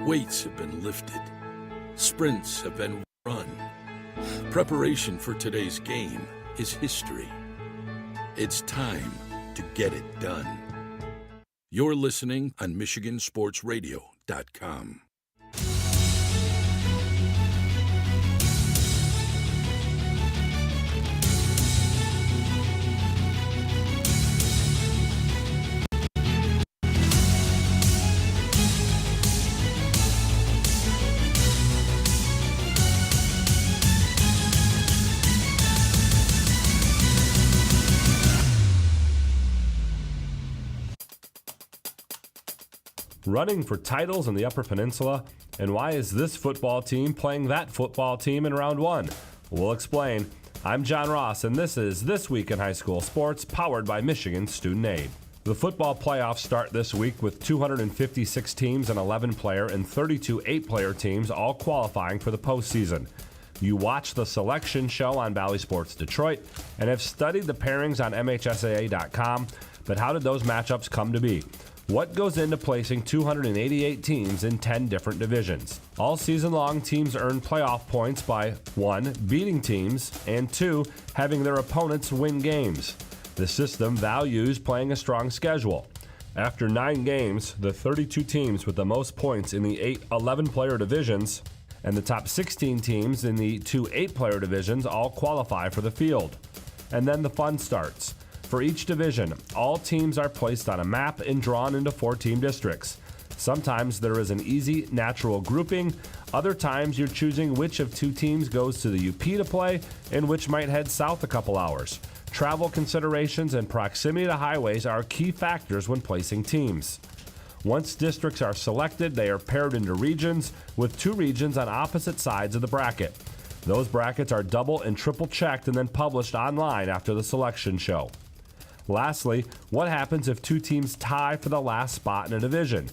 Weights have been lifted. Sprints have been run. Preparation for today's game is history. It's time to get it done. You're listening on MichiganSportsRadio.com. Running for titles in the Upper Peninsula, and why is this football team playing that football team in round one? We'll explain. I'm John Ross, and this is This Week in High School Sports, powered by Michigan Student Aid. The football playoffs start this week with 256 teams and 11-player and 32 8-player teams all qualifying for the postseason. You watch the selection show on Valley Sports Detroit and have studied the pairings on MHSAA.com, but how did those matchups come to be? What goes into placing 288 teams in 10 different divisions? All season long, teams earn playoff points by 1. Beating teams, and 2. Having their opponents win games. The system values playing a strong schedule. After 9 games, the 32 teams with the most points in the 8 11-player divisions and the top 16 teams in the 2 8-player divisions all qualify for the field. And then the fun starts. For each division, all teams are placed on a map and drawn into 4-team districts. Sometimes there is an easy, natural grouping. Other times you're choosing which of 2 teams goes to the UP to play and which might head south a couple hours. Travel considerations and proximity to highways are key factors when placing teams. Once districts are selected, they are paired into regions with 2 regions on opposite sides of the bracket. Those brackets are double and triple checked and then published online after the selection show. Lastly, what happens if 2 teams tie for the last spot in a division?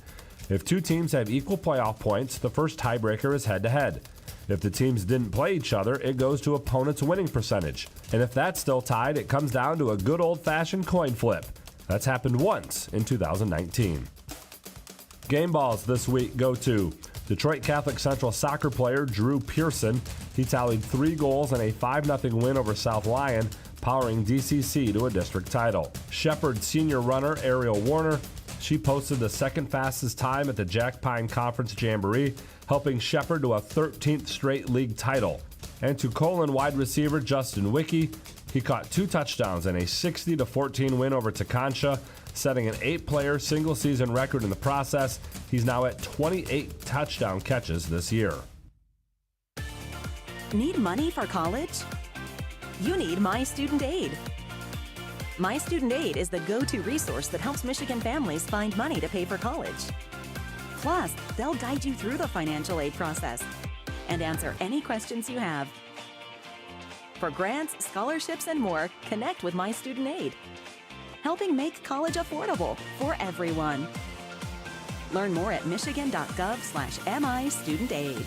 If 2 teams have equal playoff points, the first tiebreaker is head-to-head. If the teams didn't play each other, it goes to opponent's winning percentage. And if that's still tied, it comes down to a good old-fashioned coin flip. That's happened once in 2019. Game balls this week go to Detroit Catholic Central soccer player Drew Pearson. He tallied 3 goals in a 5-0 win over South Lyon, powering DCC to a district title. Shepherd senior runner Ariel Warner, she posted the second fastest time at the Jack Pine Conference Jamboree, helping Shepherd to a 13th straight league title. And to Colon wide receiver Justin Wicke, he caught 2 touchdowns in a 60-14 win over Tekonsha, setting an 8-player single-season record in the process. He's now at 28 touchdown catches this year. Need money for college? You need My Student Aid. My Student Aid is the go-to resource that helps Michigan families find money to pay for college. Plus, they'll guide you through the financial aid process and answer any questions you have. For grants, scholarships, and more, connect with My Student Aid, helping make college affordable for everyone. Learn more at michigan.gov/MIStudentAid.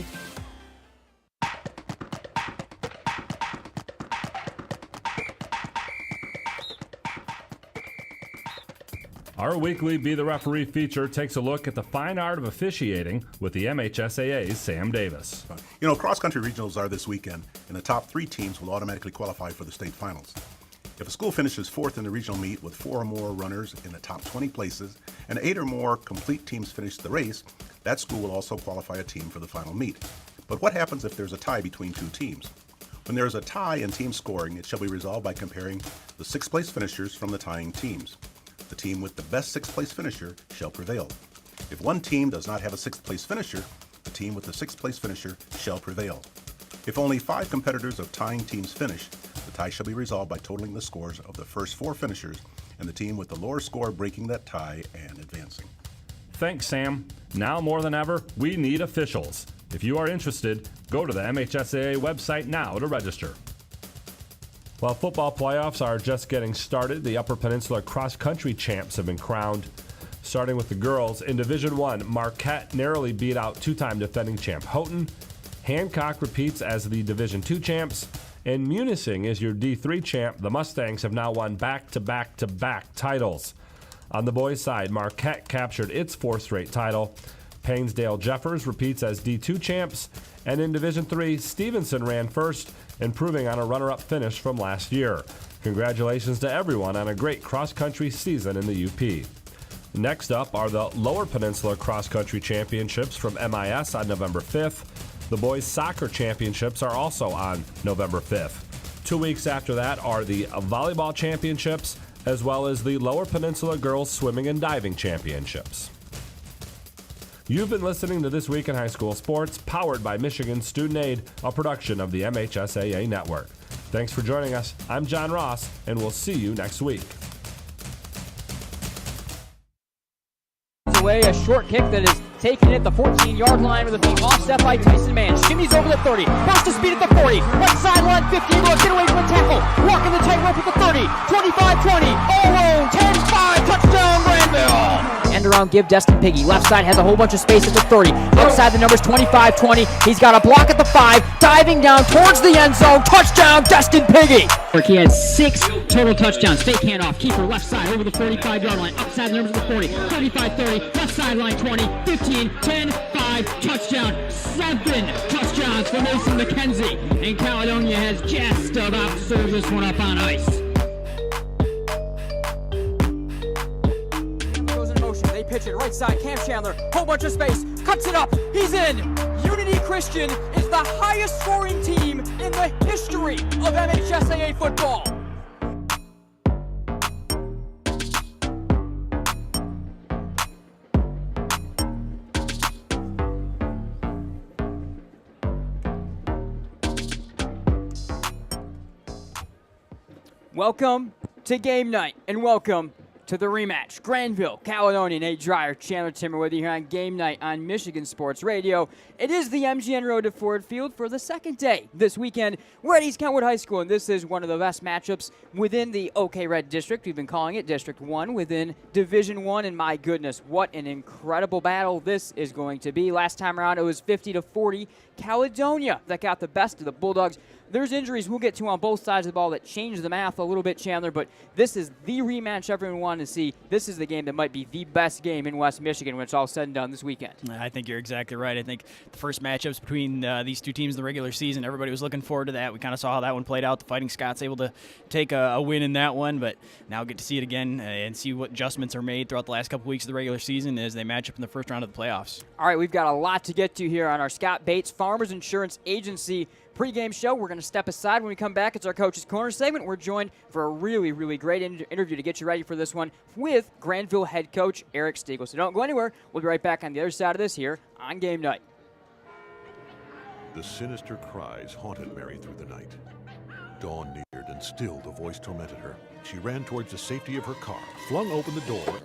Our weekly Be the Referee feature takes a look at the fine art of officiating with the MHSAA's Sam Davis. You know, cross-country regionals are this weekend, and the top 3 teams will automatically qualify for the state finals. If a school finishes 4th in the regional meet with 4 or more runners in the top 20 places, and 8 or more complete teams finish the race, that school will also qualify a team for the final meet. But what happens if there's a tie between 2 teams? When there is a tie in team scoring, it shall be resolved by comparing the 6th place finishers from the tying teams. The team with the best 6th place finisher shall prevail. If one team does not have a 6th place finisher, the team with the 6th place finisher shall prevail. If only 5 competitors of tying teams finish, the tie shall be resolved by totaling the scores of the first 4 finishers and the team with the lower score breaking that tie and advancing. Thanks, Sam. Now more than ever, we need officials. If you are interested, go to the MHSAA website now to register. While football playoffs are just getting started, the Upper Peninsula cross-country champs have been crowned. Starting with the girls, in Division I, Marquette narrowly beat out 2-time defending champ Houghton. Hancock repeats as the Division II champs. And Munising is your D3 champ. The Mustangs have now won back-to-back-to-back titles. On the boys' side, Marquette captured its 4th straight title. Painesdale Jeffers repeats as D2 champs, and in Division III, Stevenson ran first, improving on a runner-up finish from last year. Congratulations to everyone on a great cross-country season in the UP. Next up are the Lower Peninsula Cross Country Championships from MIS on November 5th. The Boys Soccer Championships are also on November 5th. 2 weeks after that are the Volleyball Championships, as well as the Lower Peninsula Girls Swimming and Diving Championships. You've been listening to This Week in High School Sports, powered by Michigan Student Aid, a production of the MHSAA Network. Thanks for joining us. I'm John Ross, and we'll see you next week. Away, a short kick that is taken at the 14-yard line with a being offset by Tyson Mann. Shimmies over the 30, burst to speed at the 40, right sideline 50, able to get away from the tackle, walking the tightrope at the 30, 25-20, all alone, 10-5, touchdown Grandville! End around give Destin Piggy, left side has a whole bunch of space at the 30, outside the numbers 25-20, he's got a block at the 5, diving down towards the end zone, touchdown Destin Piggy! He had 6 total touchdowns, fake handoff, keeper left side over the 45-yard line, upside the numbers of the 40, 35-30, left sideline 20, 15, 10, 5, touchdown, 7 touchdowns for Mason McKenzie, and Caledonia has just about served this one up on ice. Goes in motion, they pitch it right side, Cam Chandler, whole bunch of space, cuts it up, he's in! Unity Christian is the highest scoring team in the history of MHSAA football. Welcome to game night, and welcome to the rematch. Grandville, Caledonia, Nate Dreyer, Chandler Timmer with you here on game night on Michigan Sports Radio. It is the MGN Road to Ford Field for the second day this weekend. We're at East Kentwood High School, and this is one of the best matchups within the OK Red District. We've been calling it District 1 within Division 1, and my goodness, what an incredible battle this is going to be. Last time around, it was 50-40. Caledonia that got the best of the Bulldogs. There's injuries we'll get to on both sides of the ball that change the math a little bit, Chandler, but this is the rematch everyone wanted to see. This is the game that might be the best game in West Michigan when it's all said and done this weekend. I think you're exactly right. I think the first matchups between these two teams in the regular season, everybody was looking forward to that. We kind of saw how that one played out. The Fighting Scots able to take a win in that one, but now get to see it again and see what adjustments are made throughout the last couple weeks of the regular season as they match up in the first round of the playoffs. All right, we've got a lot to get to here on our Scott Bates Farmers Insurance Agency pregame show. We're going to step aside when we come back. It's our Coach's Corner segment. We're joined for a really, really great interview to get you ready for this one with Grandville head coach Eric Stiegel. So don't go anywhere. We'll be right back on the other side of this here on Game Night. The sinister cries haunted Mary through the night. Dawn neared, and still the voice tormented her. She ran towards the safety of her car, flung open the door,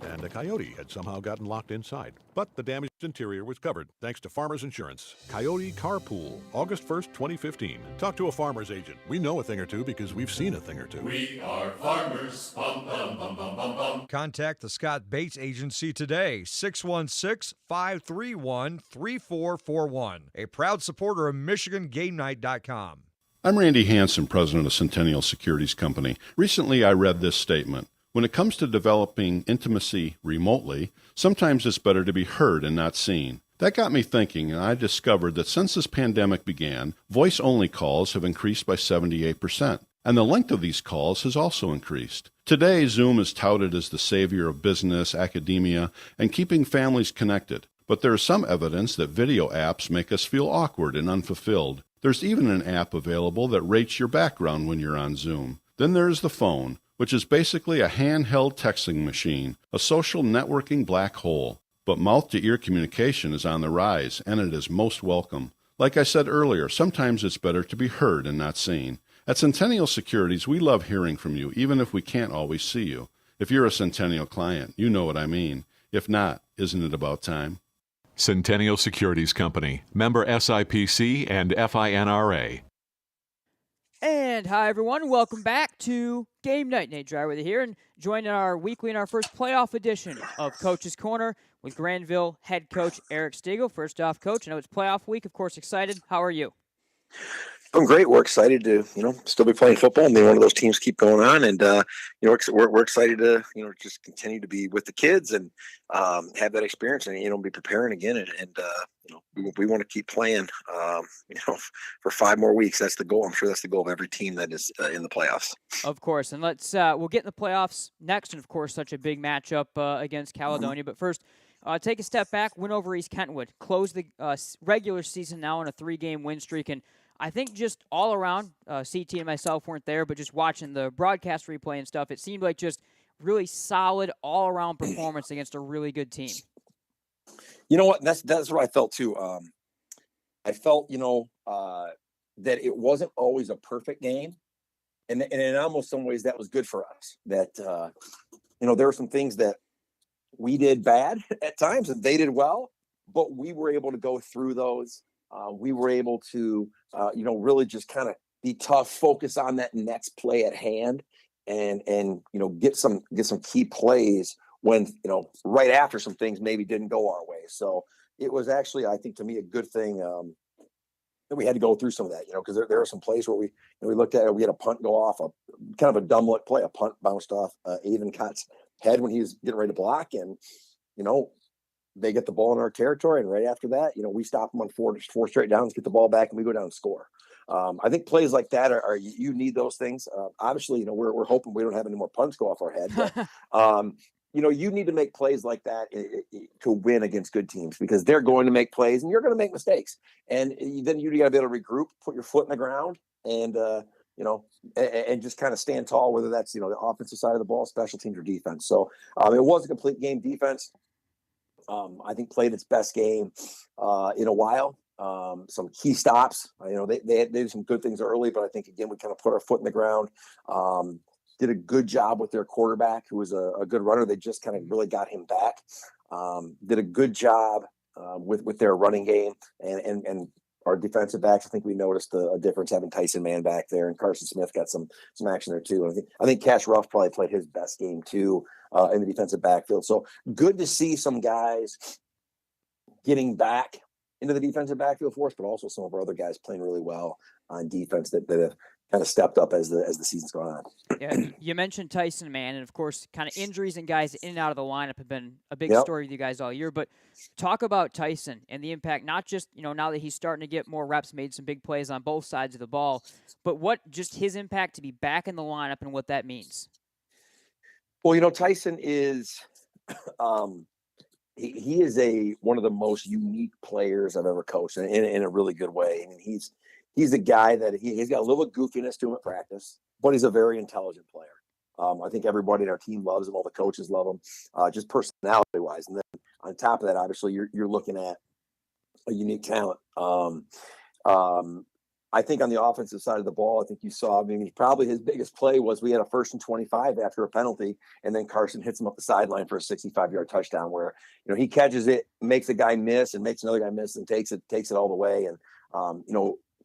and a coyote had somehow gotten locked inside. But the damaged interior was covered thanks to Farmers Insurance. Coyote Carpool, August 1st, 2015. Talk to a farmer's agent. We know a thing or two because we've seen a thing or two. We are farmers. Bum, bum, bum, bum, bum, bum. Contact the Scott Bates Agency today, 616-531-3441. A proud supporter of MichiganGameNight.com. I'm Randy Hansen, president of Centennial Securities Company. Recently, I read this statement. When it comes to developing intimacy remotely, sometimes it's better to be heard and not seen. That got me thinking, and I discovered that since this pandemic began, voice-only calls have increased by 78%, and the length of these calls has also increased. Today, Zoom is touted as the savior of business, academia, and keeping families connected. But there is some evidence that video apps make us feel awkward and unfulfilled. There's even an app available that rates your background when you're on Zoom. Then there's the phone, which is basically a handheld texting machine, a social networking black hole. But mouth-to-ear communication is on the rise, and it is most welcome. Like I said earlier, sometimes it's better to be heard and not seen. At Centennial Securities, we love hearing from you, even if we can't always see you. If you're a Centennial client, you know what I mean. If not, isn't it about time? Centennial Securities Company, member SIPC and FINRA. And hi, everyone. Welcome back to Game Night. Nate Dreyer with you here, and joining our weekly and our first playoff edition of Coach's Corner with Grandville head coach Eric Stiegel. First off, Coach, I know it's playoff week. Of course, excited. How are you? Doing great. We're excited to, still be playing football and be one of those teams keep going on. And, we're excited to, just continue to be with the kids and have that experience and, be preparing again. We want to keep playing, for 5 more weeks. That's the goal. I'm sure that's the goal of every team that is in the playoffs. Of course. And we'll get in the playoffs next. And, of course, such a big matchup against Caledonia. But first, take a step back, win over East Kentwood, close the regular season now on a 3-game win streak. And I think just all around, CT and myself weren't there, but just watching the broadcast replay and stuff, it seemed like just really solid all-around performance against a really good team. You know what? That's what I felt too. I felt, that it wasn't always a perfect game. And in almost some ways that was good for us. That, there were some things that we did bad at times and they did well, but we were able to go through those. We were able to, really just kind of be tough, focus on that next play at hand, and get some key plays when right after some things maybe didn't go our way. So it was actually, I think, to me, a good thing that we had to go through some of that, because there are some plays where we looked at it, we had a punt go off, a kind of a dumb look play, a punt bounced off Avon Cott's head when he was getting ready to block, and they get the ball in our territory, and right after that, we stop them on four straight downs, get the ball back, and we go down and score. I think plays like that are you need those things. Obviously, we're hoping we don't have any more punts go off our head, but you need to make plays like that to win against good teams, because they're going to make plays and you're going to make mistakes, and then you got to be able to regroup, put your foot in the ground, and and just kind of stand tall, whether that's the offensive side of the ball, special teams, or defense. So it was a complete game. Defense, I think, played its best game in a while. Some key stops. They did some good things early, but I think, again, we kind of put our foot in the ground. Did a good job with their quarterback, who was a good runner. They just kind of really got him back. Did a good job with their running game and our defensive backs. I think we noticed a difference having Tyson Mann back there, and Carson Smith got some action there too. And I think Cash Ruff probably played his best game too in the defensive backfield. So good to see some guys getting back into the defensive backfield for us, but also some of our other guys playing really well on defense that have kind of stepped up as the season's gone on. Yeah, you mentioned Tyson Mann, and of course, kind of injuries and guys in and out of the lineup have been a big story with you guys all year. But talk about Tyson and the impact, not just now that he's starting to get more reps, made some big plays on both sides of the ball, but what just his impact to be back in the lineup and what that means. Well, Tyson is he is one of the most unique players I've ever coached in a really good way. I mean, he's a guy that he's got a little goofiness to him at practice, but he's a very intelligent player. I think everybody in our team loves him. All the coaches love him, just personality-wise. And then on top of that, obviously, you're looking at a unique talent. I think on the offensive side of the ball, I think you saw, probably his biggest play was we had a 1st and 25 after a penalty, and then Carson hits him up the sideline for a 65-yard touchdown where, he catches it, makes a guy miss and makes another guy miss and takes it all the way. And,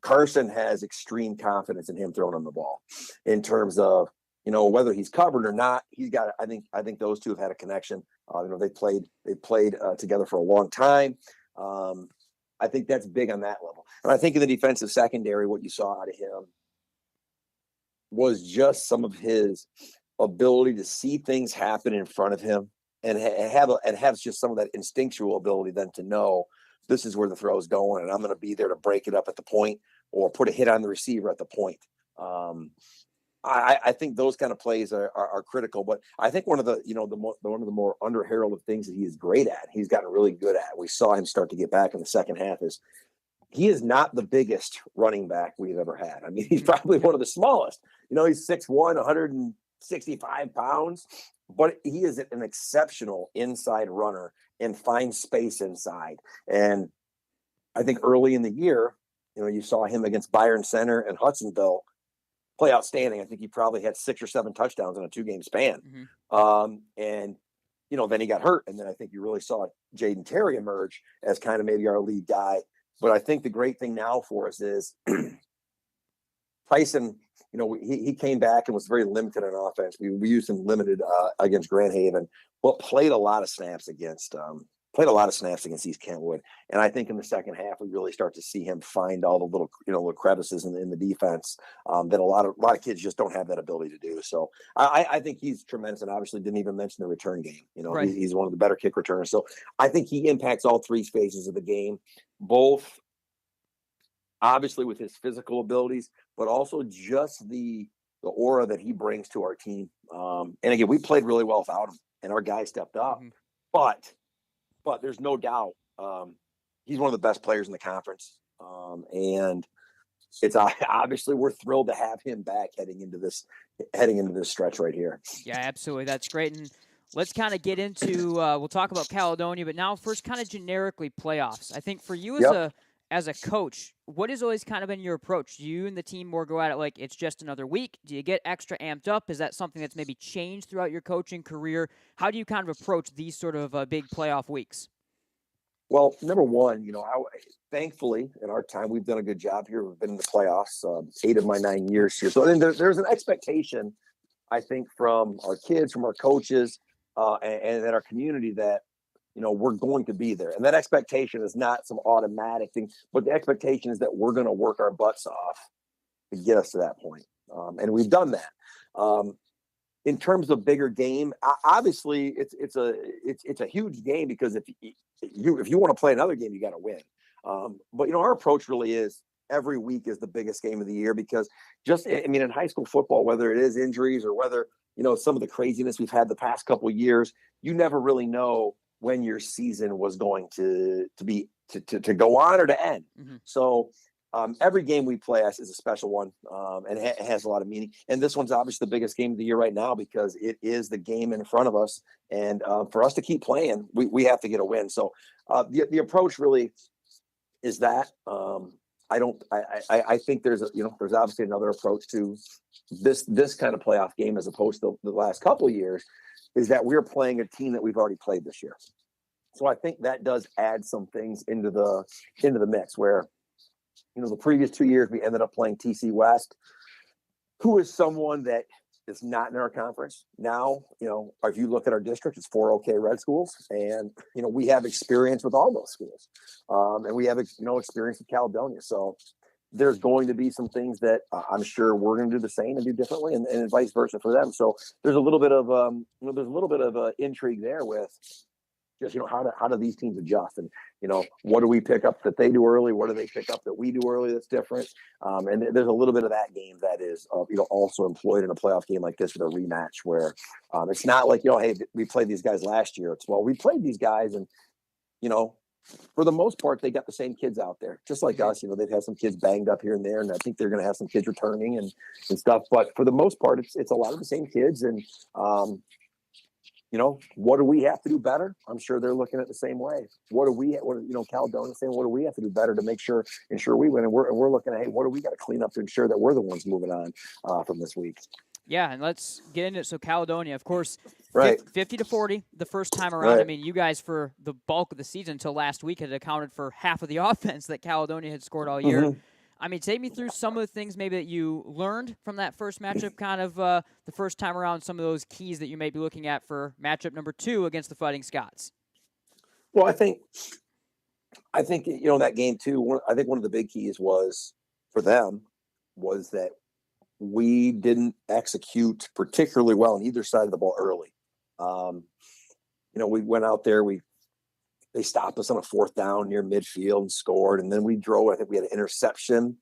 Carson has extreme confidence in him throwing him the ball in terms of, whether he's covered or not. He's got, I think those two have had a connection. They played together for a long time. I think that's big on that level. And I think in the defensive secondary, what you saw out of him was just some of his ability to see things happen in front of him and have just some of that instinctual ability then to know this is where the throw is going, and I'm going to be there to break it up at the point or put a hit on the receiver at the point. I think those kind of plays are critical, but I think one of the more under-heralded things that he is great at, he's gotten really good at. We saw him start to get back in the second half. Is he is not the biggest running back we've ever had. He's probably one of the smallest. He's 6'1", 165 pounds, but he is an exceptional inside runner and finds space inside. And I think early in the year, you saw him against Byron Center and Hudsonville play outstanding. I think he probably had 6 or 7 touchdowns in a 2-game span. Mm-hmm. And then he got hurt. And then I think you really saw Jayden Terry emerge as kind of maybe our lead guy. But I think the great thing now for us is Tyson, he came back and was very limited on offense. We used him limited against Grand Haven, but played a lot of snaps against played a lot of snaps against East Kentwood. And I think in the second half, we really start to see him find all the little crevices in the defense that a lot of kids just don't have that ability to do. So I think he's tremendous. And obviously didn't even mention the return game. Right. He's one of the better kick returners. So I think he impacts all three phases of the game, both obviously with his physical abilities, but also just the aura that he brings to our team. And again, we played really well without him, and our guys stepped up. Mm-hmm. But there's no doubt he's one of the best players in the conference. And it's obviously we're thrilled to have him back heading into this stretch right here. Yeah, absolutely. That's great. And let's kind of get into we'll talk about Caledonia, but now first kind of generically playoffs. I think for you as a coach, what has always kind of been your approach? Do you and the team more go at it like it's just another week? Do you get extra amped up? Is that something that's maybe changed throughout your coaching career? How do you kind of approach these sort of big playoff weeks? Well, number one, thankfully in our time, we've done a good job here. We've been in the playoffs 8 of my 9 years here. So there's an expectation, I think, from our kids, from our coaches, and our community that, we're going to be there. And that expectation is not some automatic thing, but the expectation is that we're going to work our butts off to get us to that point. And we've done that. In terms of bigger game, obviously it's a huge game because if you want to play another game, you got to win. But our approach really is every week is the biggest game of the year because in high school football, whether it is injuries or whether, some of the craziness we've had the past couple of years, you never really know when your season was going to go on or to end. Mm-hmm. So every game we play is a special one, and it has a lot of meaning. And this one's obviously the biggest game of the year right now because it is the game in front of us. And for us to keep playing, we have to get a win. So the approach really is that. I think there's obviously another approach to this kind of playoff game as opposed to the last couple of years, is that we're playing a team that we've already played this year. So I think that does add some things into the mix where, the previous 2 years we ended up playing TC West, who is someone that is not in our conference. Now, if you look at our district, it's 4 OK Red schools. And, we have experience with all those schools. And we have, experience with Caledonia. So there's going to be some things that I'm sure we're going to do the same and do differently and vice versa for them. So there's a little bit of intrigue there with just, how do these teams adjust and, what do we pick up that they do early? What do they pick up that we do early that's different? And there's a little bit of that game that is, also employed in a playoff game like this with a rematch where it's not like, hey, we played these guys last year. It's, well, we played these guys and, for the most part, they got the same kids out there, just like us. They've had some kids banged up here and there, and I think they're going to have some kids returning and stuff. But for the most part, it's a lot of the same kids. And, what do we have to do better? I'm sure they're looking at the same way. Caledonia saying, what do we have to do better to ensure we win? And we're looking at, hey, what do we got to clean up to ensure that we're the ones moving on from this week? Yeah, and let's get into it. So Caledonia, of course, right. 50-40 the first time around. Right. You guys for the bulk of the season until last week had accounted for half of the offense that Caledonia had scored all year. Mm-hmm. Take me through some of the things maybe that you learned from that first matchup, kind of the first time around, some of those keys that you may be looking at for matchup number 2 against the Fighting Scots. Well, I think that game too. I think one of the big keys was that we didn't execute particularly well on either side of the ball early. We went out there, they stopped us on a 4th down near midfield and scored. And then we drove, I think we had an interception.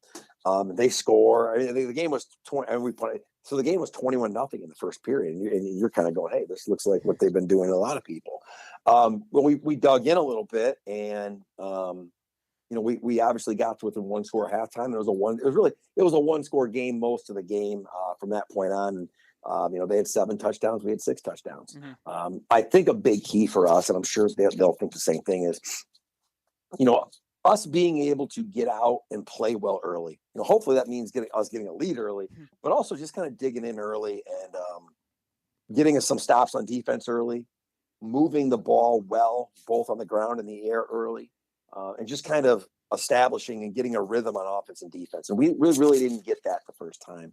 They score. The game was 20, and we played. So the game was 21-0 in the first period. And you're kind of going, hey, this looks like what they've been doing to a lot of people. Well, we dug in a little bit and, we obviously got to within 1 score at halftime. It was a 1-score game most of the game from that point on. They had 7 touchdowns. We had 6 touchdowns. Mm-hmm. I think a big key for us, and I'm sure they'll think the same thing, is, us being able to get out and play well early. Hopefully that means getting a lead early, mm-hmm. but also just kind of digging in early and getting us some stops on defense early, moving the ball well, both on the ground and the air early. And just kind of establishing and getting a rhythm on offense and defense. And we really didn't get that the first time.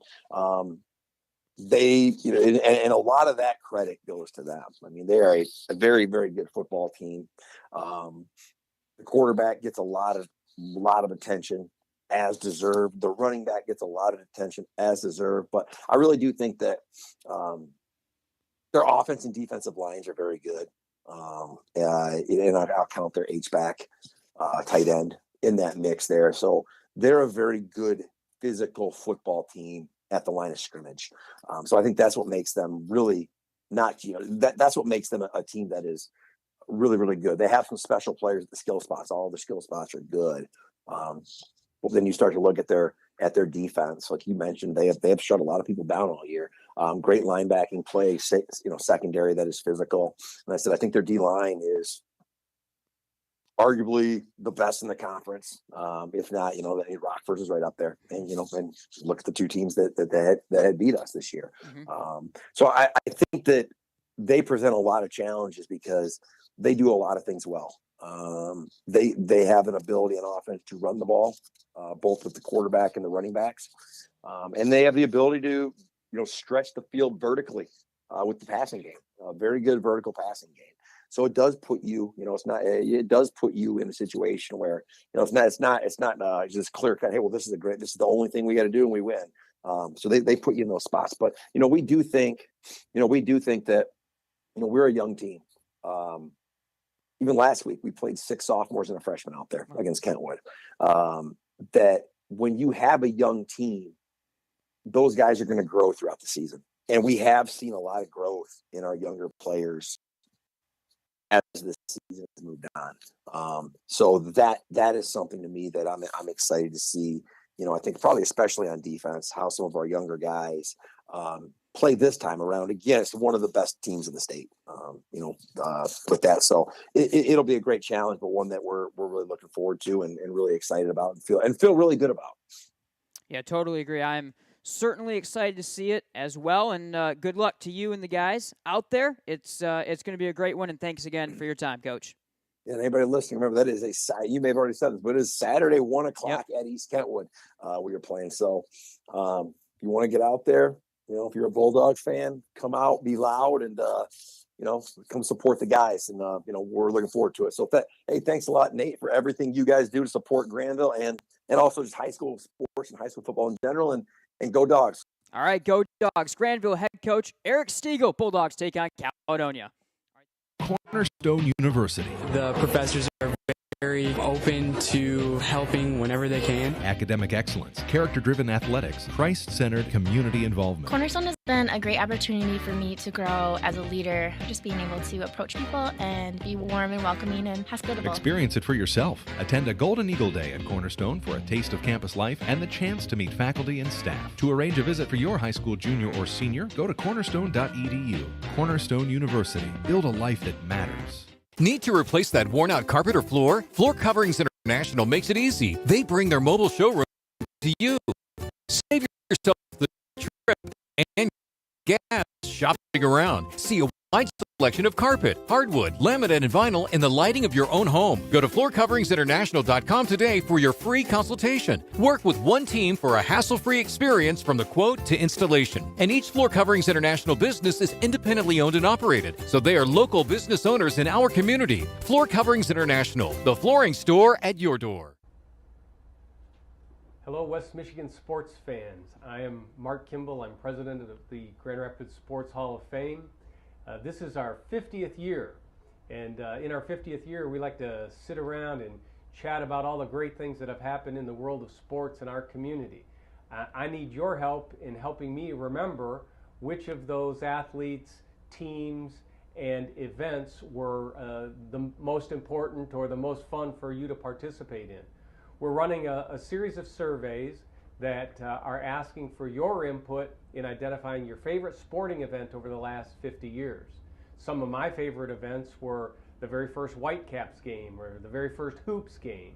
they, and a lot of that credit goes to them. I mean, they are a very, very good football team. The quarterback gets a lot of attention, as deserved. The running back gets a lot of attention, as deserved. But I really do think that their offense and defensive lines are very good. And I'll count their H-back, tight end in that mix there. So they're a very good physical football team at the line of scrimmage. So I think that's what makes them really that's what makes them a team that is really, really good. They have some special players at the skill spots. All the skill spots are good. Well, then you start to look at their defense. Like you mentioned, they have shut a lot of people down all year. Great linebacking play, secondary that is physical. And I said, I think their D line is arguably the best in the conference. If not, Rockford is right up there. And and look at the two teams that had beat us this year. Mm-hmm. So I think that they present a lot of challenges because they do a lot of things well. They have an ability on offense to run the ball, both with the quarterback and the running backs, and they have the ability to stretch the field vertically with the passing game. A very good vertical passing game. So it does put you, it does put you in a situation where it's not just clear cut. Hey, well, this is the only thing we got to do and we win. So they put you in those spots. But we do think that we're a young team. Even last week, we played 6 sophomores and a freshman out there against Kentwood. That when you have a young team, those guys are going to grow throughout the season. And we have seen a lot of growth in our younger players as the season has moved on. So that is something to me that I'm excited to see. I think probably especially on defense, how some of our younger guys play this time around against one of the best teams in the state. With that, so it'll be a great challenge, but one that we're really looking forward to and really excited about and feel really good about. Yeah, totally agree. I'm certainly excited to see it as well, and good luck to you and the guys out there. It's going to be a great one, and thanks again for your time, Coach. And anybody listening, remember that is you may have already said this, but it is Saturday 1:00 at East Kentwood where you're playing. So if you want to get out there, if you're a Bulldogs fan, come out, be loud, and come support the guys. And we're looking forward to it. So hey, thanks a lot, Nate, for everything you guys do to support Grandville and also just high school sports and high school football in general. And go Dogs. All right, go Dogs. Granville head coach Eric Stiegel. Bulldogs take on Caledonia. Cornerstone University. The professors are very open to helping whenever they can. Academic excellence, character-driven athletics, Christ-centered community involvement. Cornerstone has been a great opportunity for me to grow as a leader, just being able to approach people and be warm and welcoming and hospitable. Experience it for yourself. Attend a Golden Eagle Day at Cornerstone for a taste of campus life and the chance to meet faculty and staff. To arrange a visit for your high school junior or senior, go to cornerstone.edu. Cornerstone University. Build a life that matters. Need to replace that worn-out carpet or floor? Floor Coverings International makes it easy. They bring their mobile showroom to you. Save yourself the trip and gas shopping around. See a wide selection of carpet, hardwood, laminate, and vinyl in the lighting of your own home. Go to floorcoveringsinternational.com today for your free consultation. Work with one team for a hassle-free experience from the quote to installation. And each Floor Coverings International business is independently owned and operated, so they are local business owners in our community. Floor Coverings International, the flooring store at your door. Hello, West Michigan sports fans. I am Mark Kimball. I'm president of the Grand Rapids Sports Hall of Fame. This is our 50th year, and in our 50th year, we like to sit around and chat about all the great things that have happened in the world of sports in our community. I need your help in helping me remember which of those athletes, teams, and events were the most important or the most fun for you to participate in. We're running a series of surveys that are asking for your input in identifying your favorite sporting event over the last 50 years. Some of my favorite events were the very first Whitecaps game or the very first Hoops game.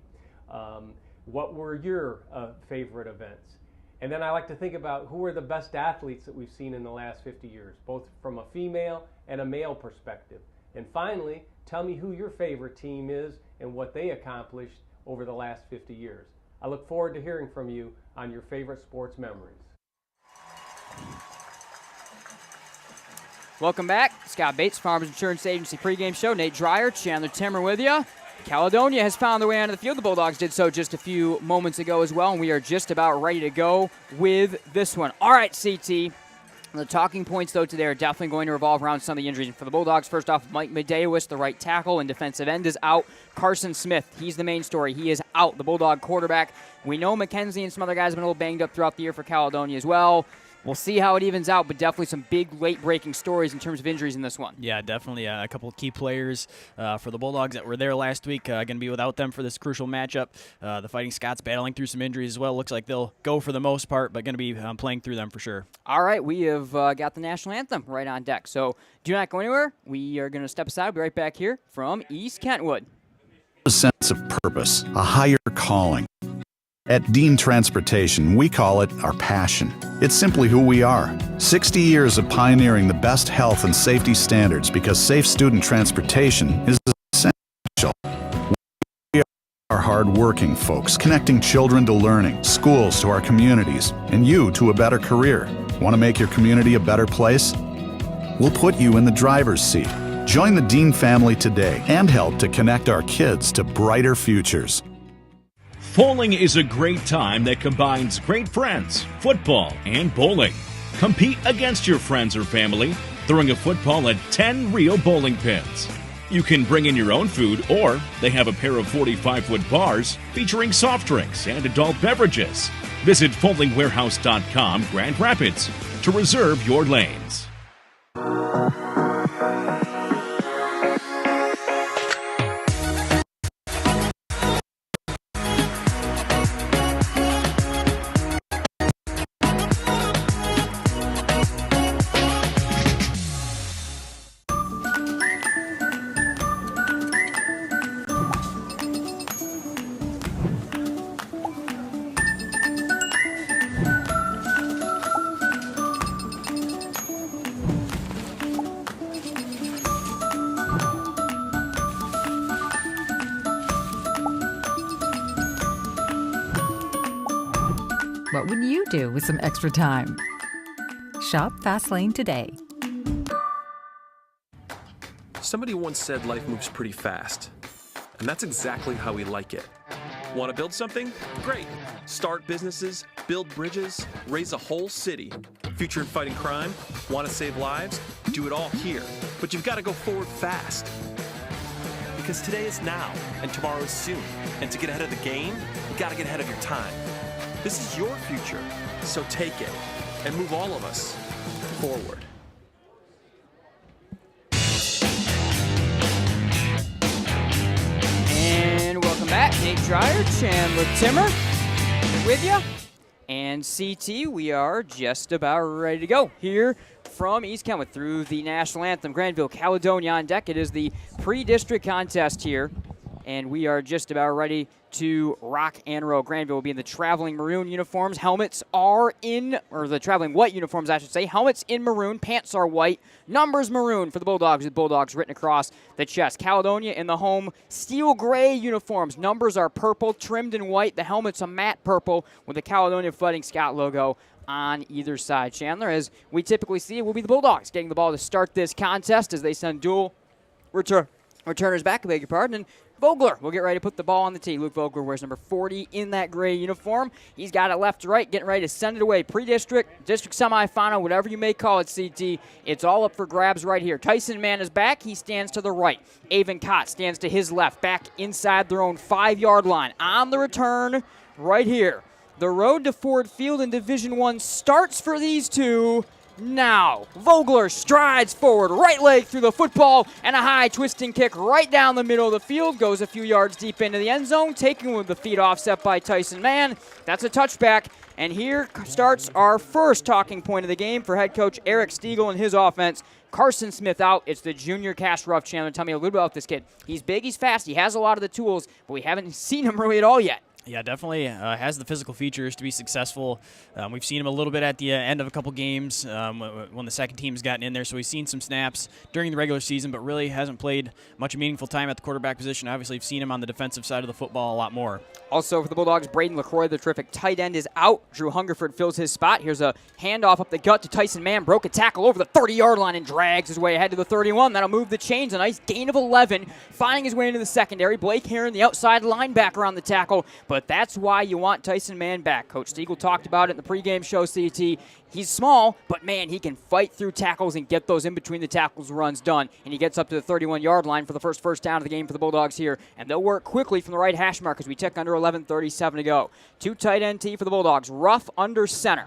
What were your favorite events? And then I like to think about who are the best athletes that we've seen in the last 50 years, both from a female and a male perspective. And finally, tell me who your favorite team is and what they accomplished over the last 50 years. I look forward to hearing from you on your favorite sports memories. Welcome back. Scott Bates, Farmers Insurance Agency pregame show. Nate Dreyer, Chandler Timmer with you. Caledonia has found their way onto the field. The Bulldogs did so just a few moments ago as well, and we are just about ready to go with this one. All right, CT. The talking points, though, today are definitely going to revolve around some of the injuries. For the Bulldogs, first off, Mike Medeiros, the right tackle and defensive end, is out. Carson Smith, he's the main story. He is out, the Bulldog quarterback. We know McKenzie and some other guys have been a little banged up throughout the year for Caledonia as well. We'll see how it evens out, but definitely some big late-breaking stories in terms of injuries in this one. Yeah, definitely a couple of key players for the Bulldogs that were there last week. Going to be without them for this crucial matchup. The Fighting Scots battling through some injuries as well. Looks like they'll go for the most part, but going to be playing through them for sure. All right, we have got the national anthem right on deck, so do not go anywhere. We are going to step aside. We'll be right back here from East Kentwood. A sense of purpose, a higher calling. At Dean Transportation, we call it our passion. It's simply who we are. 60 years of pioneering the best health and safety standards because safe student transportation is essential. We are hard-working folks, connecting children to learning, schools to our communities, and you to a better career. Want to make your community a better place? We'll put you in the driver's seat. Join the Dean family today and help to connect our kids to brighter futures. Bowling is a great time that combines great friends, football, and bowling. Compete against your friends or family, throwing a football at 10 real bowling pins. You can bring in your own food, or they have a pair of 45-foot bars featuring soft drinks and adult beverages. Visit bowlingwarehouse.com, Grand Rapids, to reserve your lanes. What would you do with some extra time? Shop Fastlane today. Somebody once said life moves pretty fast, and that's exactly how we like it. Want to build something? Great. Start businesses, build bridges, raise a whole city. Future in fighting crime? Want to save lives? Do it all here. But you've got to go forward fast. Because today is now, and tomorrow is soon. And to get ahead of the game, you got to get ahead of your time. This is your future, so take it and move all of us forward. And welcome back. Nate Dreyer, Chandler Timmer with you. And CT, we are just about ready to go here from East Kentwood through the national anthem. Grandville, Caledonia on deck. It is the pre-district contest here. And we are just about ready to rock and roll. Grandville will be in the traveling maroon uniforms. Helmets are in, or the traveling white uniforms, I should say. Helmets in maroon, pants are white, numbers maroon for the Bulldogs with Bulldogs written across the chest. Caledonia in the home steel gray uniforms. Numbers are purple, trimmed in white. The helmet's a matte purple with the Caledonia Fighting Scot logo on either side. Chandler, as we typically see, it will be the Bulldogs getting the ball to start this contest as they send dual returners back, I beg your pardon, and Vogler will get ready to put the ball on the tee. Luke Vogler wears number 40 in that gray uniform. He's got it left to right, getting ready to send it away. Pre-district, district semifinal, whatever you may call it, CT. It's all up for grabs right here. Tyson Mann is back. He stands to the right. Avon Cott stands to his left, back inside their own 5-yard line. On the return right here. The road to Ford Field in Division I starts for these two now. Vogler strides forward, right leg through the football, and a high twisting kick right down the middle of the field. Goes a few yards deep into the end zone, taken with the feet offset by Tyson Mann. That's a touchback, and here starts our first talking point of the game for head coach Eric Stiegel and his offense. Carson Smith out. It's the junior Cash Ruff. Chandler, tell me a little bit about this kid. He's big, he's fast, he has a lot of the tools, but we haven't seen him really at all yet. Yeah, definitely has the physical features to be successful. We've seen him a little bit at the end of a couple games when the second team's gotten in there. So we've seen some snaps during the regular season, but really hasn't played much meaningful time at the quarterback position. Obviously, we've seen him on the defensive side of the football a lot more. Also for the Bulldogs, Braden LaCroix, the terrific tight end, is out. Drew Hungerford fills his spot. Here's a handoff up the gut to Tyson Mann. Broke a tackle over the 30-yard line and drags his way ahead to the 31. That'll move the chains. A nice gain of 11. Finding his way into the secondary. Blake Heron, the outside linebacker on the tackle. But that's why you want Tyson Mann back. Coach Stiegel talked about it in the pregame show, CT. He's small, but, man, he can fight through tackles and get those in-between the tackles runs done. And he gets up to the 31-yard line for the first down of the game for the Bulldogs here. And they'll work quickly from the right hash mark as we tick under 11:37 to go. Two tight end T for the Bulldogs. Ruff under center.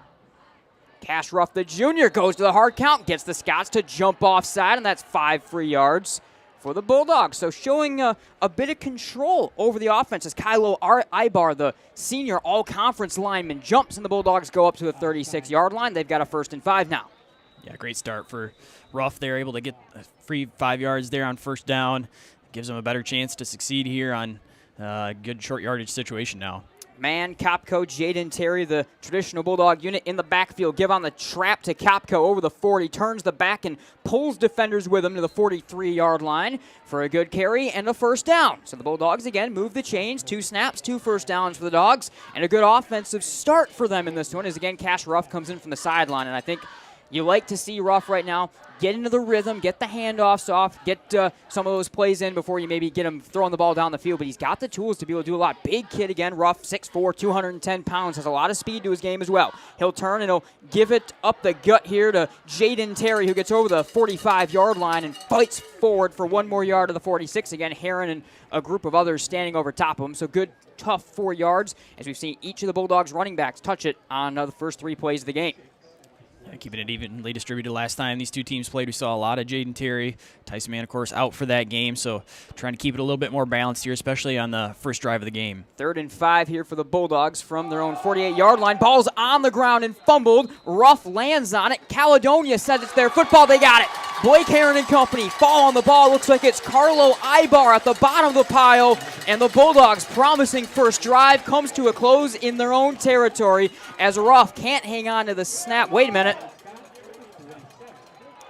Cash Ruff, the junior, goes to the hard count, gets the Scots to jump offside, and that's 5 free yards for the Bulldogs. So showing a bit of control over the offense as Kylo Ibar, the senior all-conference lineman, jumps, and the Bulldogs go up to the 36-yard line. They've got a 1st and 5 now. Yeah, great start for Ruff. They're able to get a free 5 yards there on first down. Gives them a better chance to succeed here on a good short yardage situation now. Man, Kopko, Jayden Terry, the traditional Bulldog unit in the backfield. Give on the trap to Kopko over the 40. Turns the back and pulls defenders with him to the 43-yard line for a good carry and a 1st down. So the Bulldogs, again, move the chains. 2 snaps, 2 first downs for the Dogs. And a good offensive start for them in this one as, again, Cash Ruff comes in from the sideline. And I think you like to see Ruff right now get into the rhythm, get the handoffs off, get some of those plays in before you maybe get him throwing the ball down the field. But he's got the tools to be able to do a lot. Big kid again, Ruff, 6'4", 210 pounds, has a lot of speed to his game as well. He'll turn and he'll give it up the gut here to Jayden Terry, who gets over the 45-yard line and fights forward for 1 more yard to the 46. Again, Heron and a group of others standing over top of him. So good, tough 4 yards as we've seen each of the Bulldogs running backs touch it on the first 3 plays of the game. Keeping it evenly distributed last time these two teams played. We saw a lot of Jayden Terry. Tyson Mann, of course, out for that game, so trying to keep it a little bit more balanced here, especially on the first drive of the game. 3rd and 5 here for the Bulldogs from their own 48-yard line. Ball's on the ground and fumbled. Ruff lands on it. Caledonia says it's their football. They got it. Blake Heron and company fall on the ball. Looks like it's Carlo Ibar at the bottom of the pile, and the Bulldogs' promising first drive comes to a close in their own territory as Ruff can't hang on to the snap. Wait a minute.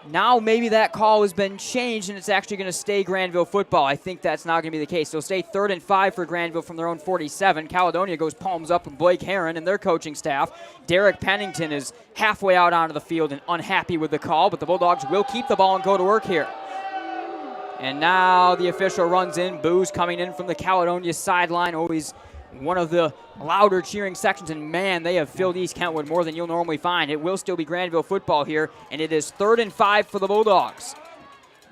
Now maybe that call has been changed and it's actually going to stay Grandville football. I think that's not going to be the case. So stay 3rd and 5 for Grandville from their own 47. Caledonia goes palms up with Blake Heron and their coaching staff. Derek Pennington is halfway out onto the field and unhappy with the call, but the Bulldogs will keep the ball and go to work here. And now the official runs in. Boos coming in from the Caledonia sideline. Always one of the louder cheering sections, and man, they have filled East Kentwood more than you'll normally find. It will still be Grandville football here, and it is 3rd and 5 for the Bulldogs.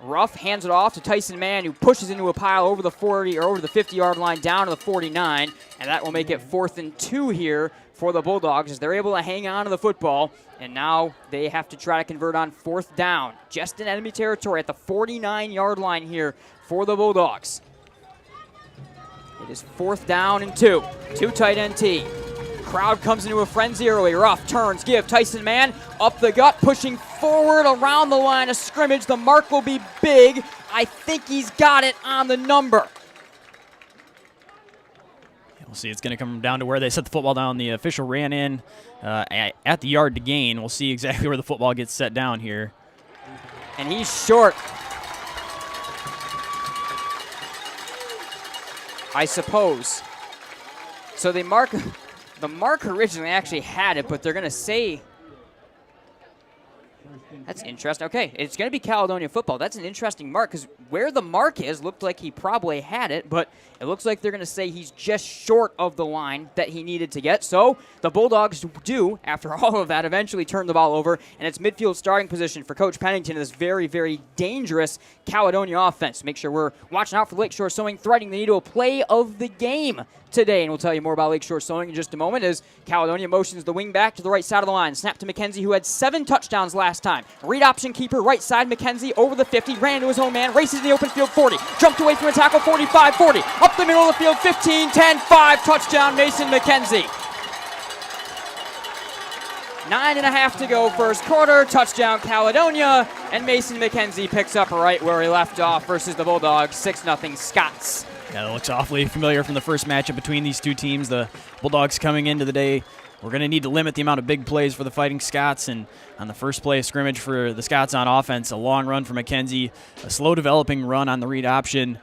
Ruff hands it off to Tyson Mann, who pushes into a pile over the 40 or over the 50-yard line down to the 49, and that will make it 4th and 2 here for the Bulldogs as they're able to hang on to the football, and now they have to try to convert on 4th down, just in enemy territory at the 49-yard line here for the Bulldogs. It is 4th down and 2. 2 tight end T. Crowd comes into a frenzy early. Ruff turns, give Tyson Mann up the gut, pushing forward around the line of scrimmage. The mark will be big. I think he's got it on the number. We'll see. It's going to come down to where they set the football down. The official ran in at the yard to gain. We'll see exactly where the football gets set down here. And he's short. I suppose. So the mark originally actually had it, but they're going to say, that's interesting. Okay, it's going to be Caledonia football. That's an interesting mark because where the mark is looked like he probably had it, but it looks like they're going to say he's just short of the line that he needed to get. So the Bulldogs do, after all of that, eventually turn the ball over, and it's midfield starting position for Coach Pennington in this very, very dangerous Caledonia offense. Make sure we're watching out for Lakeshore Sewing, threading the needle play of the game today, and we'll tell you more about Lakeshore Sewing in just a moment as Caledonia motions the wing back to the right side of the line. Snap to McKenzie, who had 7 touchdowns last time. Read option keeper, right side, McKenzie over the 50, ran into his own man, races in the open field, 40, jumped away from a tackle, 45, 40, up the middle of the field, 15, 10, 5, touchdown, Mason McKenzie. 9.5 to go first quarter, touchdown Caledonia, and Mason McKenzie picks up right where he left off versus the Bulldogs, 6-0 Scots Yeah, that looks awfully familiar from the first matchup between these two teams. The Bulldogs coming into the day, we're going to need to limit the amount of big plays for the Fighting Scots. And on the first play of scrimmage for the Scots on offense, a long run for McKenzie, a slow developing run on the read option,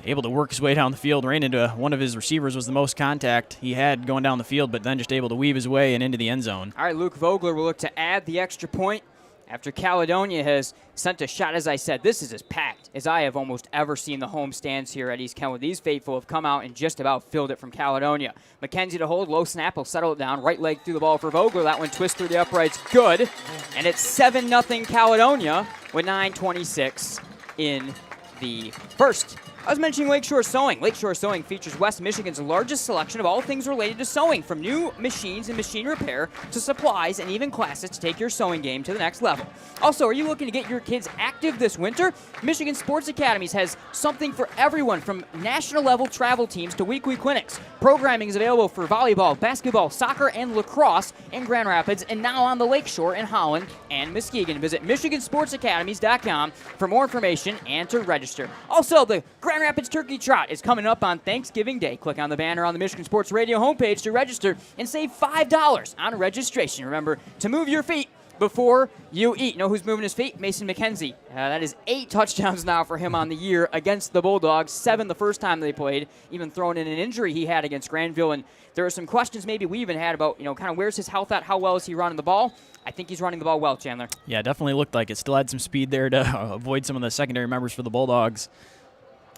able to work his way down the field, ran into one of his receivers, was the most contact he had going down the field, but then just able to weave his way and into the end zone. All right, Luke Vogler will look to add the extra point after Caledonia has sent a shot. As I said, this is as packed as I have almost ever seen the home stands here at East Kenwood. These faithful have come out and just about filled it from Caledonia. McKenzie to hold, low snap, will settle it down. Right leg through the ball for Vogler. That one twists through the uprights, good. And it's 7-0 Caledonia with 9:26 in the first. I was mentioning Lakeshore Sewing. Lakeshore Sewing features West Michigan's largest selection of all things related to sewing, from new machines and machine repair to supplies and even classes to take your sewing game to the next level. Also, are you looking to get your kids active this winter? Michigan Sports Academies has something for everyone, from national level travel teams to weekly clinics. Programming is available for volleyball, basketball, soccer, and lacrosse in Grand Rapids, and now on the Lakeshore in Holland and Muskegon. Visit MichiganSportsAcademies.com for more information and to register. Also, the Grand Rapids Turkey Trot is coming up on Thanksgiving Day. Click on the banner on the Michigan Sports Radio homepage to register and save $5 on registration. Remember to move your feet before you eat. Know who's moving his feet? Mason McKenzie. That is 8 touchdowns now for him on the year against the Bulldogs. 7 the first time they played, even throwing in an injury he had against Grandville. And there are some questions maybe we even had about, kind of where's his health at? How well is he running the ball? I think he's running the ball well, Chandler. Yeah, definitely looked like it. Still had some speed there to avoid some of the secondary members for the Bulldogs.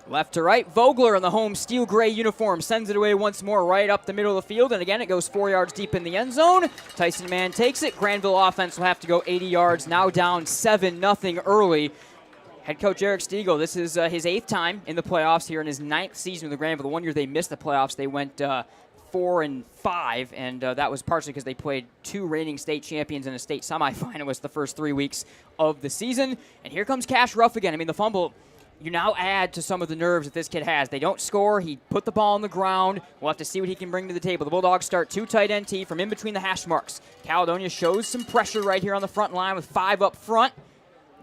Left to right, Vogler in the home steel gray uniform sends it away once more right up the middle of the field, and again it goes 4 yards deep in the end zone. Tyson Mann takes it. Grandville offense will have to go 80 yards, now down 7-0 early. Head coach Eric Stiegel, this is his 8th time in the playoffs here in his 9th season with the Grandville. The one year they missed the playoffs, they went 4-5, and that was partially because they played 2 reigning state champions in a state semifinal. It was the first 3 weeks of the season. And here comes Cash Ruff again. I mean, the fumble, you now add to some of the nerves that this kid has. They don't score. He put the ball on the ground. We'll have to see what he can bring to the table. The Bulldogs start 2 tight end T from in between the hash marks. Caledonia shows some pressure right here on the front line with 5 up front.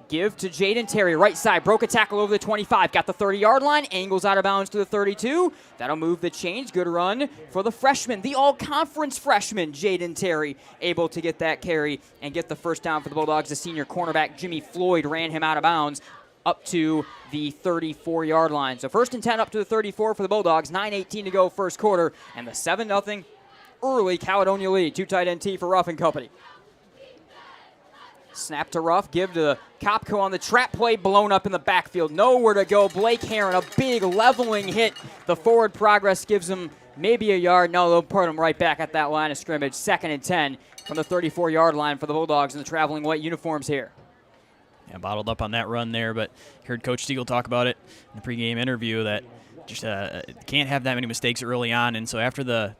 Give to Jayden Terry, right side. Broke a tackle over the 25. Got the 30-yard line. Angles out of bounds to the 32. That'll move the chains. Good run for the freshman, the all-conference freshman, Jayden Terry, able to get that carry and get the first down for the Bulldogs. The senior cornerback, Jimmy Floyd, ran him out of bounds up to the 34-yard line. So 1st and 10 up to the 34 for the Bulldogs. 9:18 to go first quarter. And the 7-0 early Caledonia lead. 2 tight end T for Ruff and company. Snap to Ruff. Give to Kopko on the trap play. Blown up in the backfield. Nowhere to go. Blake Herron, a big leveling hit. The forward progress gives him maybe a yard. No, they'll put him right back at that line of scrimmage. 2nd and 10 from the 34-yard line for the Bulldogs in the traveling white uniforms here. Yeah, bottled up on that run there, but heard Coach Stiegel talk about it in the pregame interview that just can't have that many mistakes early on. And so after the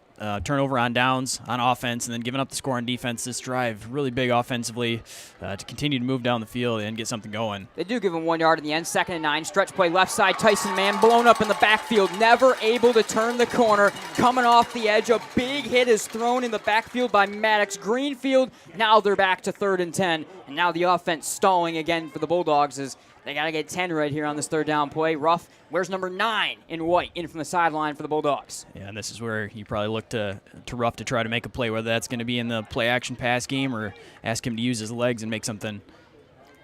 turnover on downs on offense and then giving up the score on defense, this drive really big offensively to continue to move down the field and get something going. They do give him 1 yard in the end. 2nd and 9. Stretch play left side. Tyson Mann blown up in the backfield. Never able to turn the corner. Coming off the edge. A big hit is thrown in the backfield by Maddox Greenfield. Now they're back to 3rd and 10. And now the offense stalling again for the Bulldogs as they got to get 10 right here on this 3rd down play. Ruff, where's number 9 in white in from the sideline for the Bulldogs? Yeah, and this is where you probably look to Ruff to try to make a play, whether that's going to be in the play-action pass game or ask him to use his legs and make something.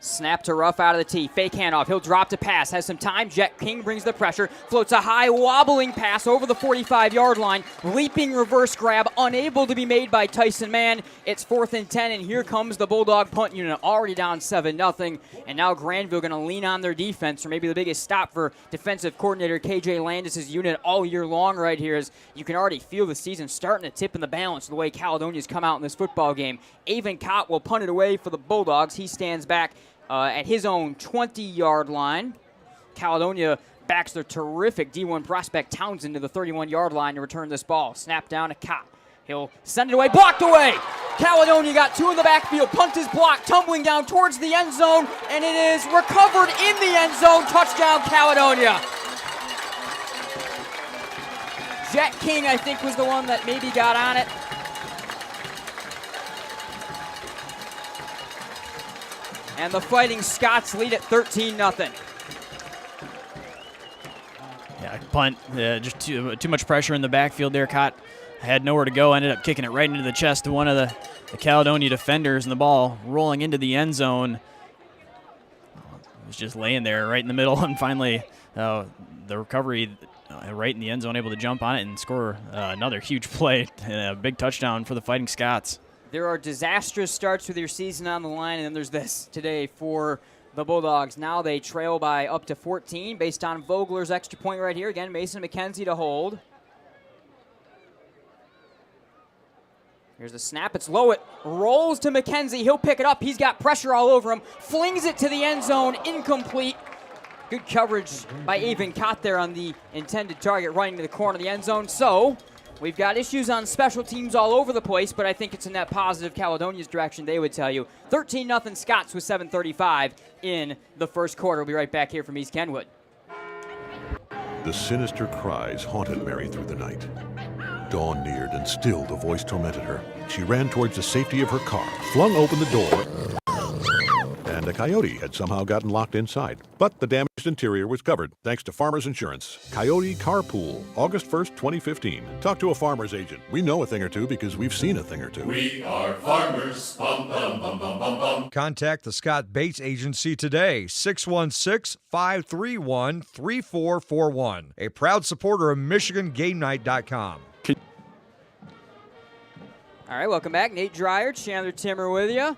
Snap to Ruff out of the tee. Fake handoff. He'll drop to pass. Has some time. Jet King brings the pressure. Floats a high wobbling pass over the 45-yard line. Leaping reverse grab. Unable to be made by Tyson Mann. It's 4th and 10, and here comes the Bulldog punt unit. Already down 7-0. And now Grandville going to lean on their defense, or maybe the biggest stop for defensive coordinator KJ Landis' unit all year long right here, as you can already feel the season starting to tip in the balance the way Caledonia's come out in this football game. Avon Cott will punt it away for the Bulldogs. He stands back at his own 20-yard line. Caledonia backs their terrific D1 prospect Townsend to the 31-yard line to return this ball. Snap down to Kopp. He'll send it away. Blocked away. Caledonia got 2 in the backfield. Punt is blocked. Tumbling down towards the end zone. And it is recovered in the end zone. Touchdown, Caledonia. Jet King, I think, was the one that maybe got on it. And the Fighting Scots lead at 13-0. Yeah, Yeah, punt. Just too much pressure in the backfield there. Had nowhere to go. Ended up kicking it right into the chest of one of the Caledonia defenders, and the ball rolling into the end zone. It was just laying there right in the middle, and finally the recovery right in the end zone, able to jump on it and score another huge play, a big touchdown for the Fighting Scots. There are disastrous starts with your season on the line, and then there's this today for the Bulldogs. Now they trail by up to 14 based on Vogler's extra point right here. Again, Mason McKenzie to hold. Here's the snap. It's low. It rolls to McKenzie. He'll pick it up. He's got pressure all over him. Flings it to the end zone. Incomplete. Good coverage by Avon Cott there on the intended target, running to the corner of the end zone. So we've got issues on special teams all over the place, but I think it's a net positive Caledonia's direction, they would tell you. 13-0 Scots with 7:35 in the first quarter. We'll be right back here from East Kenwood. The sinister cries haunted Mary through the night. Dawn neared, and still the voice tormented her. She ran towards the safety of her car, flung open the door, and a coyote had somehow gotten locked inside. But the damaged interior was covered thanks to Farmers Insurance. Coyote Carpool, August 1st, 2015. Talk to a farmer's agent. We know a thing or two because we've seen a thing or two. We are farmers. Bum, bum, bum, bum, bum, bum. Contact the Scott Bates Agency today, 616-531-3441. A proud supporter of MichiganGameNight.com. All right, welcome back. Nate Dreyer, Chandler Timmer with you.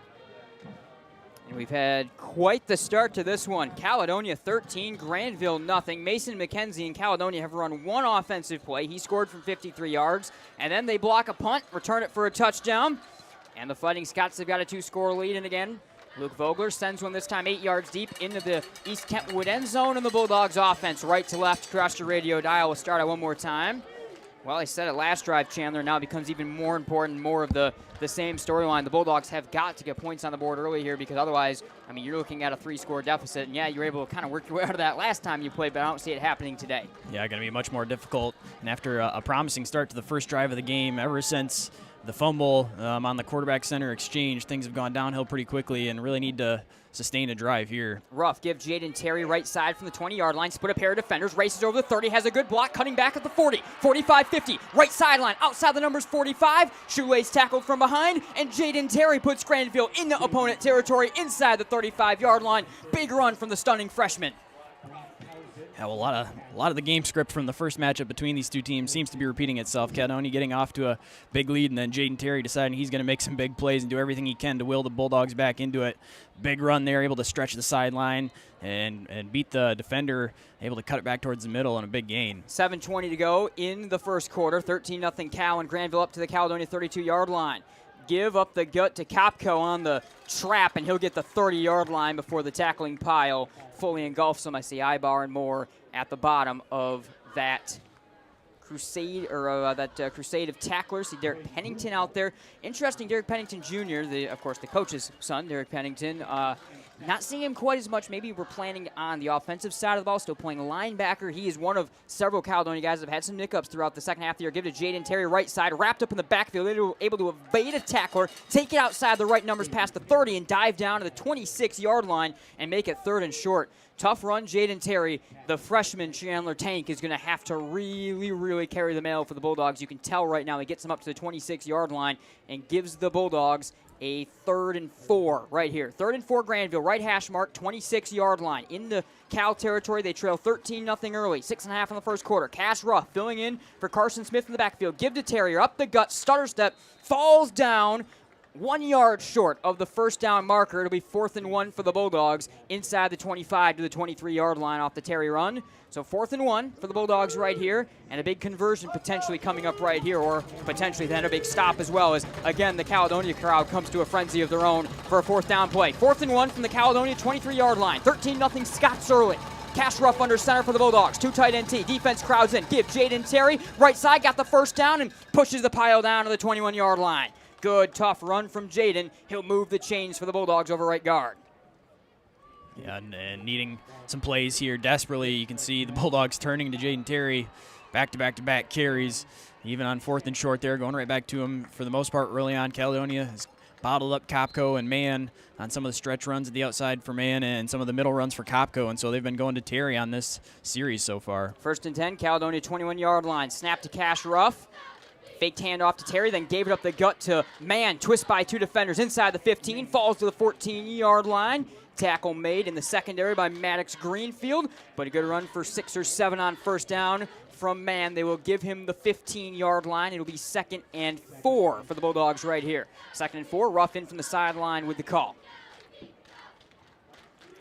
And we've had quite the start to this one. Caledonia 13, Grandville nothing. Mason McKenzie and Caledonia have run one offensive play. He scored from 53 yards. And then they block a punt, return it for a touchdown. And the Fighting Scots have got a 2-score lead. And again, Luke Vogler sends one this time 8 yards deep into the East Kentwood end zone. And the Bulldogs offense right to left across your radio dial. We'll start it one more time. Well, I said it last drive, Chandler. Now it becomes even more important, more of the same storyline. The Bulldogs have got to get points on the board early here because otherwise, I mean, you're looking at a 3-score deficit. And, yeah, you were able to kind of work your way out of that last time you played, but I don't see it happening today. Yeah, going to be much more difficult. And after a promising start to the first drive of the game, ever since the fumble on the quarterback center exchange, things have gone downhill pretty quickly and really need to sustain a drive here. Rough give Jayden Terry right side from the 20-yard line, split a pair of defenders, races over the 30, has a good block, cutting back at the 40, 45, 50, right sideline, outside the numbers 45, shoelace tackled from behind, and Jayden Terry puts Grandville in the opponent territory inside the 35-yard line. Big run from the stunning freshman. Yeah, well, a lot of the game script from the first matchup between these two teams seems to be repeating itself. Caledonia getting off to a big lead, and then Jayden Terry deciding he's going to make some big plays and do everything he can to will the Bulldogs back into it. Big run there, able to stretch the sideline and beat the defender, able to cut it back towards the middle in a big gain. 7:20 to go in the first quarter. 13-0 Cal, and Grandville up to the Caledonia 32-yard line. Give up the gut to Kopko on the trap, and he'll get the 30-yard line before the tackling pile fully engulfs him. I see Ibar and Moore at the bottom of that crusade, or crusade of tacklers. See Derek Pennington out there. Interesting, Derek Pennington Jr., of course, the coach's son, Derek Pennington. Not seeing him quite as much. Maybe we're planning on the offensive side of the ball, still playing linebacker. He is one of several Caledonia guys that have had some nickups throughout the second half of the year. Give it to Jayden Terry, right side, wrapped up in the backfield, able to evade a tackler, take it outside the right numbers past the 30, and dive down to the 26-yard line and make it 3rd and short. Tough run, Jayden Terry. The freshman Chandler Tank is going to have to really, really carry the mail for the Bulldogs. You can tell right now he gets them up to the 26-yard line and gives the Bulldogs a 3rd and 4 right here. 3rd and 4 Grandville, right hash mark, 26-yard line. In the Cal territory, they trail 13-0 early. 6.5 in the first quarter. Cash Ruff filling in for Carson Smith in the backfield. Give to Terrier, up the gut, stutter step, falls down. 1 yard short of the first down marker. It'll be 4th and 1 for the Bulldogs inside the 25 to the 23-yard line off the Terry run. So 4th and 1 for the Bulldogs right here, and a big conversion potentially coming up right here, or potentially then a big stop as well, as again the Caledonia crowd comes to a frenzy of their own for a 4th down play. 4th and 1 from the Caledonia 23-yard line. 13-0 Scots early. Cash Ruff under center for the Bulldogs. 2 tight end T. Defense crowds in. Give Jayden Terry right side, got the first down and pushes the pile down to the 21-yard line. Good, tough run from Jayden. He'll move the chains for the Bulldogs over right guard. Yeah, and needing some plays here desperately. You can see the Bulldogs turning to Jayden Terry. Back-to-back-to-back carries. Even on 4th and short there, going right back to him for the most part early on. Caledonia has bottled up Kopko and Mann on some of the stretch runs at the outside for Mann and some of the middle runs for Kopko, and so they've been going to Terry on this series so far. 1st and 10, Caledonia 21-yard line. Snap to Cash Ruff. Faked handoff to Terry, then gave it up the gut to Mann. Twist by 2 defenders inside the 15, falls to the 14-yard line. Tackle made in the secondary by Maddox Greenfield, but a good run for 6 or 7 on 1st down from Mann. They will give him the 15-yard line. It'll be 2nd and 4 for the Bulldogs right here. 2nd and 4, Ruff in from the sideline with the call.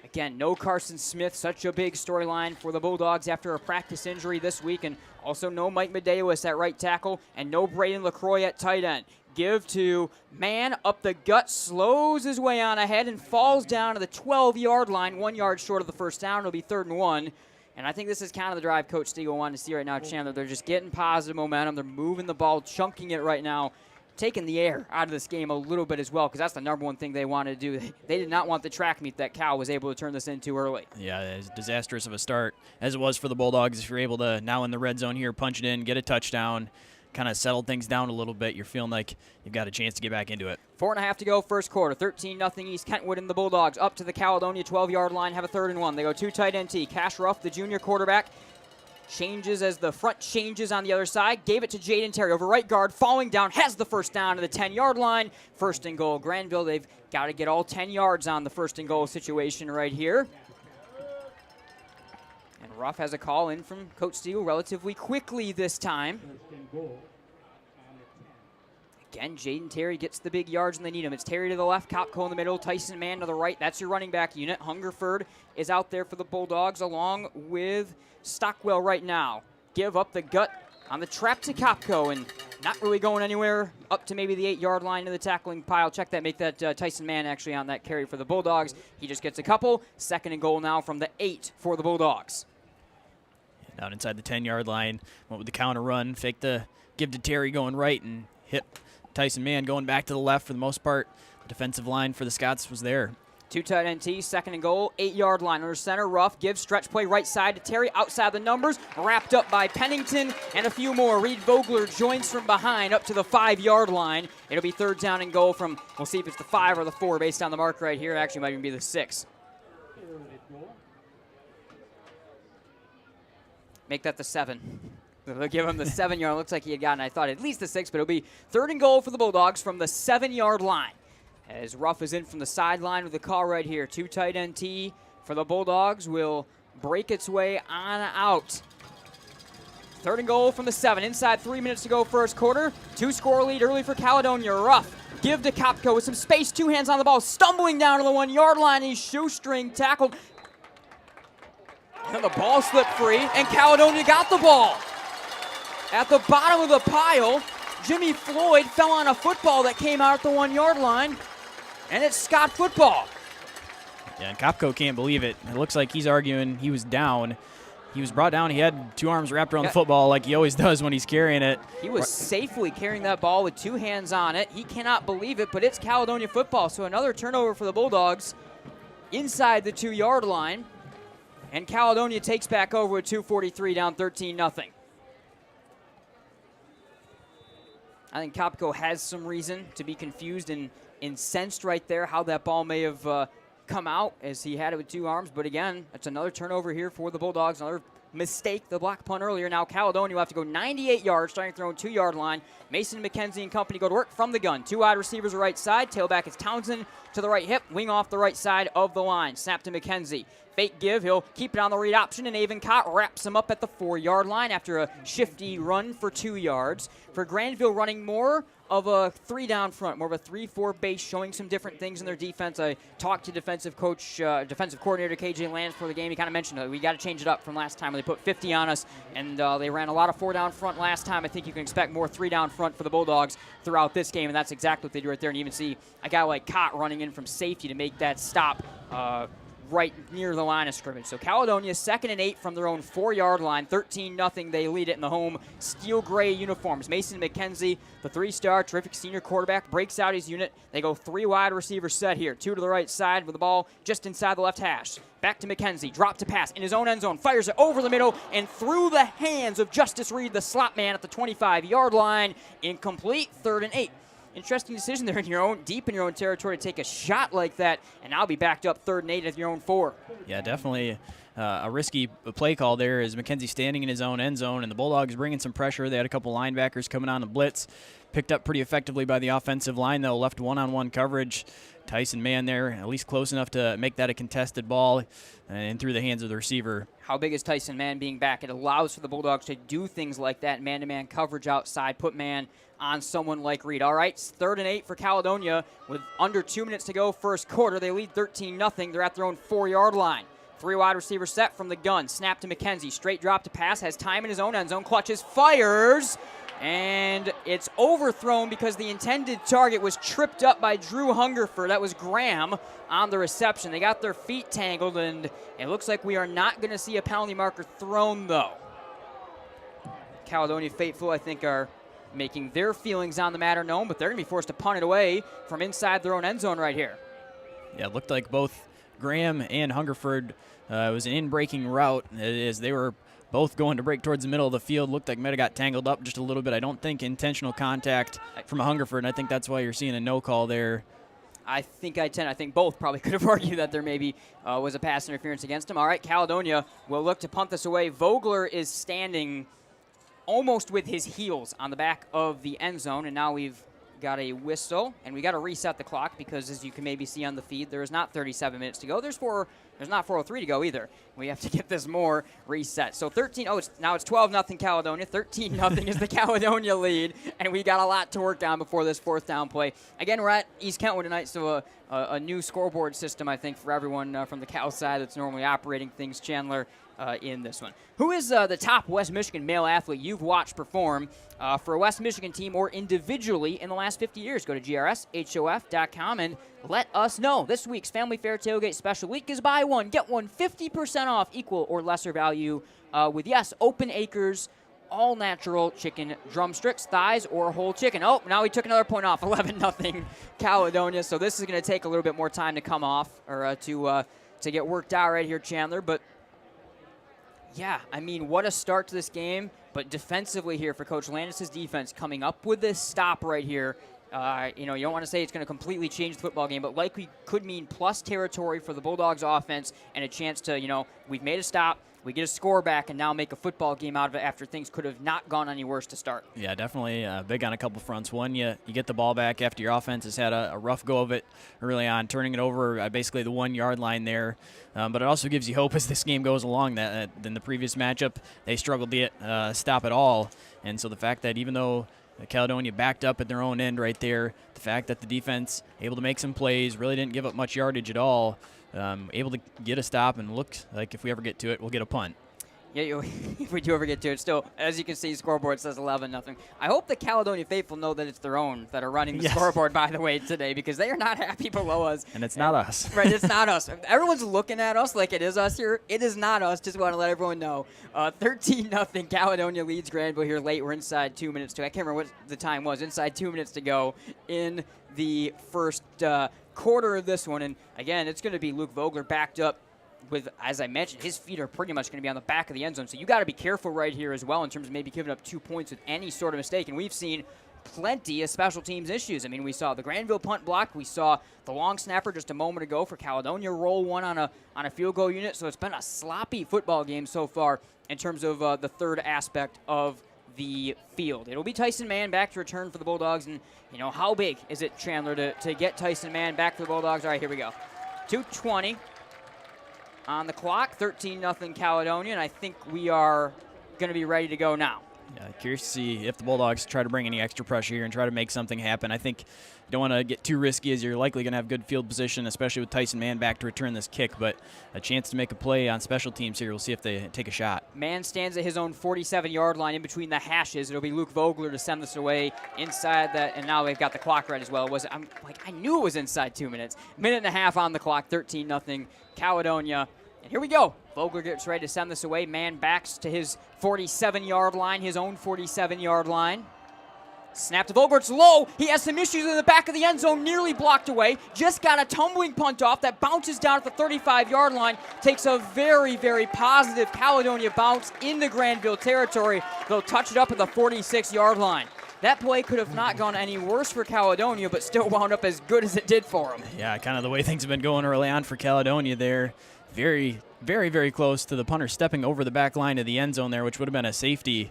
Again, no Carson Smith, such a big storyline for the Bulldogs after a practice injury this week, and also no Mike Medeiros at right tackle, and no Braden LaCroix at tight end. Give to Mann, up the gut, slows his way on ahead, and falls down to the 12-yard line, 1 yard short of the 1st down. It'll be 3rd and 1. And I think this is kind of the drive Coach Stiegel wanted to see right now, Chandler. They're just getting positive momentum. They're moving the ball, chunking it right now, taking the air out of this game a little bit as well, because that's the number one thing they wanted to do. They did not want the track meet that Cal was able to turn this into early. Yeah, as disastrous of a start as it was for the Bulldogs. If you're able to, now in the red zone here, punch it in, get a touchdown, kind of settle things down a little bit, you're feeling like you've got a chance to get back into it. 4.5 to go, 1st quarter. 13-0 East Kentwood and the Bulldogs up to the Caledonia 12-yard line, have a 3rd and 1. They go 2 tight end T. Cash Ruff, the junior quarterback, changes as the front changes on the other side. Gave it to Jayden Terry over right guard, falling down, has the 1st down to the 10-yard line. 1st and goal. Grandville, they've got to get all 10 yards on the 1st and goal situation right here. And Ruff has a call in from Coach Steele relatively quickly this time. Again, Jayden Terry gets the big yards when they need him. It's Terry to the left, Kopko in the middle, Tyson Mann to the right. That's your running back unit. Hungerford is out there for the Bulldogs along with Stockwell right now. Give up the gut on the trap to Kopko, and not really going anywhere up to maybe the 8-yard line in the tackling pile. Check that, make that Tyson Mann actually on that carry for the Bulldogs. He just gets a couple. 2nd and goal now from the 8 for the Bulldogs. Down inside the 10-yard line, went with the counter run, fake the give to Terry going right and hit Tyson Mann going back to the left for the most part. The defensive line for the Scots was there. 2 tight end T, 2nd and goal, 8-yard line under center. Ruff gives stretch play right side to Terry, outside the numbers, wrapped up by Pennington and a few more. Reed Vogler joins from behind up to the 5-yard line. It'll be 3rd down and goal from, we'll see if it's the 5 or the 4 based on the mark right here. It actually might even be the 6. Make that the 7. They'll give him the 7-yard. Looks like he had gotten, I thought, at least the 6, but it'll be 3rd and goal for the Bulldogs from the 7-yard line. As Ruff is in from the sideline with the call right here. 2 tight end T for the Bulldogs will break its way on out. 3rd and goal from the 7. Inside 3 minutes to go, 1st quarter. 2-score lead early for Caledonia. Ruff give to Kopko with some space. 2 hands on the ball, stumbling down to the 1-yard line. He's shoestring tackled. And the ball slipped free, and Caledonia got the ball. At the bottom of the pile, Jimmy Floyd fell on a football that came out at the 1-yard line, and it's Scott football. Yeah, and Kopko can't believe it. It looks like he's arguing he was down. He was brought down. He had 2 arms wrapped around the football like he always does when he's carrying it. He was safely carrying that ball with 2 hands on it. He cannot believe it, but it's Caledonia football. So another turnover for the Bulldogs inside the 2-yard line. And Caledonia takes back over with 2:43 down 13-0. I think Kopko has some reason to be confused and incensed right there how that ball may have come out as he had it with 2 arms. But again, it's another turnover here for the Bulldogs. Another mistake, the block punt earlier. Now Caledonia will have to go 98 yards, starting throwing 2-yard line. Mason, McKenzie, and company go to work from the gun. 2 wide receivers right side. Tailback is Townsend to the right hip. Wing off the right side of the line. Snap to McKenzie. Fake give. He'll keep it on the read option, and Avon Cott wraps him up at the 4-yard line after a shifty run for 2 yards. For Grandville, running more of a 3-down front, more of a 3-4 base, showing some different things in their defense. I talked to defensive coordinator KJ Lands for the game. He kind of mentioned we got to change it up from last time when they put 50 on us, and they ran a lot of 4-down front last time. I think you can expect more 3-down front for the Bulldogs throughout this game, and that's exactly what they do right there. And you even see a guy like Cott running in from safety to make that stop right near the line of scrimmage. So Caledonia 2nd and 8 from their own 4-yard line. 13-0. They lead it in the home steel gray uniforms. Mason McKenzie, the 3-star, terrific senior quarterback, breaks out his unit. They go 3 wide receiver set here. 2 to the right side with the ball just inside the left hash. Back to McKenzie. Drop to pass in his own end zone. Fires it over the middle and through the hands of Justice Reed, the slot man at the 25-yard line. Incomplete. 3rd and 8. interesting decision there deep in your own territory to take a shot like that, and now be backed up 3rd and 8 at your own 4. Yeah, definitely a risky play call there as McKenzie standing in his own end zone, and the Bulldogs bringing some pressure. They had a couple linebackers coming on the blitz, picked up pretty effectively by the offensive line, though, left one-on-one coverage. Tyson Mann there, at least close enough to make that a contested ball and through the hands of the receiver. How big is Tyson Mann being back? It allows for the Bulldogs to do things like that, man-to-man coverage outside, put man on someone like Reed. All right, it's 3rd and 8 for Caledonia with under 2 minutes to go first quarter. They lead 13-0. They're at their own 4-yard line. 3 wide receiver set from the gun. Snap to McKenzie. Straight drop to pass. Has time in his own end zone. Clutches. Fires. And it's overthrown because the intended target was tripped up by Drew Hungerford. That was Graham on the reception. They got their feet tangled, and it looks like we are not going to see a penalty marker thrown, though. Caledonia faithful, I think, are making their feelings on the matter known, but they're going to be forced to punt it away from inside their own end zone right here. Yeah, it looked like both Graham and Hungerford was an in-breaking route as they were both going to break towards the middle of the field. Looked like might have got tangled up just a little bit. I don't think intentional contact from Hungerford, and I think that's why you're seeing a no call there. I think both probably could have argued that there maybe was a pass interference against him. All right, Caledonia will look to punt this away. Vogler is standing almost with his heels on the back of the end zone, and now we've got a whistle, and we got to reset the clock because, as you can maybe see on the feed, there is not 37 minutes to go. There's not 4:03 to go either. We have to get this more reset. So now it's 12-0 Caledonia. 13-0 is the Caledonia lead, and we got a lot to work on before this 4th down play. Again, we're at East Kentwood tonight, so a new scoreboard system, I think, for everyone from the Cal side that's normally operating things. Chandler in this one. Who is the top West Michigan male athlete you've watched perform for a West Michigan team or individually in the last 50 years? Go to grshof.com and let us know. This week's Family Fair Tailgate Special Week is buy one, get one 50% off, equal or lesser value with, yes, Open Acres all-natural chicken drumsticks, thighs, or whole chicken. Oh, now he took another point off. 11-0 Caledonia. So this is going to take a little bit more time to come off or to get worked out right here, Chandler. But yeah, I mean, what a start to this game. But defensively here for Coach Landis' defense, coming up with this stop right here. You don't want to say it's going to completely change the football game, but likely could mean plus territory for the Bulldogs offense and a chance to, we've made a stop, we get a score back, and now make a football game out of it after things could have not gone any worse to start. Yeah, definitely big on a couple fronts. One, you get the ball back after your offense has had a rough go of it early on, turning it over basically the 1 yard line there. But it also gives you hope as this game goes along that in the previous matchup, they struggled to get stop at all. And so the fact that even though Caledonia backed up at their own end right there, the fact that the defense able to make some plays, really didn't give up much yardage at all, able to get a stop, and looked like if we ever get to it, we'll get a punt. Yeah, if we do ever get to it, still, as you can see, scoreboard says 11-0. I hope the Caledonia faithful know that it's their own that are running the scoreboard, by the way, today, because they are not happy below us. And it's not us. Right, it's not us. Everyone's looking at us like it is us here. It is not us. Just want to let everyone know. 13-0 Caledonia leads Grandville here late. We're inside 2 minutes to. I can't remember what the time was. Inside 2 minutes to go in the first quarter of this one. And, again, it's going to be Luke Vogler backed up with, as I mentioned, his feet are pretty much going to be on the back of the end zone. So you got to be careful right here as well in terms of maybe giving up 2 points with any sort of mistake. And we've seen plenty of special teams issues. I mean, we saw the Grandville punt block. We saw the long snapper just a moment ago for Caledonia roll one on a field goal unit. So it's been a sloppy football game so far in terms of the third aspect of the field. It'll be Tyson Mann back to return for the Bulldogs. And, how big is it, Chandler, to get Tyson Mann back for the Bulldogs? All right, here we go. 2:20 on the clock, 13-0 Caledonia, and I think we are going to be ready to go now. Yeah, curious to see if the Bulldogs try to bring any extra pressure here and try to make something happen. I think you don't want to get too risky as you're likely going to have good field position, especially with Tyson Mann back to return this kick, but a chance to make a play on special teams here. We'll see if they take a shot. Mann stands at his own 47-yard line in between the hashes. It'll be Luke Vogler to send this away inside that, and now they've got the clock right as well. I knew it was inside 2 minutes. Minute and a half on the clock, 13-0 Caledonia. And here we go. Vogler gets ready to send this away. Mann backs to his 47-yard line, his own 47-yard line. Snap to Vogler. It's low. He has some issues in the back of the end zone, nearly blocked away. Just got a tumbling punt off that bounces down at the 35-yard line. Takes a very, very positive Caledonia bounce in the Grandville territory. They'll touch it up at the 46-yard line. that play could have not gone any worse for Caledonia, but still wound up as good as it did for them. Yeah, kind of the way things have been going early on for Caledonia there. Very, very, very close to the punter stepping over the back line of the end zone there, which would have been a safety.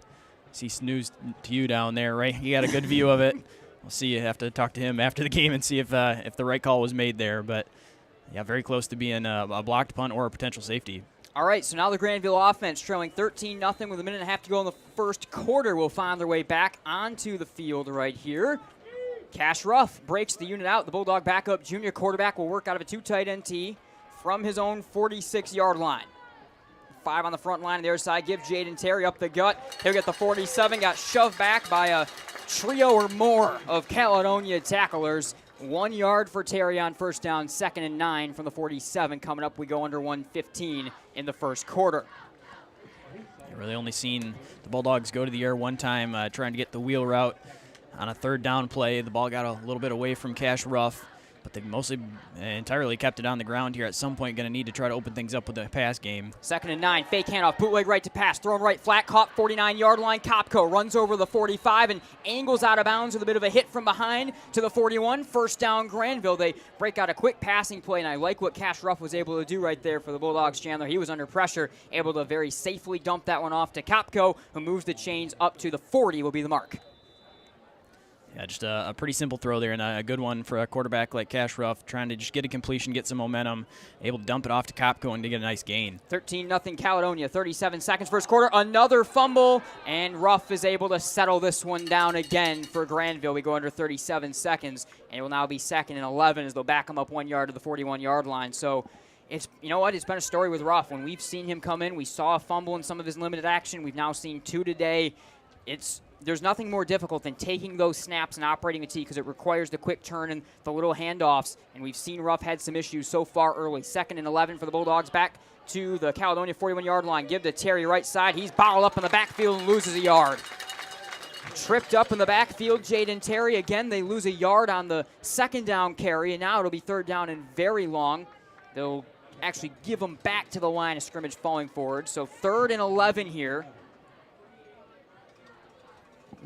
See Snooze to you down there, right? You got a good view of it. We'll see. You have to talk to him after the game and see if the right call was made there. But, yeah, very close to being a blocked punt or a potential safety. All right, so now the Grandville offense trailing 13-0 with a minute and a half to go in the first quarter will find their way back onto the field right here. Cash Ruff breaks the unit out. The Bulldog backup junior quarterback will work out of a 2-tight end tee from his own 46-yard line. 5 on the front line on the other side. Give Jayden Terry up the gut. He'll get the 47. Got shoved back by a trio or more of Caledonia tacklers. 1 yard for Terry on first down, 2nd and 9 from the 47. Coming up, we go under 1:15 in the first quarter. You've really only seen the Bulldogs go to the air one time, trying to get the wheel route on a 3rd down play. The ball got a little bit away from Cash Ruff, but they've mostly entirely kept it on the ground here. At some point, going to need to try to open things up with the pass game. 2nd and 9, fake handoff, bootleg right to pass, thrown right flat, caught 49-yard line. Kopko runs over the 45 and angles out of bounds with a bit of a hit from behind to the 41. First down, Grandville. They break out a quick passing play, and I like what Cash Ruff was able to do right there for the Bulldogs. Chandler, he was under pressure, able to very safely dump that one off to Kopko, who moves the chains up to the 40 will be the mark. Yeah, just a pretty simple throw there, and a good one for a quarterback like Cash Ruff, trying to just get a completion, get some momentum, able to dump it off to Kopko and to get a nice gain. 13-0 Caledonia, 37 seconds first quarter. Another fumble, and Ruff is able to settle this one down again for Grandville. We go under 37 seconds, and it will now be 2nd and 11 as they'll back him up 1 yard to the 41-yard line. So it's, you know what, it's been a story with Ruff. When we've seen him come in, we saw a fumble in some of his limited action. We've now seen 2 today. There's nothing more difficult than taking those snaps and operating the tee because it requires the quick turn and the little handoffs, and we've seen Ruff had some issues so far early. 2nd and 11 for the Bulldogs, back to the Caledonia 41-yard line. Give to Terry right side. He's bottled up in the backfield and loses a yard. Tripped up in the backfield, Jayden Terry. Again, they lose a yard on the 2nd down carry, and now it'll be 3rd down and very long. They'll actually give them back to the line of scrimmage falling forward. So 3rd and 11 here.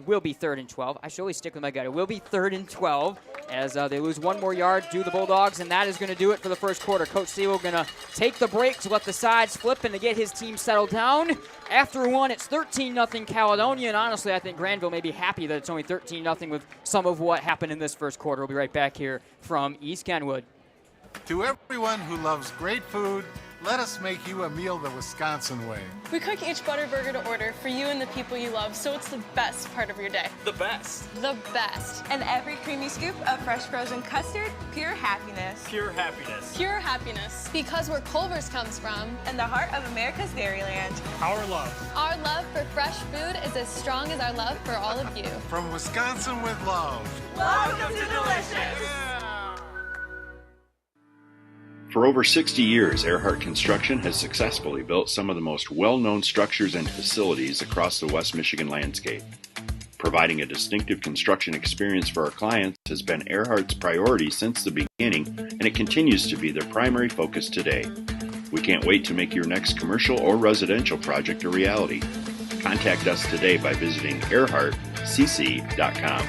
Will be 3rd and 12. I should always stick with my gut. It will be 3rd and 12 as they lose 1 more yard to the Bulldogs, and that is going to do it for the first quarter. Coach Sewell going to take the break to let the sides flip and to get his team settled down. After 1, it's 13-0 Caledonia, and honestly, I think Grandville may be happy that it's only 13-0 with some of what happened in this first quarter. We'll be right back here from East Kenwood. To everyone who loves great food, let us make you a meal the Wisconsin way. We cook each butter burger to order for you and the people you love, so it's the best part of your day. The best. The best. And every creamy scoop of fresh frozen custard, pure happiness. Pure happiness. Pure happiness. Because where Culver's comes from. And the heart of America's Dairyland. Our love. Our love for fresh food is as strong as our love for all of you. From Wisconsin with love. Welcome to Delicious. For over 60 years, Earhart Construction has successfully built some of the most well-known structures and facilities across the West Michigan landscape. Providing a distinctive construction experience for our clients has been Earhart's priority since the beginning, and it continues to be their primary focus today. We can't wait to make your next commercial or residential project a reality. Contact us today by visiting earhartcc.com.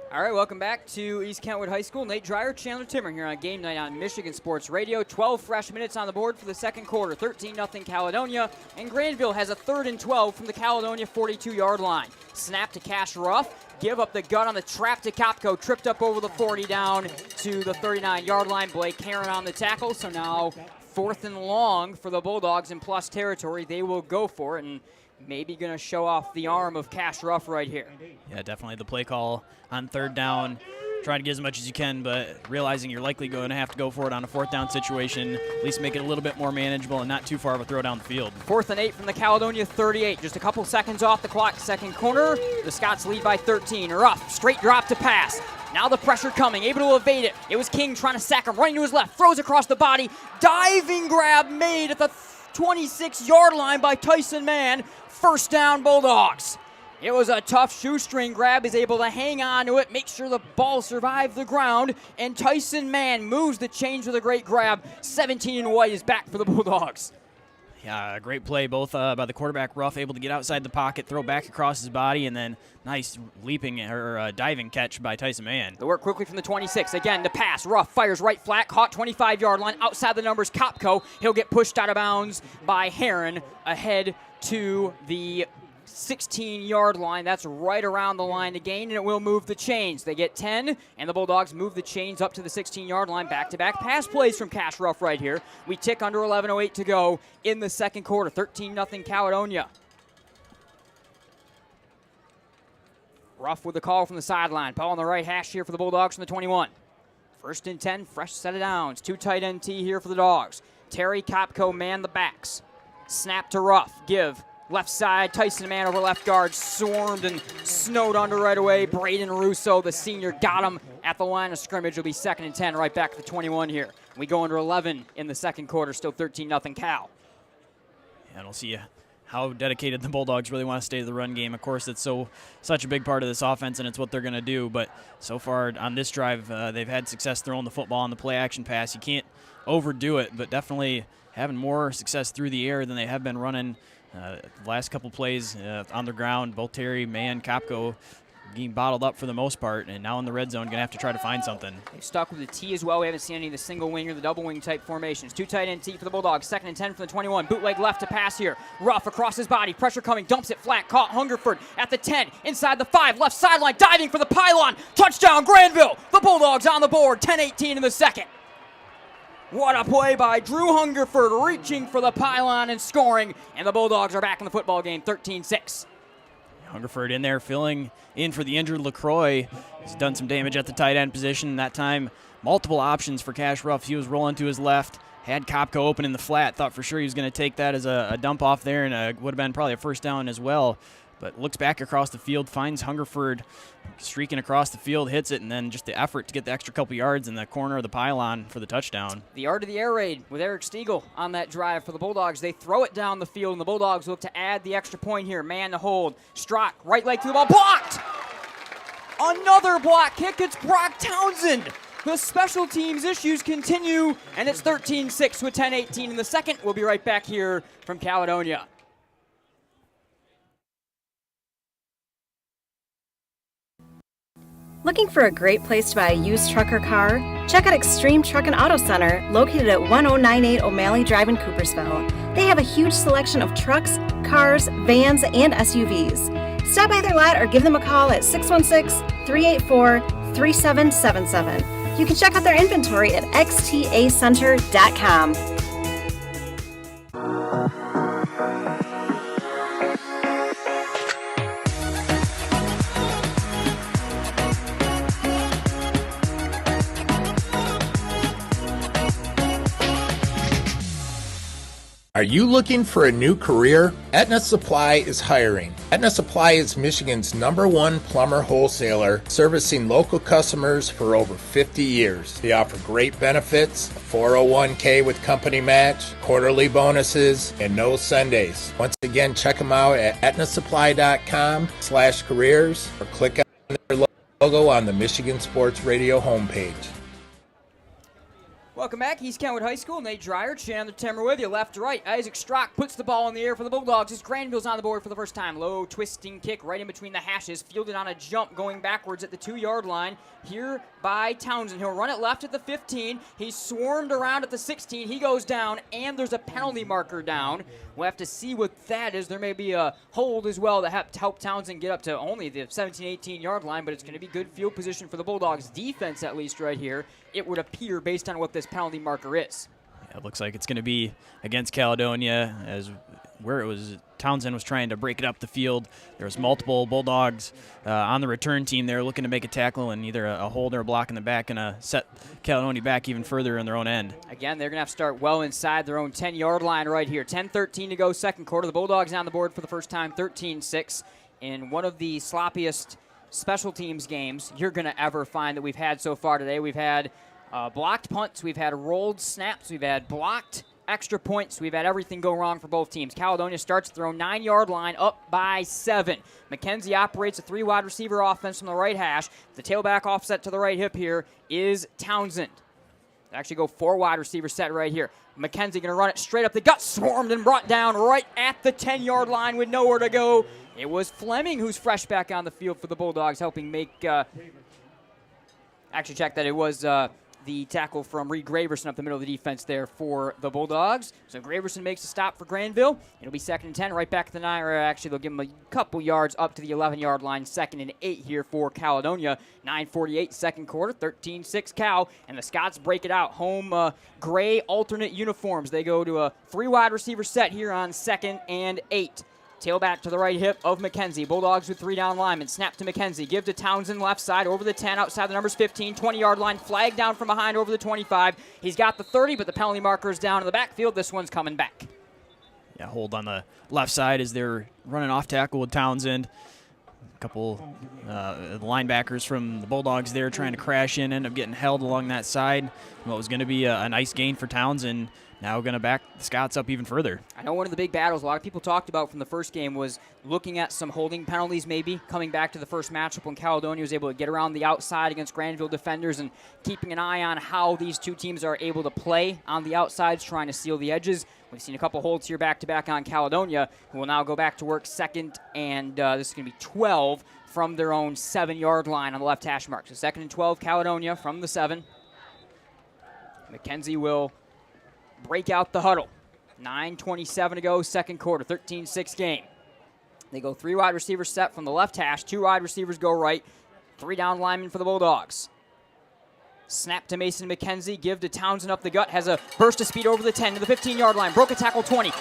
All right, welcome back to East Kentwood High School. Nate Dreyer, Chandler Timmer here on Game Night on Michigan Sports Radio. 12 fresh minutes on the board for the second quarter. 13-0 Caledonia, and Grandville has a 3rd and 12 from the Caledonia 42-yard line. Snap to Cash Ruff. Give up the gut on the trap to Kopko. Tripped up over the 40 down to the 39-yard line. Blake Heron on the tackle. So now 4th and long for the Bulldogs in plus territory. They will go for it, and maybe going to show off the arm of Cash Ruff right here. Yeah, definitely the play call on 3rd down. Trying to get as much as you can, but realizing you're likely going to have to go for it on a 4th down situation, at least make it a little bit more manageable and not too far of a throw down the field. 4th and 8 from the Caledonia 38. Just a couple seconds off the clock, second corner. The Scots lead by 13. Ruff, straight drop to pass. Now the pressure coming, able to evade it. It was King trying to sack him, running to his left, throws across the body. Diving grab made at the 26-yard line by Tyson Mann. First down, Bulldogs. It was a tough shoestring grab. He's able to hang on to it, make sure the ball survived the ground, and Tyson Mann moves the chains with a great grab. 17 and white is back for the Bulldogs. Yeah, a great play both by the quarterback, Ruff, able to get outside the pocket, throw back across his body, and then nice leaping or diving catch by Tyson Mann. The work quickly from the 26. Again, the pass. Ruff fires right flat, caught 25-yard line. Outside the numbers, Kopko. He'll get pushed out of bounds by Heron ahead to the 16-yard line. That's right around the line to gain, and it will move the chains. They get 10, and the Bulldogs move the chains up to the 16-yard line. Back-to-back pass plays from Cash Ruff right here. We tick under 11:08 to go in the second quarter. 13-0 Caledonia. Ruff with the call from the sideline. Ball on the right hash here for the Bulldogs from the 21. 1st and 10, fresh set of downs. 2 tight end T here for the Dogs. Terry, Kopko man the backs. Snap to Ruff. Give. Left side, Tyson Mann over left guard, swarmed and snowed under right away. Braden Russo, the senior, got him at the line of scrimmage. It'll be 2nd and 10 right back at the 21 here. We go under 11 in the second quarter, still 13-0 Cal. And we'll see how dedicated the Bulldogs really want to stay to the run game. Of course, it's such a big part of this offense, and it's what they're going to do. But so far on this drive, they've had success throwing the football on the play-action pass. You can't overdo it, but definitely having more success through the air than they have been running. The last couple plays on the ground, both Terry, Mann, Kopko getting bottled up for the most part, and now in the red zone, going to have to try to find something. They've stuck with the T as well. We haven't seen any of the single wing or the double wing type formations. 2 tight end T for the Bulldogs. 2nd and 10 from the 21. Bootleg left to pass here. Ruff across his body. Pressure coming. Dumps it flat. Caught Hungerford at the 10. Inside the 5. Left sideline. Diving for the pylon. Touchdown Grandville. The Bulldogs on the board. 10-18 in the second. What a play by Drew Hungerford, reaching for the pylon and scoring. And the Bulldogs are back in the football game, 13-6. Hungerford in there filling in for the injured LaCroix. He's done some damage at the tight end position. That time, multiple options for Cash Ruff. He was rolling to his left, had Kopko open in the flat. Thought for sure he was going to take that as a dump off there, and would have been probably a first down as well. But looks back across the field, finds Hungerford streaking across the field, hits it, and then just the effort to get the extra couple yards in the corner of the pylon for the touchdown. The art of the air raid with Eric Stiegel on that drive for the Bulldogs. They throw it down the field, and the Bulldogs look to add the extra point here. Man to hold. Strock, right leg to the ball, blocked! Another block kick. It's Brock Townsend. The special teams issues continue, and it's 13-6 with 10-18 in the second. We'll be right back here from Caledonia. Looking for a great place to buy a used truck or car? Check out Extreme Truck and Auto Center, located at 1098 O'Malley Drive in Coopersville. They have a huge selection of trucks, cars, vans, and SUVs. Stop by their lot or give them a call at 616-384-3777. You can check out their inventory at xtacenter.com. Are you looking for a new career? Aetna Supply is hiring. Aetna Supply is Michigan's #1 plumber wholesaler, servicing local customers for over 50 years. They offer great benefits, a 401k with company match, quarterly bonuses, and no Sundays. Once again, check them out at aetnasupply.com/careers or click on their logo on the Michigan Sports Radio homepage. Welcome back, East Kentwood High School. Nate Dreyer, Chandler Temmer with you, left to right. Isaac Strock puts the ball in the air for the Bulldogs as Grandville's on the board for the first time. Low twisting kick right in between the hashes, fielded on a jump going backwards at the 2-yard line here by Townsend. He'll run it left at the 15. He's swarmed around at the 16. He goes down, and there's a penalty marker down. We'll have to see what that is. There may be a hold as well to help Townsend get up to only the 17-18-yard line, but it's going to be good field position for the Bulldogs defense, at least right here, it would appear, based on what this penalty marker is. Yeah, it looks like it's going to be against Caledonia, as where it was Townsend was trying to break it up the field. There was multiple Bulldogs on the return team there looking to make a tackle, and either a hold or a block in the back, and set Caledonia back even further in their own end. Again, they're going to have to start well inside their own 10-yard line right here. 10-13 to go second quarter. The Bulldogs on the board for the first time, 13-6, in one of the sloppiest special teams games you're going to ever find that we've had so far today. We've had blocked punts, we've had rolled snaps, we've had blocked extra points. We've had everything go wrong for both teams. Caledonia starts at their own 9-yard line, up by 7. McKenzie operates a 3-wide receiver offense from the right hash. The tailback offset to the right hip here is Townsend. Actually go 4 wide receiver set right here. McKenzie going to run it straight up the gut, swarmed and brought down right at the 10-yard line with nowhere to go. It was Fleming who's fresh back on the field for the Bulldogs, helping make, actually check that it was the tackle from Reed Graverson up the middle of the defense there for the Bulldogs. So Graverson makes a stop for Grandville. It'll be 2nd and 10 right back at the 9, or actually they'll give him a couple yards up to the 11-yard line. 2nd and 8 here for Caledonia. 9:48 second quarter, 13-6 Cal, and the Scots break it out. Home gray alternate uniforms. They go to a 3 wide receiver set here on 2nd and 8. Tailback to the right hip of McKenzie. Bulldogs with 3 down linemen. Snap to McKenzie. Give to Townsend left side over the 10 outside the numbers 15. 20-yard line. Flag down from behind over the 25. He's got the 30, but the penalty marker is down in the backfield. This one's coming back. Yeah, hold on the left side as they're running off tackle with Townsend. A couple linebackers from the Bulldogs there trying to crash in, end up getting held along that side. What was going to be a nice gain for Townsend. Now going to back the Scots up even further. I know one of the big battles a lot of people talked about from the first game was looking at some holding penalties maybe, coming back to the first matchup when Caledonia was able to get around the outside against Grandville defenders and keeping an eye on how these two teams are able to play on the outsides, trying to seal the edges. We've seen a couple holds here back-to-back on Caledonia, who will now go back to work 2nd, and this is going to be 12 from their own 7-yard line on the left hash mark. So 2nd and 12, Caledonia from the 7. McKenzie will break out the huddle. 9:27 to go, second quarter, 13-6 game. They go 3 wide receiver set from the left hash. 2 wide receivers go right. 3 down linemen for the Bulldogs. Snap to Mason McKenzie. Give to Townsend up the gut. Has a burst of speed over the 10 to the 15-yard line. Broke a tackle 20.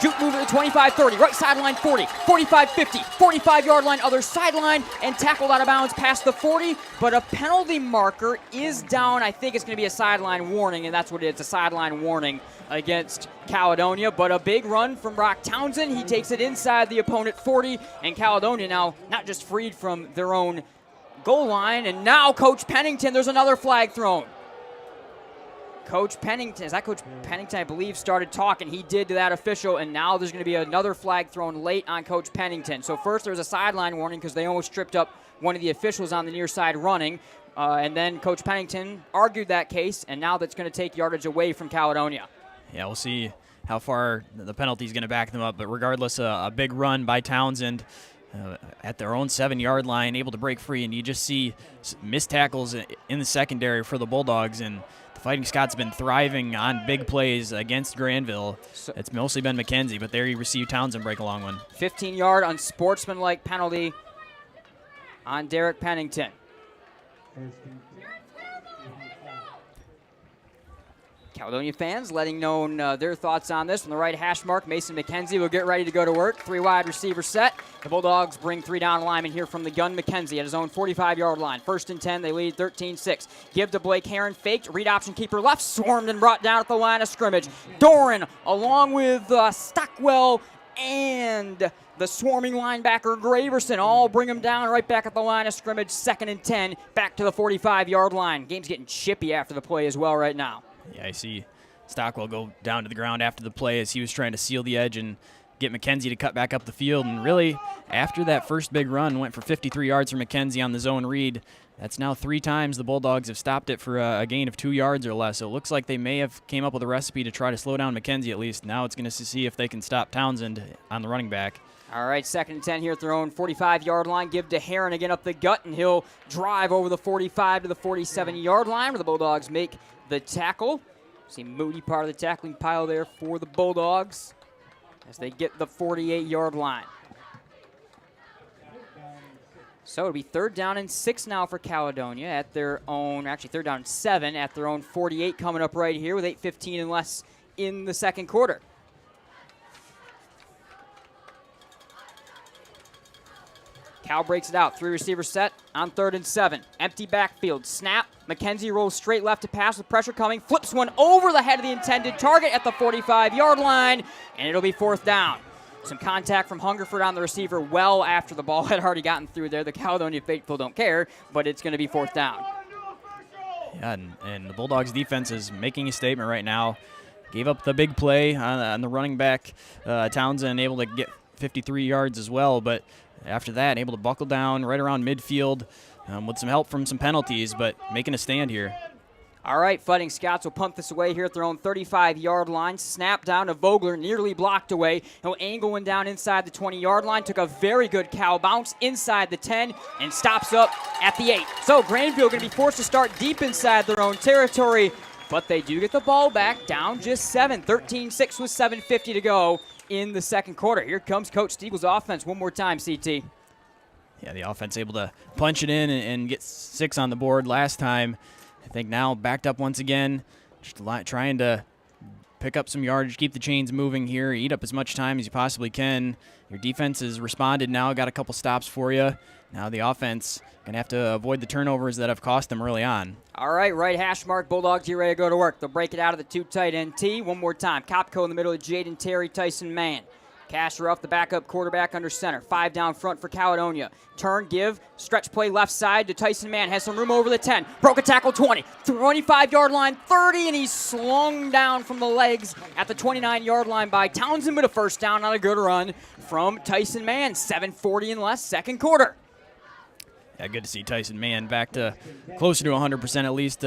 Juke move to the 25-30. Right sideline 40. 45-50. 45-yard line other sideline. And tackled out of bounds past the 40. But a penalty marker is down. I think it's going to be a sideline warning. And that's what it is. A sideline warning against Caledonia. But a big run from Brock Townsend. He takes it inside the opponent 40. And Caledonia now not just freed from their own goal line, and now Coach Pennington, there's another flag thrown. Coach Pennington, is that Coach Pennington, I believe, started talking. He did to that official, and now there's going to be another flag thrown late on Coach Pennington. So first there's a sideline warning because they almost tripped up one of the officials on the near side running, and then Coach Pennington argued that case, and now that's going to take yardage away from Caledonia. Yeah, we'll see how far the penalty is going to back them up, but regardless, a big run by Townsend at their own 7-yard line, able to break free, and you just see missed tackles in the secondary for the Bulldogs, and the Fighting Scots have been thriving on big plays against Grandville. It's mostly been McKenzie, but there you receive Townsend break a long one. 15-yard unsportsmanlike penalty on Derek Pennington. Caledonia fans letting known their thoughts on this from the right hash mark. Mason McKenzie will get ready to go to work. 3 wide receiver set. The Bulldogs bring 3 down linemen here from the gun. McKenzie at his own 45-yard line. 1st and 10, they lead 13-6. Give to Blake Heron, faked. Read option keeper left, swarmed and brought down at the line of scrimmage. Doran along with Stockwell and the swarming linebacker Graverson all bring him down right back at the line of scrimmage. 2nd and 10, back to the 45-yard line. Game's getting chippy after the play as well right now. Yeah, I see Stockwell go down to the ground after the play as he was trying to seal the edge and get McKenzie to cut back up the field. And really, after that first big run, went for 53 yards for McKenzie on the zone read. That's now 3 times the Bulldogs have stopped it for a gain of 2 yards or less. So it looks like they may have came up with a recipe to try to slow down McKenzie at least. Now it's going to see if they can stop Townsend on the running back. All right, 2nd and 10 here at their own 45-yard line. Give to Heron again up the gut, and he'll drive over the 45 to the 47-yard line where the Bulldogs make the tackle. See Moody part of the tackling pile there for the Bulldogs as they get the 48-yard line. So it'll be 3rd down and 6 now for Caledonia at their own, actually 3rd down and 7 at their own 48 coming up right here with 8:15 and less in the second quarter. Cal breaks it out. 3 receiver set on 3rd and 7. Empty backfield. Snap. McKenzie rolls straight left to pass with pressure coming. Flips one over the head of the intended target at the 45-yard line, and it'll be 4th down. Some contact from Hungerford on the receiver well after the ball had already gotten through there. The Caledonia faithful don't care, but it's going to be 4th down. Yeah, and the Bulldogs defense is making a statement right now. Gave up the big play on the running back. Townsend able to get 53 yards as well, but after that, able to buckle down right around midfield with some help from some penalties, but making a stand here. All right, Fighting Scots will punt this away here at their own 35-yard line. Snap down to Vogler, nearly blocked away. He'll angle one down inside the 20-yard line. Took a very good cow bounce inside the 10 and stops up at the 8. So Grandville going to be forced to start deep inside their own territory, but they do get the ball back, down just 7. 13-6 with 7:50 to go in the second quarter. Here comes Coach Stiegel's offense one more time, CT. Yeah, the offense able to punch it in and get 6 on the board last time. I think now backed up once again, just trying to pick up some yardage, keep the chains moving here, eat up as much time as you possibly can. Your defense has responded now, got a couple stops for you. Now the offense going to have to avoid the turnovers that have cost them early on. All right hash mark. Bulldogs, you ready to go to work. They'll break it out of the 2 tight end T. One more time. Kopko in the middle of Jayden Terry, Tyson Mann. Kasheroff, the backup quarterback under center. 5 down front for Caledonia. Turn, give, stretch play left side to Tyson Mann. Has some room over the 10. Broke a tackle 20. 25-yard line, 30, and he's slung down from the legs at the 29-yard line by Townsend, but a first down on a good run from Tyson Mann. 7:40 and less, second quarter. Yeah, good to see Tyson Mann back to closer to 100% at least.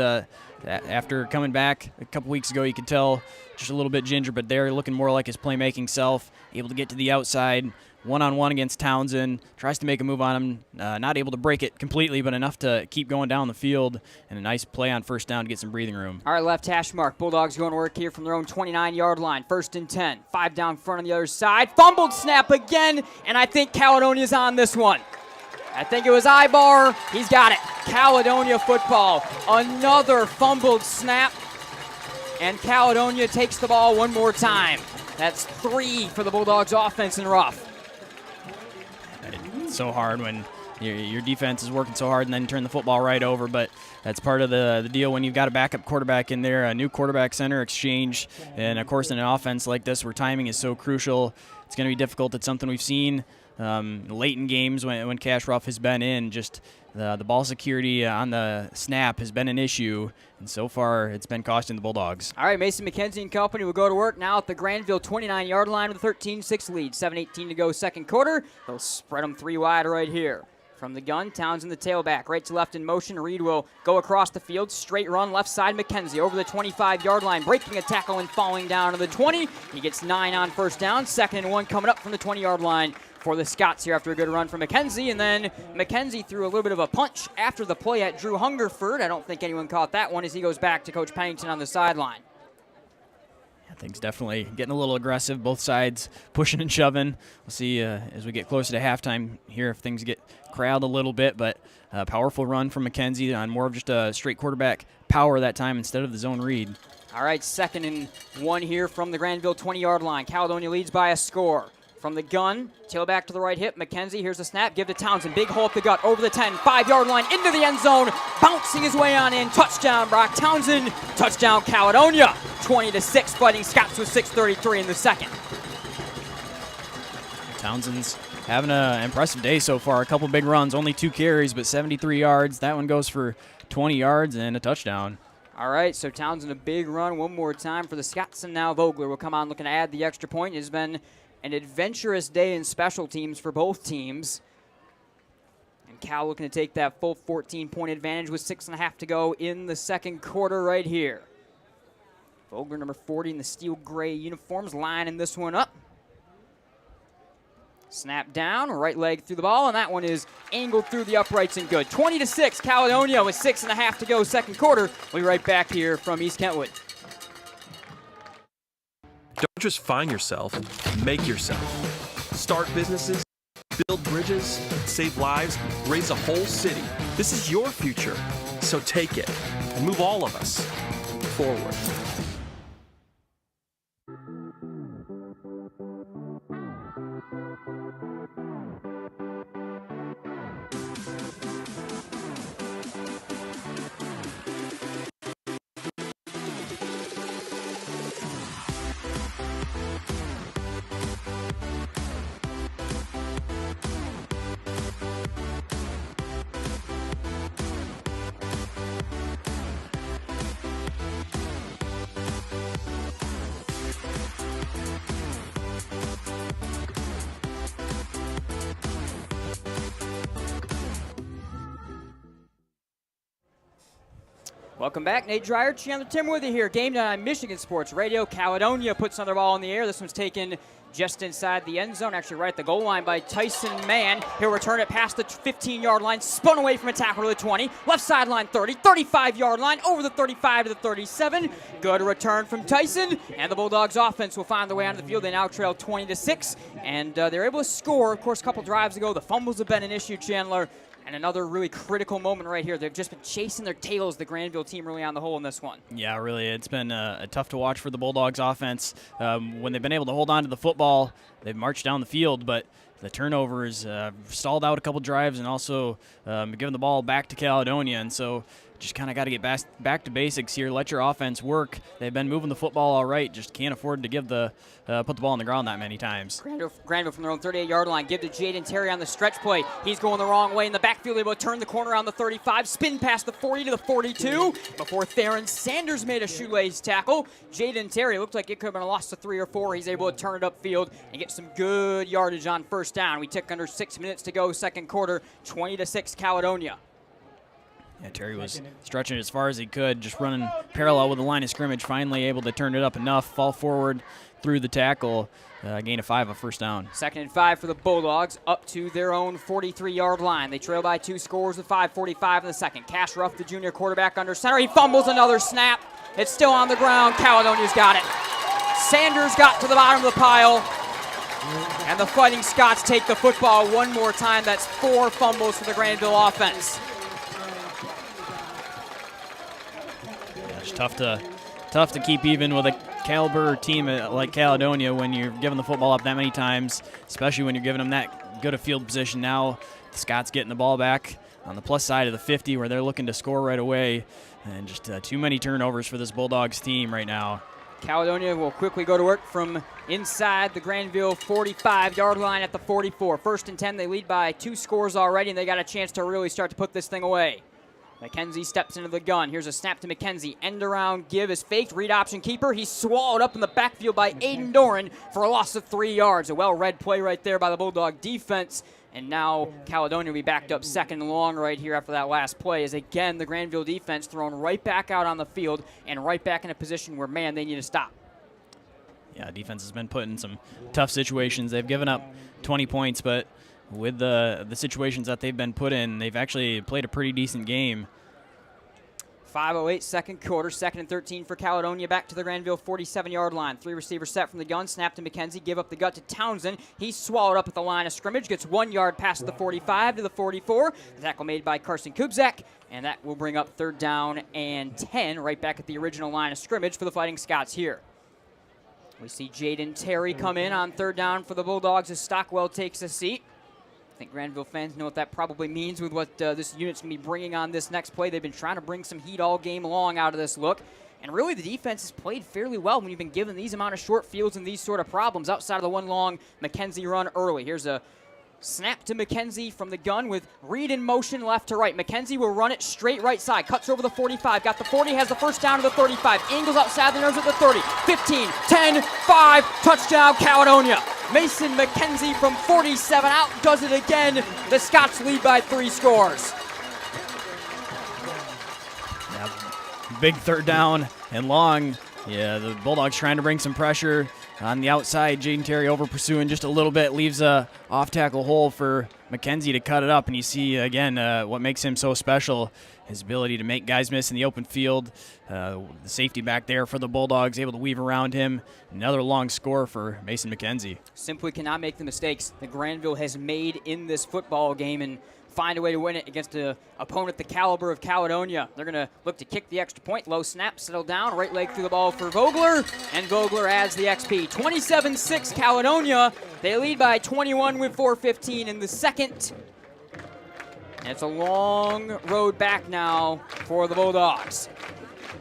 After coming back a couple weeks ago, you could tell just a little bit ginger, but they're looking more like his playmaking self, able to get to the outside, one-on-one against Townsend, tries to make a move on him, not able to break it completely, but enough to keep going down the field, and a nice play on first down to get some breathing room. All right, left hash mark. Bulldogs going to work here from their own 29-yard line. 1st and 10. 5 down front on the other side. Fumbled snap again, and I think Caledonia's on this one. I think it was Ibar. He's got it. Caledonia football. Another fumbled snap. And Caledonia takes the ball one more time. That's 3 for the Bulldogs offense in rough. It's so hard when your defense is working so hard and then turn the football right over, but that's part of the deal when you've got a backup quarterback in there, a new quarterback center exchange, and of course in an offense like this where timing is so crucial, it's going to be difficult. It's something we've seen late in games when Kasheroff has been in. Just the ball security on the snap has been an issue, and so far it's been costing the Bulldogs. All right, Mason McKenzie and company will go to work now at the Grandville 29-yard line with a 13-6 lead. 7:18 to go second quarter. They'll spread them 3 wide right here. From the gun, Townsend the tailback, right to left in motion. Reed will go across the field, straight run, left side, McKenzie over the 25-yard line, breaking a tackle and falling down to the 20. He gets 9 on first down. 2nd and 1 coming up from the 20-yard line for the Scots here after a good run from McKenzie. And then McKenzie threw a little bit of a punch after the play at Drew Hungerford. I don't think anyone caught that one as he goes back to Coach Pennington on the sideline. Things definitely getting a little aggressive, both sides pushing and shoving. We'll see as we get closer to halftime here if things get corralled a little bit, but a powerful run from McKenzie on more of just a straight quarterback power that time instead of the zone read. All right, 2nd and 1 here from the Grandville 20-yard line. Caledonia leads by a score. From the gun, tailback to the right hip, McKenzie, here's the snap, give to Townsend, big hole up the gut, over the 10, 5-yard line, into the end zone, bouncing his way on in, touchdown Brock Townsend, touchdown Caledonia, 20-6, Fighting Scots with 6:33 in the second. Townsend's having an impressive day so far, a couple big runs, only 2 carries, but 73 yards, that one goes for 20 yards and a touchdown. All right, so Townsend a big run one more time for the Scots, and now Vogler will come on looking to add the extra point. It has been an adventurous day in special teams for both teams. And Cal looking to take that full 14-point advantage with 6.5 to go in the second quarter right here. Vogler, number 40 in the steel gray uniforms, lining this one up. Snap down, right leg through the ball, and that one is angled through the uprights and good. 20-6, Caledonia with 6.5 to go second quarter. We'll be right back here from East Kentwood. Don't just find yourself, make yourself. Start businesses, build bridges, save lives, raise a whole city. This is your future, so take it and move all of us forward. Welcome back. Nate Dreyer, Chandler Tim with you here. Game night on Michigan Sports Radio. Caledonia puts another ball in the air. This one's taken just inside the end zone, actually right at the goal line by Tyson Mann. He'll return it past the 15-yard line, spun away from a tackle to the 20, left sideline 30, 35-yard line, over the 35 to the 37. Good return from Tyson, and the Bulldogs offense will find their way onto the field. They now trail 20-6, and they're able to score. Of course, a couple drives ago, the fumbles have been an issue, Chandler. And another really critical moment right here. They've just been chasing their tails, the Grandville team, really on the hole in this one. Yeah, really. It's been tough to watch for the Bulldogs offense. When they've been able to hold on to the football, they've marched down the field, but the turnovers stalled out a couple drives and also given the ball back to Caledonia. And so just kind of got to get back to basics here. Let your offense work. They've been moving the football all right. Just can't afford to give put the ball on the ground that many times. Grandville from their own 38-yard line. Give to Jayden Terry on the stretch play. He's going the wrong way in the backfield, able to turn the corner on the 35, spin past the 40 to the 42 before Theron Sanders made a shoelace tackle. Jayden Terry looked like it could have been a loss to 3 or 4. He's able to turn it upfield and get some good yardage on first down. We tick under 6 minutes to go, second quarter, 20-6 Caledonia. Yeah, Terry was stretching as far as he could, just running parallel with the line of scrimmage, finally able to turn it up enough, fall forward through the tackle, gain of 5, a first down. 2nd and 5 for the Bulldogs, up to their own 43-yard line. They trail by 2 scores with 5:45 in the second. Cash Ruff, the junior quarterback, under center. He fumbles another snap. It's still on the ground. Caledonia's got it. Sanders got to the bottom of the pile. And the Fighting Scots take the football one more time. That's 4 fumbles for the Grandville offense. It's tough to keep even with a caliber team like Caledonia when you're giving the football up that many times, especially when you're giving them that good a field position. Now the Scots getting the ball back on the plus side of the 50 where they're looking to score right away, and just too many turnovers for this Bulldogs team right now. Caledonia will quickly go to work from inside the Grandville 45-yard line at the 44. 1st and 10, they lead by 2 scores already, and they got a chance to really start to put this thing away. McKenzie steps into the gun. Here's a snap to McKenzie. End around give is faked. Read option keeper. He's swallowed up in the backfield by Aiden Doran for a loss of 3 yards. A well-read play right there by the Bulldog defense. And now Caledonia will be backed up 2nd and long right here after that last play, as again the Grandville defense thrown right back out on the field and right back in a position where, man, they need to stop. Yeah, defense has been put in some tough situations. They've given up 20 points, but with the situations that they've been put in, they've actually played a pretty decent game. 5:08 second quarter, 2nd and 13 for Caledonia, back to the Grandville 47-yard line. 3 receivers set from the gun, snap to McKenzie, give up the gut to Townsend. He's swallowed up at the line of scrimmage, gets 1 yard past the 45 to the 44. The tackle made by Carson Kubzak, and that will bring up 3rd down and 10, right back at the original line of scrimmage for the Fighting Scots here. We see Jayden Terry come in on 3rd down for the Bulldogs as Stockwell takes a seat. I think Grandville fans know what that probably means with what this unit's going to be bringing on this next play. They've been trying to bring some heat all game long out of this look. And really the defense has played fairly well when you've been given these amount of short fields and these sort of problems outside of the one long McKenzie run early. Here's a snap to McKenzie from the gun with Reed in motion left to right. McKenzie will run it straight right side. Cuts over the 45. Got the 40. Has the first down to the 35. Angles outside the nerves at the 30. 15, 10, 5. Touchdown Caledonia. Mason McKenzie from 47 out does it again. The Scots lead by 3 scores. Yeah, big 3rd down and long. Yeah, the Bulldogs trying to bring some pressure on the outside. Jayden Terry over pursuing just a little bit, leaves a off-tackle hole for McKenzie to cut it up. And you see, again, what makes him so special, his ability to make guys miss in the open field. The safety back there for the Bulldogs, able to weave around him. Another long score for Mason McKenzie. Simply cannot make the mistakes that Grandville has made in this football game and find a way to win it against an opponent the caliber of Caledonia. They're going to look to kick the extra point. Low snap, settle down, right leg through the ball for Vogler, and Vogler adds the XP. 27-6 Caledonia. They lead by 21 with 4:15 in the second. And it's a long road back now for the Bulldogs.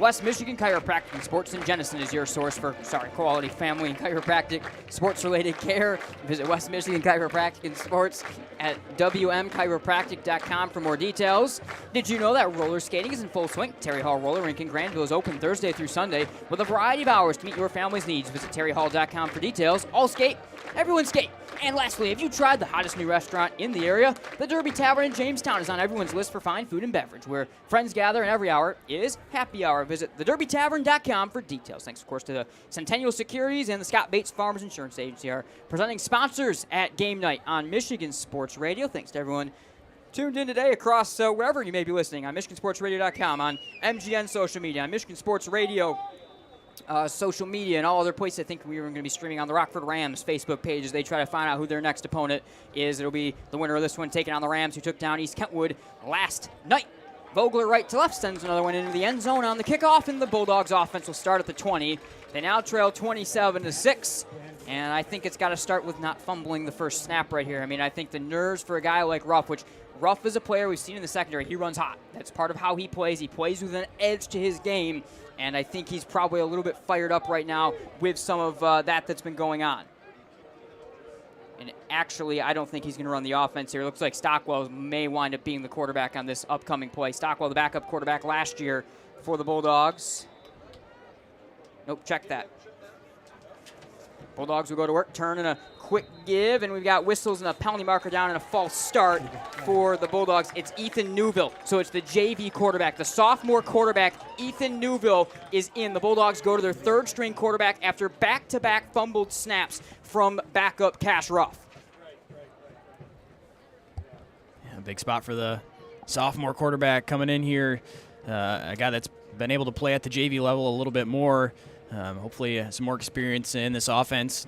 West Michigan Chiropractic and Sports in Jenison is your source for, quality family and chiropractic sports-related care. Visit West Michigan Chiropractic and Sports at wmchiropractic.com for more details. Did you know that roller skating is in full swing? Terry Hall Roller Rink in Grandville is open Thursday through Sunday with a variety of hours to meet your family's needs. Visit terryhall.com for details. All skate, everyone skate. And lastly, have you tried the hottest new restaurant in the area? The Derby Tavern in Jamestown is on everyone's list for fine food and beverage, where friends gather and every hour is happy hour. Visit thederbytavern.com for details. Thanks, of course, to the Centennial Securities and the Scott Bates Farmers Insurance Agency, our presenting sponsors at Game Night on Michigan Sports Radio. Thanks to everyone tuned in today across wherever you may be listening on MichiganSportsRadio.com, on MGN social media, on Michigan Sports Radio social media, and all other places. I think we were going to be streaming on the Rockford Rams Facebook page as they try to find out who their next opponent is. It'll be the winner of this one taking on the Rams, who took down East Kentwood last night. Vogler right to left sends another one into the end zone on the kickoff, and the Bulldogs offense will start at the 20. They now trail 27-6, and I think it's got to start with not fumbling the first snap right here. I mean, I think the nerves for a guy like Ruff, which Ruff is a player we've seen in the secondary. He runs hot. That's part of how he plays. He plays with an edge to his game, and I think he's probably a little bit fired up right now with some of that's been going on. And actually, I don't think he's going to run the offense here. It looks like Stockwell may wind up being the quarterback on this upcoming play. Stockwell, the backup quarterback last year for the Bulldogs. Nope, check that. Bulldogs will go to work, turn and a quick give, and we've got whistles and a penalty marker down and a false start for the Bulldogs. It's Ethan Newville, so it's the JV quarterback. The sophomore quarterback, Ethan Newville, is in. The Bulldogs go to their third-string quarterback after back-to-back fumbled snaps from backup Cash Ruff. Yeah, big spot for the sophomore quarterback coming in here, a guy that's been able to play at the JV level a little bit more. Hopefully some more experience in this offense,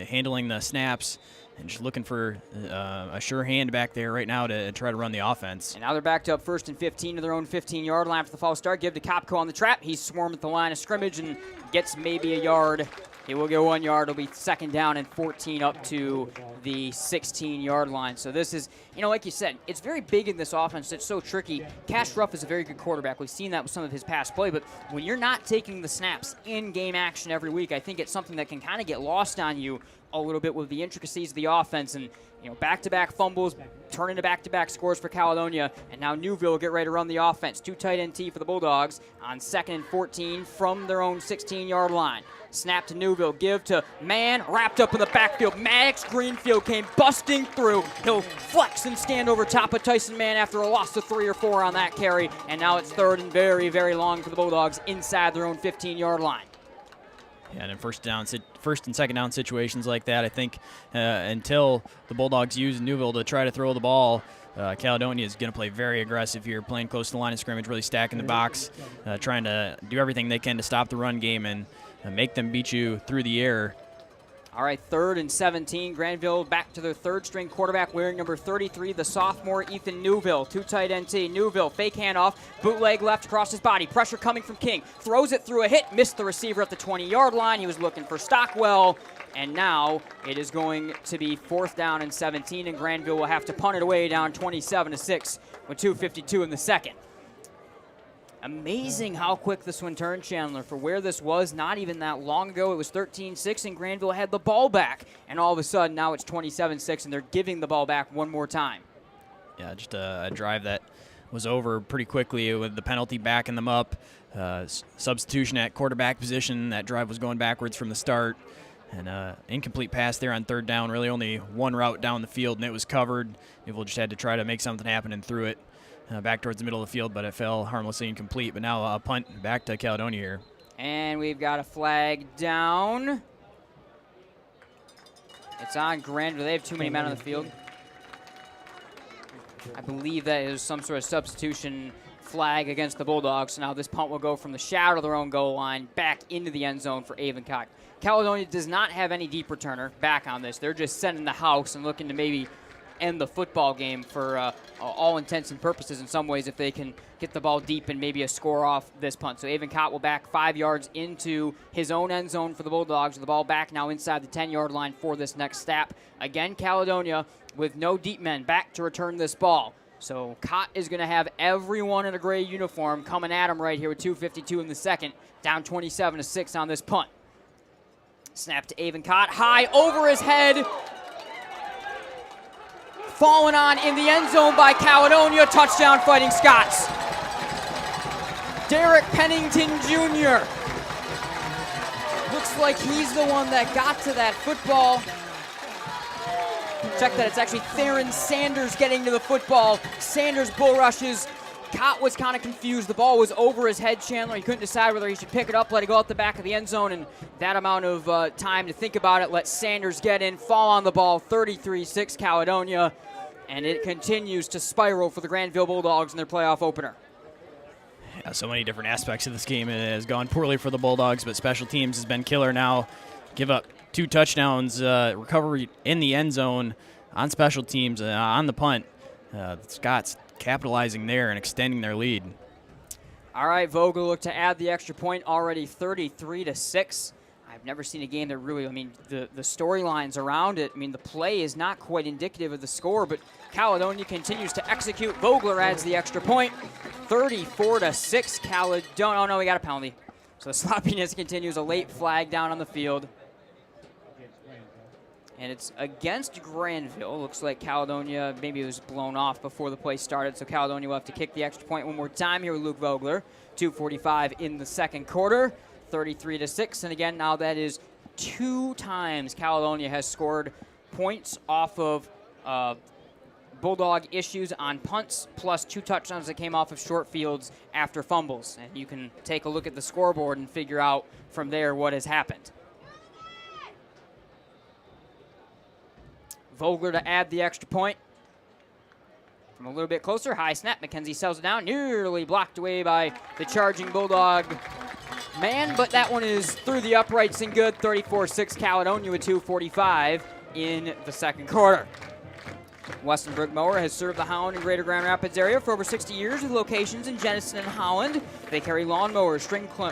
handling the snaps, and just looking for a sure hand back there right now to try to run the offense. And now they're backed up 1st and 15 to their own 15-yard line after the false start. Give to Kopko on the trap. He's swarmed at the line of scrimmage and gets maybe a yard. He will get 1 yard. It'll be 2nd down and 14 up to the 16-yard line. So this is, like you said, it's very big in this offense. It's so tricky. Cash Ruff is a very good quarterback. We've seen that with some of his past play. But when you're not taking the snaps in game action every week, I think it's something that can kind of get lost on you a little bit with the intricacies of the offense. And, back-to-back fumbles turn into back-to-back scores for Caledonia. And now Newville will get ready to run the offense. 2 tight end T for the Bulldogs on 2nd and 14 from their own 16-yard line. Snap to Newville, give to Mann, wrapped up in the backfield. Maddox Greenfield came busting through. He'll flex and stand over top of Tyson Mann after a loss of 3 or 4 on that carry. And now it's 3rd and very, very long for the Bulldogs inside their own 15-yard line. Yeah, and in first and 2nd down situations like that, I think until the Bulldogs use Newville to try to throw the ball, Caledonia is going to play very aggressive here, playing close to the line of scrimmage, really stacking the box, trying to do everything they can to stop the run game and make them beat you through the air. All right, 3rd and 17. Grandville back to their 3rd-string quarterback wearing number 33, the sophomore Ethan Newville. 2 tight end T. Newville, fake handoff, bootleg left across his body. Pressure coming from King. Throws it through a hit, missed the receiver at the 20-yard line. He was looking for Stockwell. And now it is going to be 4th down and 17, and Grandville will have to punt it away down 27-6 with 2:52 in the second. Amazing how quick this one turned, Chandler. For where this was not even that long ago, it was 13-6, and Grandville had the ball back. And all of a sudden, now it's 27-6, and they're giving the ball back one more time. Yeah, just a drive that was over pretty quickly with the penalty backing them up. Substitution at quarterback position. That drive was going backwards from the start. And incomplete pass there on 3rd down. Really only one route down the field, and it was covered. Newville just had to try to make something happen and threw it back towards the middle of the field, but it fell harmlessly incomplete. But now a punt back to Caledonia here. And we've got a flag down. It's on Grandville. They have too many men on the field. I believe that is some sort of substitution flag against the Bulldogs. So now this punt will go from the shadow of their own goal line back into the end zone for Avencott. Caledonia does not have any deep returner back on this. They're just sending the house and looking to maybe end the football game for all intents and purposes in some ways if they can get the ball deep and maybe a score off this punt. So Avencott will back 5 yards into his own end zone for the Bulldogs, with the ball back now inside the 10-yard line for this next snap. Again, Caledonia with no deep men back to return this ball. So Cott is going to have everyone in a gray uniform coming at him right here with 2:52 in the second. Down 27-6 on this punt. Snap to Avon Cott. High over his head. Fallen on in the end zone by Caledonia. Touchdown, Fighting Scots. Derek Pennington Jr. Looks like he's the one that got to that football. Check that, it's actually Theron Sanders getting to the football. Sanders bull rushes. Cott was kind of confused. The ball was over his head, Chandler. He couldn't decide whether he should pick it up, let it go out the back of the end zone, and that amount of time to think about it, let Sanders get in, fall on the ball, 33-6 Caledonia, and it continues to spiral for the Grandville Bulldogs in their playoff opener. Yeah, so many different aspects of this game. It has gone poorly for the Bulldogs, but special teams has been killer now. Give up 2 touchdowns, recovery in the end zone on special teams, on the punt. Scots capitalizing there and extending their lead. All right, Vogel looked to add the extra point, already 33-6. I've never seen a game that really, the storylines around it, the play is not quite indicative of the score, but Caledonia continues to execute. Vogler adds the extra point, 34-6 Caledonia. Oh, no, we got a penalty. So the sloppiness continues, a late flag down on the field. And it's against Grandville. Looks like Caledonia, maybe it was blown off before the play started, so Caledonia will have to kick the extra point one more time here with Luke Vogler. 2:45 in the second quarter, 33-6. And again, now that is 2 times Caledonia has scored points off of Bulldog issues on punts, plus 2 touchdowns that came off of short fields after fumbles. And you can take a look at the scoreboard and figure out from there what has happened. Vogler to add the extra point. From a little bit closer, high snap. McKenzie sells it down, nearly blocked away by the charging Bulldog man, but that one is through the uprights and good. 34-6 Caledonia with 2:45 in the second quarter. Westonbrook Mower has served the Holland and Greater Grand Rapids area for over 60 years with locations in Jenison and Holland. They carry lawn mowers,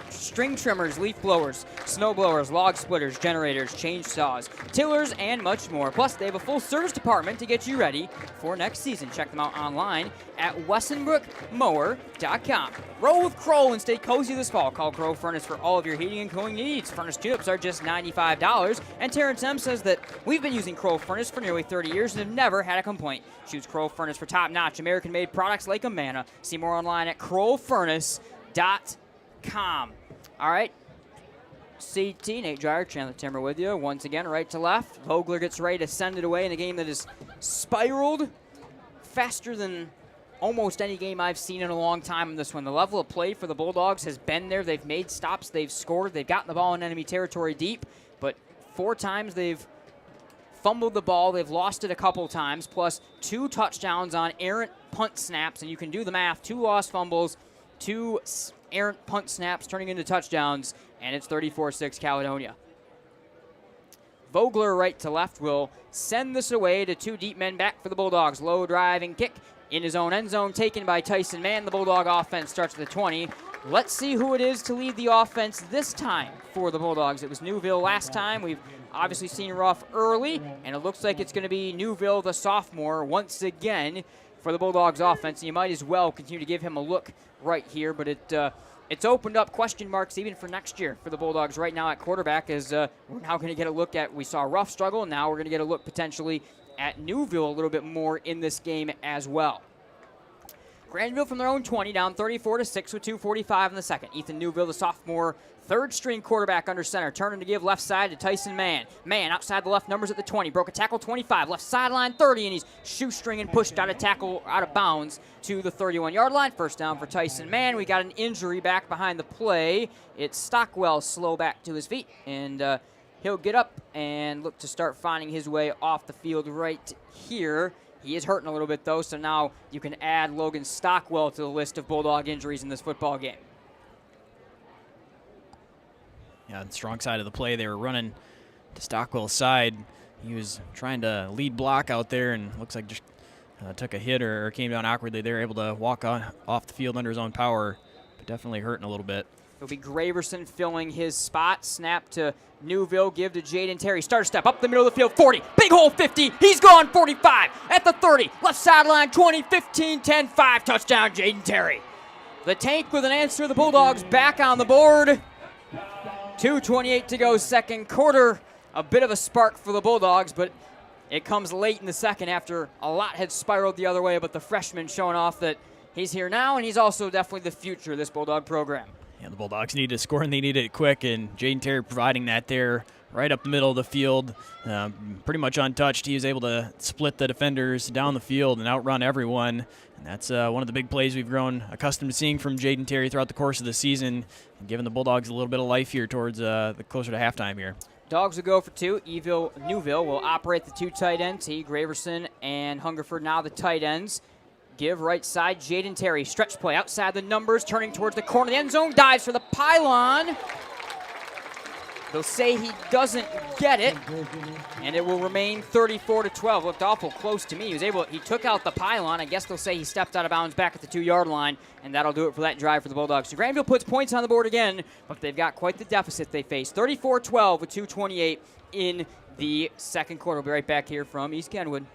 string trimmers, leaf blowers, snow blowers, log splitters, generators, chainsaws, tillers, and much more. Plus, they have a full service department to get you ready for next season. Check them out online at westonbrookmower.com. Roll with Kroll and stay cozy this fall. Call Kroll Furnace for all of your heating and cooling needs. Furnace tune-ups are just $95. And Terrence M says that we've been using Kroll Furnace for nearly 30 years and have never had a complaint. Choose Kroll Furnace for top-notch American-made products like Amana. See more online at krollfurnace.com. All right. CT, Nate Dreyer, Chandler Timmer with you. Once again, right to left. Vogler gets ready to send it away in a game that has spiraled faster than almost any game I've seen in a long time in this one. The level of play for the Bulldogs has been there. They've made stops. They've scored. They've gotten the ball in enemy territory deep. But 4 times they've fumbled the ball. They've lost it a couple times, plus 2 touchdowns on errant punt snaps. And you can do the math. 2 lost fumbles, 2 errant punt snaps turning into touchdowns. And it's 34-6 Caledonia. Vogler right to left will send this away to 2 deep men back for the Bulldogs. Low driving kick in his own end zone, taken by Tyson Mann. The Bulldog offense starts at the 20. Let's see who it is to lead the offense this time for the Bulldogs. It was Newville last time. We've obviously seen Ruff early, and it looks like it's going to be Newville, the sophomore, once again for the Bulldogs offense. And you might as well continue to give him a look right here, but it's opened up question marks even for next year for the Bulldogs right now at quarterback, as we're now going to get a look at, we saw Ruff struggle, and now we're going to get a look potentially at Newville a little bit more in this game as well. Grandville from their own 20, down 34-6 with 2:45 in the second. Ethan Newville, the sophomore, third-string quarterback under center, turning to give left side to Tyson Mann. Mann outside the left numbers at the 20, broke a tackle 25, left sideline 30, and he's shoestringing pushed out of tackle out of bounds to the 31-yard line. First down for Tyson Mann. We got an injury back behind the play. It's Stockwell slow back to his feet, and he'll get up and look to start finding his way off the field right here. He is hurting a little bit, though, so now you can add Logan Stockwell to the list of Bulldog injuries in this football game. Yeah, on the strong side of the play, they were running to Stockwell's side. He was trying to lead block out there and looks like just took a hit or came down awkwardly. They were able to walk off the field under his own power, but definitely hurting a little bit. It'll be Graverson filling his spot. Snap to Newville, give to Jayden Terry. Starter step up the middle of the field, 40. Big hole, 50. He's gone, 45. At the 30. Left sideline, 20, 15, 10, 5. Touchdown, Jayden Terry. The Tank with an answer. The Bulldogs back on the board. 2:28 to go, second quarter. A bit of a spark for the Bulldogs, but it comes late in the second after a lot had spiraled the other way, but the freshman showing off that he's here now, and he's also definitely the future of this Bulldog program. Yeah, the Bulldogs need to score, and they need it quick, and Jayden Terry providing that there right up the middle of the field, pretty much untouched. He was able to split the defenders down the field and outrun everyone, and that's one of the big plays we've grown accustomed to seeing from Jayden Terry throughout the course of the season, and giving the Bulldogs a little bit of life here towards the closer to halftime here. Dogs will go for two. Newville will operate the two tight ends. Graverson and Hungerford now the tight ends. Give right side, Jayden Terry. Stretch play outside the numbers, turning towards the corner of the end zone. Dives for the pylon. They'll say he doesn't get it, and it will remain 34-12. Looked awful close to me. He took out the pylon. I guess they'll say he stepped out of bounds back at the 2-yard line, and that'll do it for that drive for the Bulldogs. So Grandville puts points on the board again, but they've got quite the deficit they face. 34-12 with 2:28 in the second quarter. We'll be right back here from East Kenwood.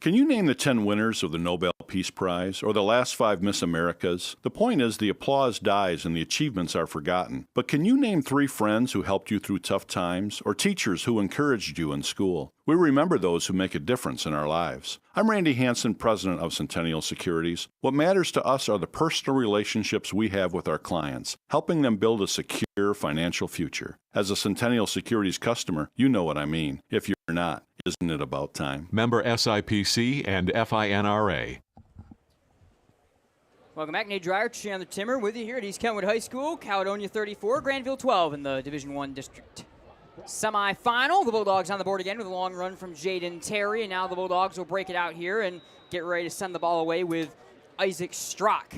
Can you name the 10 winners of the Nobel Peace Prize or the last 5 Miss Americas? The point is the applause dies and the achievements are forgotten. But can you name 3 friends who helped you through tough times or teachers who encouraged you in school? We remember those who make a difference in our lives. I'm Randy Hansen, president of Centennial Securities. What matters to us are the personal relationships we have with our clients, helping them build a secure financial future. As a Centennial Securities customer, you know what I mean. If you're not, isn't it about time? Member SIPC and FINRA. Welcome back. Nate Dreyer, Chandler Timmer with you here at East Kenwood High School. Caledonia 34, Grandville 12 in the Division I District Semifinal. The Bulldogs on the board again with a long run from Jayden Terry, and now the Bulldogs will break it out here and get ready to send the ball away with Isaac Strock.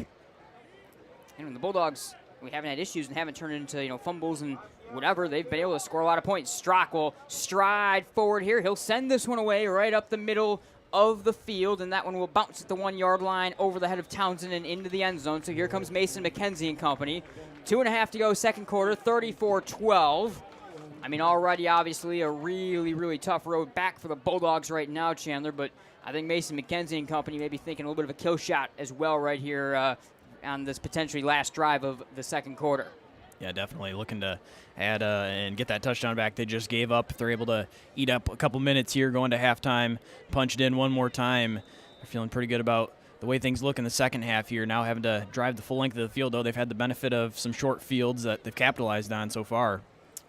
And when the Bulldogs, we haven't had issues and haven't turned it into fumbles and whatever. They've been able to score a lot of points. Strock will stride forward here. He'll send this one away right up the middle of the field, and that one will bounce at the 1-yard line over the head of Townsend and into the end zone. So here comes Mason McKenzie and company. 2.5 to go, second quarter, 34-12. I mean, already obviously a really, really tough road back for the Bulldogs right now, Chandler, but I think Mason McKenzie and company may be thinking a little bit of a kill shot as well right here on this potentially last drive of the second quarter. Yeah, definitely looking to add and get that touchdown back they just gave up. If they're able to eat up a couple minutes here going to halftime, punch it in one more time, they're feeling pretty good about the way things look in the second half here. Now having to drive the full length of the field, though, they've had the benefit of some short fields that they've capitalized on so far.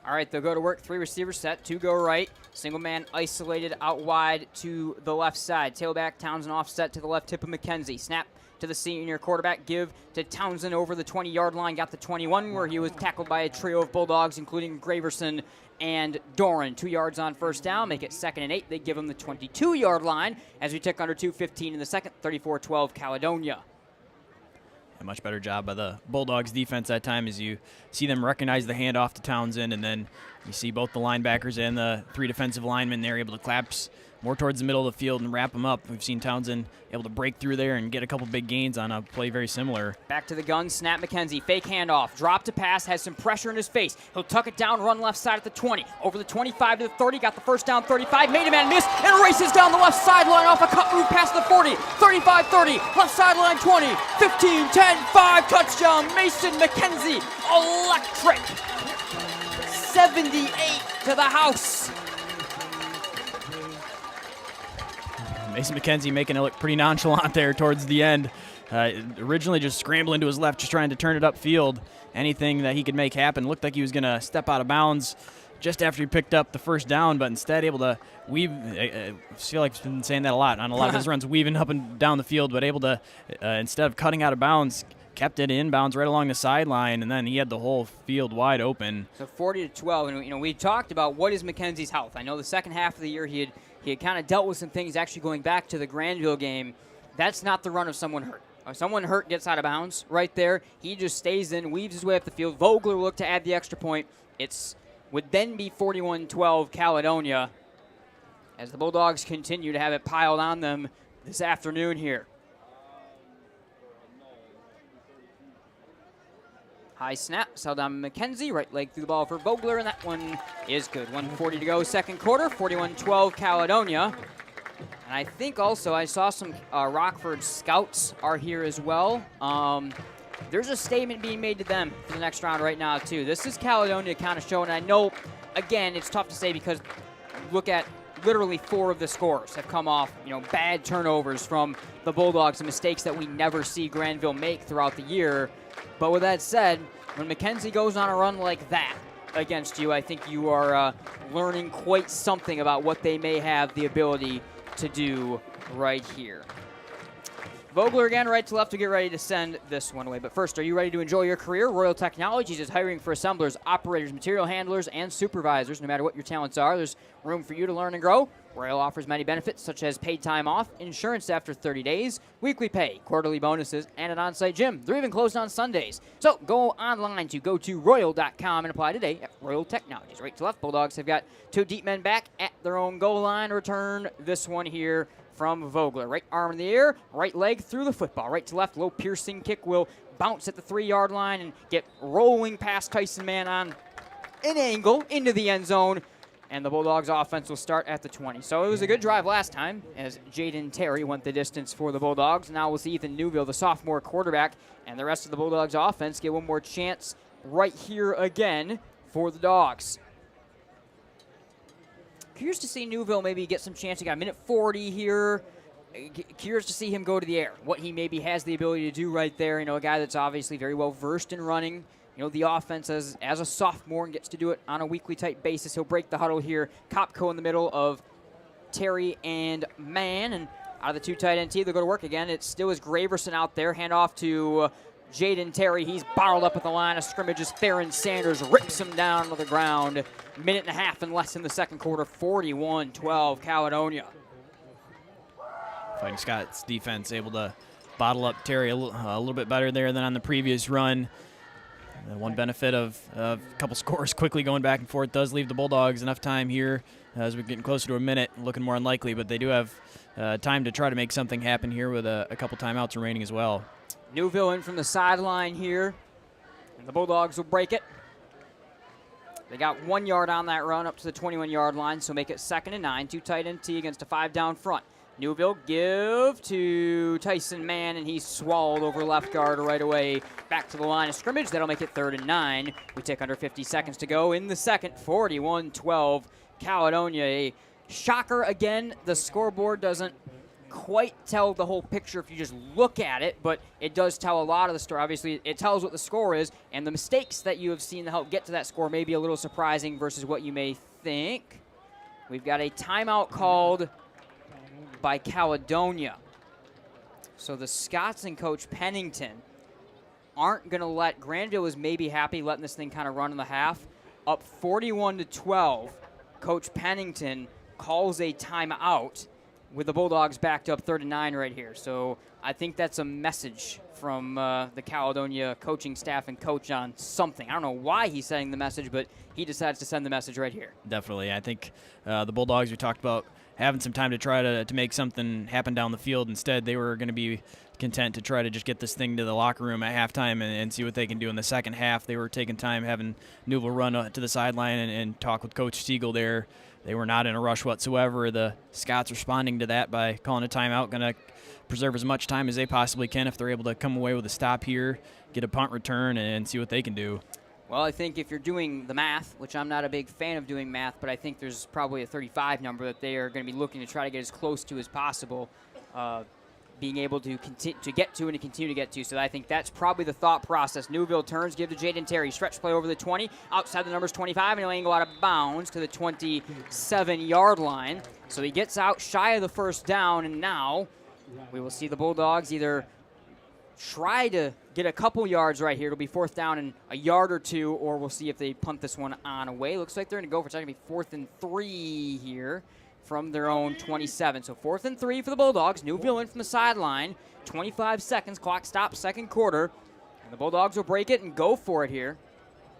All right, they'll go to work. 3 receiver set, 2 go right. Single man isolated out wide to the left side. Tailback, Townsend offset to the left tip of McKenzie. Snap to the senior quarterback, give to Townsend over the 20-yard line. Got the 21 where he was tackled by a trio of Bulldogs, including Graverson and Doran. 2 yards on first down, make it 2nd and 8. They give him the 22-yard line as we tick under 2:15 in the second. 34-12 Caledonia. A much better job by the Bulldogs defense that time as you see them recognize the handoff to Townsend, and then you see both the linebackers and the 3 defensive linemen. They're able to collapse more towards the middle of the field and wrap them up. We've seen Townsend able to break through there and get a couple big gains on a play very similar. Back to the gun, snap McKenzie, fake handoff, drop to pass, has some pressure in his face. He'll tuck it down, run left side at the 20, over the 25 to the 30, got the first down 35, made a man miss, and races down the left sideline off a cut move past the 40, 35-30, left sideline 20, 15, 10, 5, touchdown, Mason McKenzie, electric, 78 to the house. Mason McKenzie making it look pretty nonchalant there towards the end. Originally just scrambling to his left, just trying to turn it upfield. Anything that he could make happen. Looked like he was going to step out of bounds just after he picked up the first down, but instead able to weave. I feel like I've been saying that a lot on a lot of his runs, weaving up and down the field, but able to, instead of cutting out of bounds, kept it inbounds right along the sideline, and then he had the whole field wide open. So 40-12, and we talked about what is McKenzie's health. I know the second half of the year he had kind of dealt with some things actually going back to the Grandville game. That's not the run of someone hurt. If someone hurt gets out of bounds right there, he just stays in, weaves his way up the field. Vogler will look to add the extra point. Would then be 41-12 Caledonia as the Bulldogs continue to have it piled on them this afternoon here. High snap, held on McKenzie, right leg through the ball for Vogler, and that one is good. 1:40 to go, second quarter, 41-12 Caledonia. And I think also I saw some Rockford scouts are here as well. There's a statement being made to them for the next round right now, too. This is Caledonia kind of showing. I know, again, it's tough to say because look at literally 4 of the scores have come off, bad turnovers from the Bulldogs and mistakes that we never see Grandville make throughout the year. But with that said, when McKenzie goes on a run like that against you, I think you are learning quite something about what they may have the ability to do right here. Vogler again, right to left to get ready to send this one away. But first, are you ready to enjoy your career? Royal Technologies is hiring for assemblers, operators, material handlers, and supervisors. No matter what your talents are, there's room for you to learn and grow. Royal offers many benefits, such as paid time off, insurance after 30 days, weekly pay, quarterly bonuses, and an on-site gym. They're even closed on Sundays. So go online to royal.com and apply today at Royal Technologies. Right to left, Bulldogs have got 2 deep men back at their own goal line. Return this one here from Vogler. Right arm in the air, right leg through the football. Right to left, low piercing kick will bounce at the 3-yard line and get rolling past Tyson Mann on an angle into the end zone. And the Bulldogs offense will start at the 20. So it was a good drive last time as Jayden Terry went the distance for the Bulldogs. Now we'll see Ethan Newville, the sophomore quarterback, and the rest of the Bulldogs offense get one more chance right here again for the Dogs. Curious to see Newville maybe get some chance. He got a minute 40 here. Curious to see him go to the air, what he maybe has the ability to do right there. A guy that's obviously very well versed in running. The offense as a sophomore and gets to do it on a weekly type basis. He'll break the huddle here. Kopko in the middle of Terry and Mann. And out of the 2 tight end T, they'll go to work again. It still is Graverson out there. Hand off to Jayden Terry. He's bottled up at the line of scrimmage as Theron Sanders rips him down to the ground. Minute and a half and less in the second quarter. 41-12 Caledonia. Fighting Scots defense able to bottle up Terry a little bit better there than on the previous run. The one benefit of a couple scores quickly going back and forth does leave the Bulldogs enough time here as we're getting closer to a minute, looking more unlikely, but they do have time to try to make something happen here with a couple timeouts remaining as well. Newville in from the sideline here, and the Bulldogs will break it. They got 1 yard on that run up to the 21-yard line, so make it 2nd and 9. 2 tight end T against a 5 down front. Newville give to Tyson Mann, and he's swallowed over left guard right away back to the line of scrimmage. That'll make it 3rd and 9. We take under 50 seconds to go in the second. 41-12 Caledonia. A shocker again. The scoreboard doesn't quite tell the whole picture if you just look at it, but it does tell a lot of the story. Obviously, it tells what the score is, and the mistakes that you have seen to help get to that score may be a little surprising versus what you may think. We've got a timeout called by Caledonia. So the Scots and Coach Pennington aren't going to let, Grandville is maybe happy letting this thing kind of run in the half. Up 41-12, Coach Pennington calls a timeout with the Bulldogs backed up 3rd and 9 right here. So I think that's a message from the Caledonia coaching staff and coach on something. I don't know why he's sending the message, but he decides to send the message right here. Definitely. I think the Bulldogs, we talked about having some time to try to make something happen down the field. Instead, they were going to be content to try to just get this thing to the locker room at halftime and see what they can do in the second half. They were taking time having Newville run to the sideline and talk with Coach Siegel there. They were not in a rush whatsoever. The Scots responding to that by calling a timeout, going to preserve as much time as they possibly can if they're able to come away with a stop here, get a punt return, and see what they can do. Well, I think if you're doing the math, which I'm not a big fan of doing math, but I think there's probably a 35 number that they are going to be looking to try to get as close to as possible, being able to get to and to continue to get to. So I think that's probably the thought process. Newville turns, give to Jayden Terry. Stretch play over the 20, outside the numbers 25, and he'll angle out of bounds to the 27-yard line. So he gets out shy of the first down, and now we will see the Bulldogs either try to get a couple yards right here. It'll be 4th down and a yard or 2, or we'll see if they punt this one on away. Looks like they're going to go for it's going to be 4th and 3 here from their own 27. So 4th and 3 for the Bulldogs. Newville in from the sideline. 25 seconds. Clock stops, second quarter. And the Bulldogs will break it and go for it here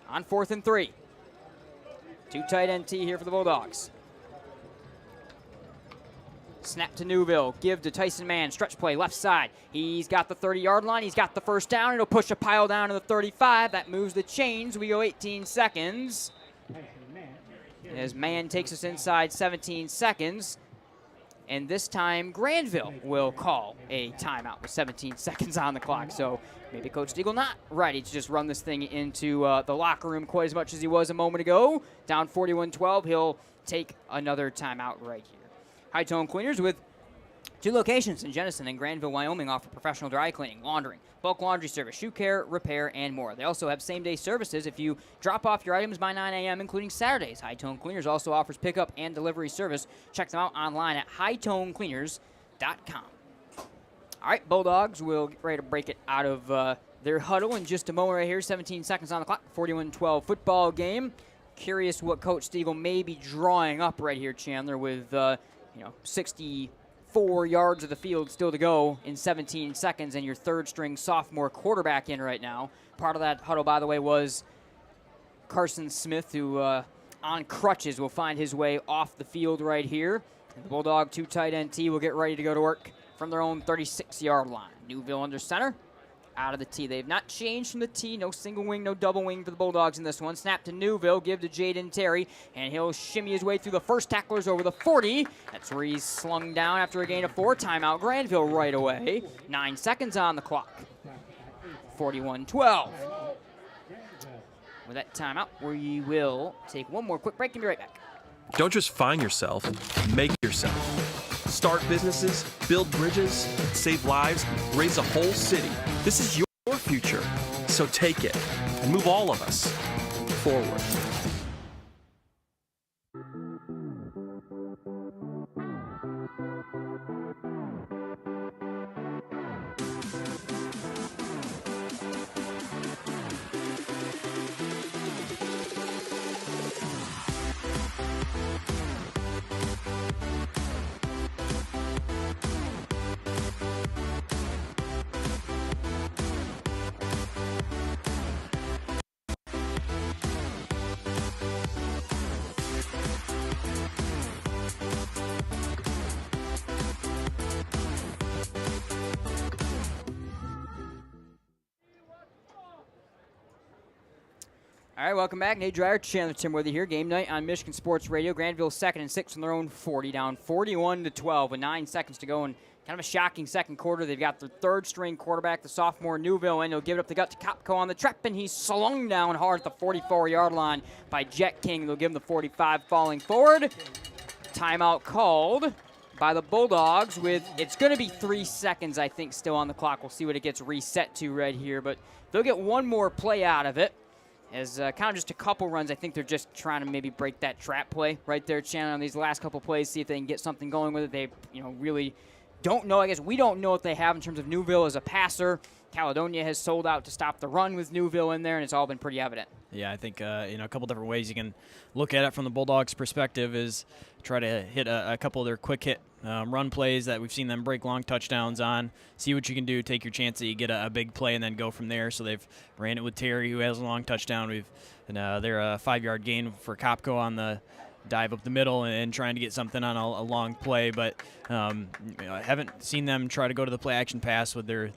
on 4th and 3. 2 tight end T here for the Bulldogs. Snap to Newville. Give to Tyson Mann. Stretch play left side. He's got the 30-yard line. He's got the first down. It'll push a pile down to the 35. That moves the chains. We go 18 seconds. As Mann takes us inside 17 seconds. And this time, Grandville will call a timeout with 17 seconds on the clock. So maybe Coach Deagle not ready to just run this thing into the locker room quite as much as he was a moment ago. Down 41-12, he'll take another timeout right here. High-Tone Cleaners with 2 locations in Jenison and Grandville, Wyoming offer professional dry cleaning, laundering, bulk laundry service, shoe care, repair, and more. They also have same-day services if you drop off your items by 9 a.m., including Saturdays. High-Tone Cleaners also offers pickup and delivery service. Check them out online at hightonecleaners.com. All right, Bulldogs will get ready to break it out of their huddle in just a moment right here. 17 seconds on the clock, 41-12 football game. Curious what Coach Deagle may be drawing up right here, Chandler, with 64 yards of the field still to go in 17 seconds, and your third-string sophomore quarterback in right now. Part of that huddle, by the way, was Carson Smith, who on crutches will find his way off the field right here. And the Bulldog 2 tight end T will get ready to go to work from their own 36-yard line. Newville under center. Out of the T. They've not changed from the T. No single wing, no double wing for the Bulldogs in this one. Snap to Newville. Give to Jayden Terry. And he'll shimmy his way through the first tacklers over the 40. That's where he's slung down after a gain of 4. Timeout Grandville right away. 9 seconds on the clock. 41-12. With that timeout, we will take one more quick break and be right back. Don't just find yourself, make yourself. Start businesses, build bridges, save lives, raise a whole city. This is your future, so take it and move all of us forward. All right, welcome back. Nate Dreyer, Chandler Timworthy here. Game night on Michigan Sports Radio. Grandville 2nd and 6 from their own 40, down 41-12 with 9 seconds to go. And kind of a shocking second quarter. They've got their third-string quarterback, the sophomore Newville, and he'll give it up the gut to Kopko on the trap, and he's slung down hard at the 44-yard line by Jet King. They'll give him the 45 falling forward. Timeout called by the Bulldogs with, it's going to be 3 seconds, I think, still on the clock. We'll see what it gets reset to right here, but they'll get one more play out of it. As kind of just a couple runs, I think they're just trying to maybe break that trap play right there, Chandler, on these last couple plays, see if they can get something going with it. They, really don't know. I guess we don't know what they have in terms of Newville as a passer. Caledonia has sold out to stop the run with Newville in there, and it's all been pretty evident. Yeah, I think a couple different ways you can look at it from the Bulldogs' perspective is try to hit a couple of their quick hit run plays that we've seen them break long touchdowns on. See what you can do. Take your chance that you get a big play and then go from there. So they've ran it with Terry, who has a long touchdown. They're a 5-yard gain for Kopko on the dive up the middle and trying to get something on a long play, but I haven't seen them try to go to the play action pass with their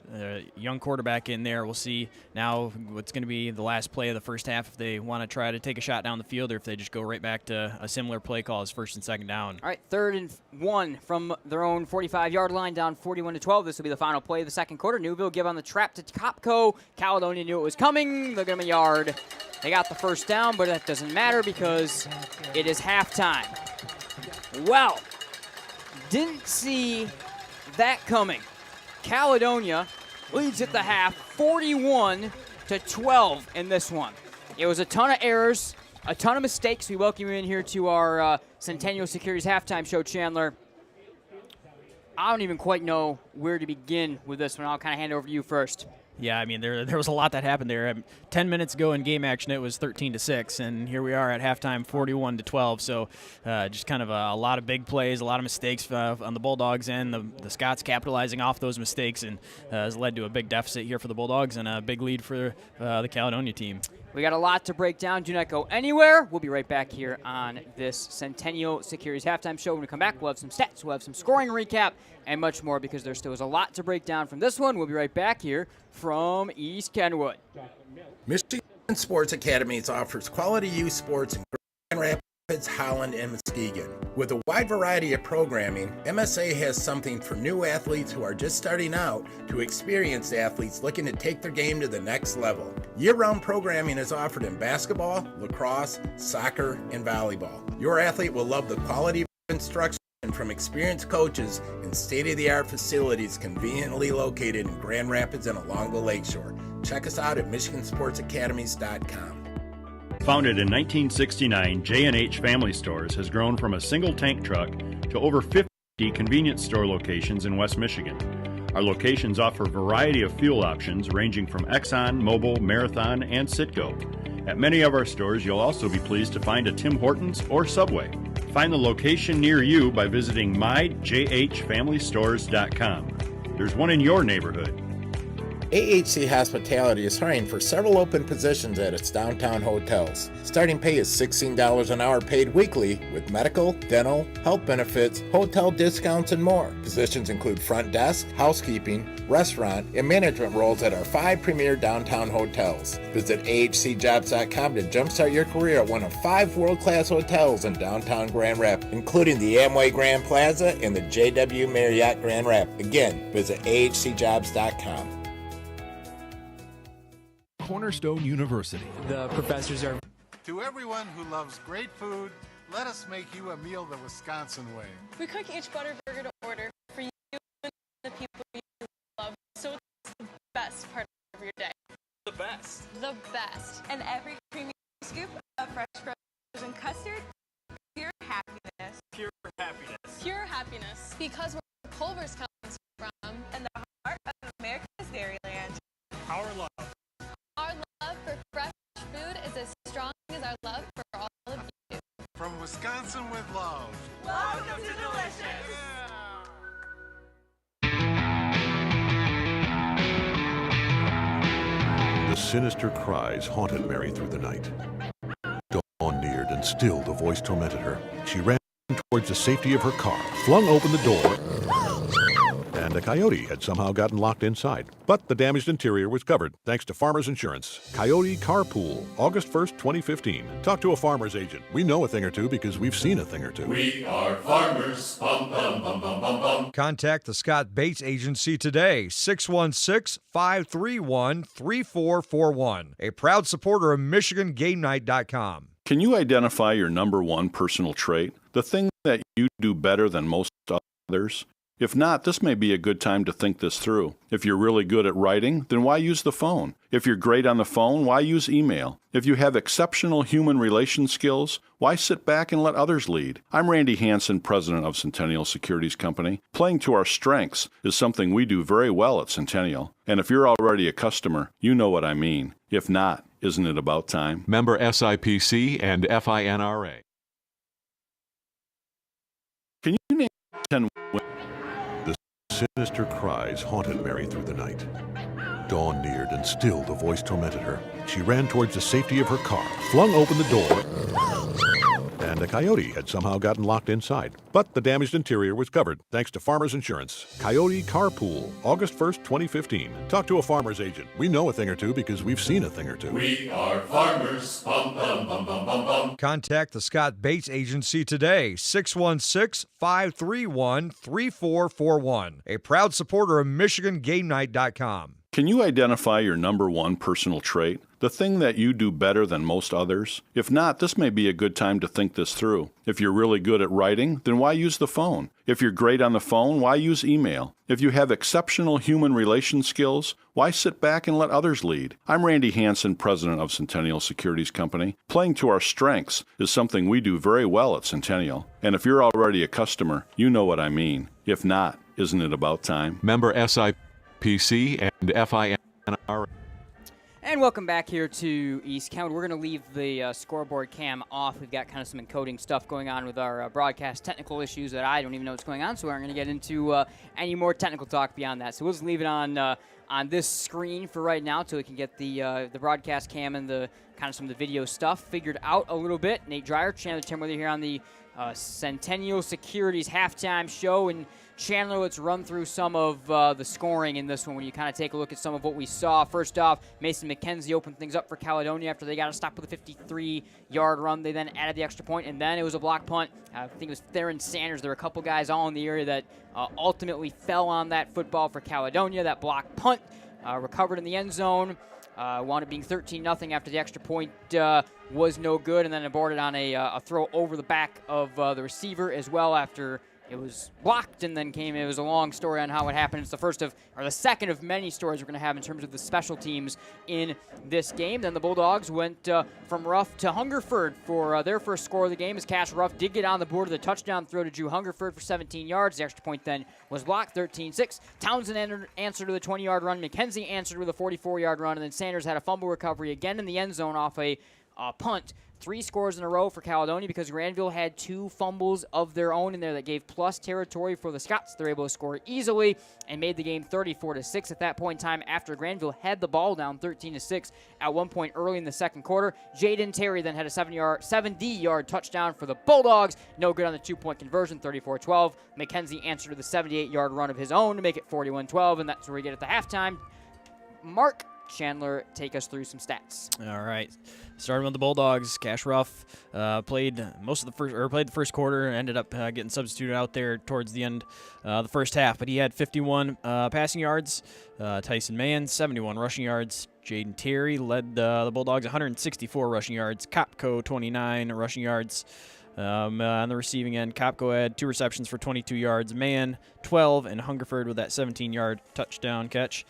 young quarterback in there. We'll see now what's going to be the last play of the first half if they want to try to take a shot down the field or if they just go right back to a similar play call as 1st and 2nd down. All right, 3rd and 1 from their own 45-yard line, down 41-12. This will be the final play of the second quarter. Newville give on the trap to Kopko. Caledonia knew it was coming. They'll give him a yard. They got the first down, but that doesn't matter because it is halftime. Well, didn't see that coming. Caledonia leads at the half 41-12 in this one. It was a ton of errors, a ton of mistakes. We welcome you in here to our Centennial Securities halftime show, Chandler. I don't even quite know where to begin with this one. I'll kind of hand it over to you first. Yeah, I mean, there was a lot that happened there. 10 minutes ago in game action, it was 13-6, and here we are at halftime, 41-12. So just kind of a lot of big plays, a lot of mistakes on the Bulldogs end. The Scots capitalizing off those mistakes and has led to a big deficit here for the Bulldogs and a big lead for the Caledonia team. We got a lot to break down. Do not go anywhere. We'll be right back here on this Centennial Securities Halftime Show. When we come back, we'll have some stats, we'll have some scoring recap, and much more because there still is a lot to break down from this one. We'll be right back here from East Kenwood. Michigan Sports Academy offers quality youth sports in Grand Rapids, Holland, and Muskegon. With a wide variety of programming, MSA has something for new athletes who are just starting out to experienced athletes looking to take their game to the next level. Year-round programming is offered in basketball, lacrosse, soccer, and volleyball. Your athlete will love the quality of instruction from experienced coaches in state-of-the-art facilities conveniently located in Grand Rapids and along the lakeshore. Check us out at MichiganSportsAcademies.com. Founded in 1969, J&H Family Stores has grown from a single tank truck to over 50 convenience store locations in West Michigan. Our locations offer a variety of fuel options ranging from Exxon, Mobil, Marathon, and Citgo. At many of our stores, you'll also be pleased to find a Tim Hortons or Subway. Find the location near you by visiting myjhfamilystores.com. There's one in your neighborhood. AHC Hospitality is hiring for several open positions at its downtown hotels. Starting pay is $16 an hour paid weekly with medical, dental, health benefits, hotel discounts, and more. Positions include front desk, housekeeping, restaurant, and management roles at our 5 premier downtown hotels. Visit ahcjobs.com to jumpstart your career at one of 5 world-class hotels in downtown Grand Rapids, including the Amway Grand Plaza and the JW Marriott Grand Rapids. Again, visit ahcjobs.com. Cornerstone University. The professors are... To everyone who loves great food, let us make you a meal the Wisconsin way. We cook each butter burger to order for you and the people you love, so it's the best part of your day. The best. The best. And every creamy scoop of fresh frozen custard, pure happiness. Pure happiness. Pure happiness. Because where Culver's comes from. And the heart of America's Dairyland. Our love. Our love for fresh food is as strong as our love for all of you. From Wisconsin with love. Welcome to Delicious. The sinister cries haunted Mary through the night. Dawn neared, and still the voice tormented her. She ran towards the safety of her car, flung open the door, and a coyote had somehow gotten locked inside. But the damaged interior was covered thanks to Farmers Insurance. Coyote Carpool, August 1st, 2015. Talk to a farmer's agent. We know a thing or two because we've seen a thing or two. We are farmers. Bum, bum, bum, bum, bum, bum. Contact the Scott Bates Agency today, 616-531-3441. A proud supporter of MichiganGameNight.com. Can you identify your number one personal trait? The thing that you do better than most others? If not, this may be a good time to think this through. If you're really good at writing, then why use the phone? If you're great on the phone, why use email? If you have exceptional human relation skills, why sit back and let others lead? I'm Randy Hansen, president of Centennial Securities Company. Playing to our strengths is something we do very well at Centennial. And if you're already a customer, you know what I mean. If not, isn't it about time? Member SIPC and FINRA. Can you name 10 Sinister cries haunted Mary through the night. Dawn neared, and still the voice tormented her. She ran towards the safety of her car, flung open the door, and a coyote had somehow gotten locked inside. But the damaged interior was covered thanks to Farmers Insurance. Coyote Carpool, August 1st, 2015. Talk to a farmer's agent. We know a thing or two because we've seen a thing or two. We are farmers. Bum, bum, bum, bum, bum, bum. Contact the Scott Bates Agency today, 616-531-3441. A proud supporter of MichiganGameNight.com. Can you identify your number one personal trait? The thing that you do better than most others? If not, this may be a good time to think this through. If you're really good at writing, then why use the phone? If you're great on the phone, why use email? If you have exceptional human relation skills, why sit back and let others lead? I'm Randy Hansen, president of Centennial Securities Company. Playing to our strengths is something we do very well at Centennial. And if you're already a customer, you know what I mean. If not, isn't it about time? Member SIPC and FINRA. And welcome back here to East County. We're going to leave the scoreboard cam off. We've got kind of some encoding stuff going on with our broadcast technical issues that I don't even know what's going on, so we're not going to get into any more technical talk beyond that. So we'll just leave it on on this screen for right now until we can get the broadcast cam and the kind of some of the video stuff figured out a little bit. Nate Dreyer, Chandler Tim with you here on the Centennial Securities halftime show. And Chandler, let's run through some of the scoring in this one when you kind of take a look at some of what we saw. First off, Mason McKenzie opened things up for Caledonia after they got a stop with a 53-yard run. They then added the extra point, and then it was a block punt. I think it was Theron Sanders. There were a couple guys all in the area that ultimately fell on that football for Caledonia. That block punt recovered in the end zone. Wound up being 13-0 after the extra point was no good, and then aborted on a throw over the back of the receiver as well after it was blocked, and then it was a long story on how it happened. It's the second of many stories we're going to have in terms of the special teams in this game. Then the Bulldogs went from Ruff to Hungerford for their first score of the game, as Cash Ruff did get on the board with a touchdown throw to Drew Hungerford for 17 yards. The extra point then was blocked, 13-6. Townsend answered with a 20-yard run. McKenzie answered with a 44-yard run, and then Sanders had a fumble recovery again in the end zone off a punt. 3 scores in a row for Caledonia because Grandville had 2 fumbles of their own in there that gave plus territory for the Scots. They're able to score easily and made the game 34-6 at that point in time after Grandville had the ball down 13-6 at one point early in the second quarter. Jayden Terry then had a 70-yard touchdown for the Bulldogs. No good on the 2-point conversion, 34-12. McKenzie answered with a 78-yard run of his own to make it 41-12, and that's where we get at the halftime. Mark Chandler, take us through some stats. All right. Starting with the Bulldogs, Cash Ruff played the first quarter, ended up getting substituted out there towards the end of the first half, but he had 51 passing yards. Tyson Mann, 71 rushing yards. Jayden Terry led the Bulldogs, 164 rushing yards. Kopko, 29 rushing yards. On the receiving end, Kopko had 2 receptions for 22 yards. Mann, 12, and Hungerford with that 17-yard touchdown catch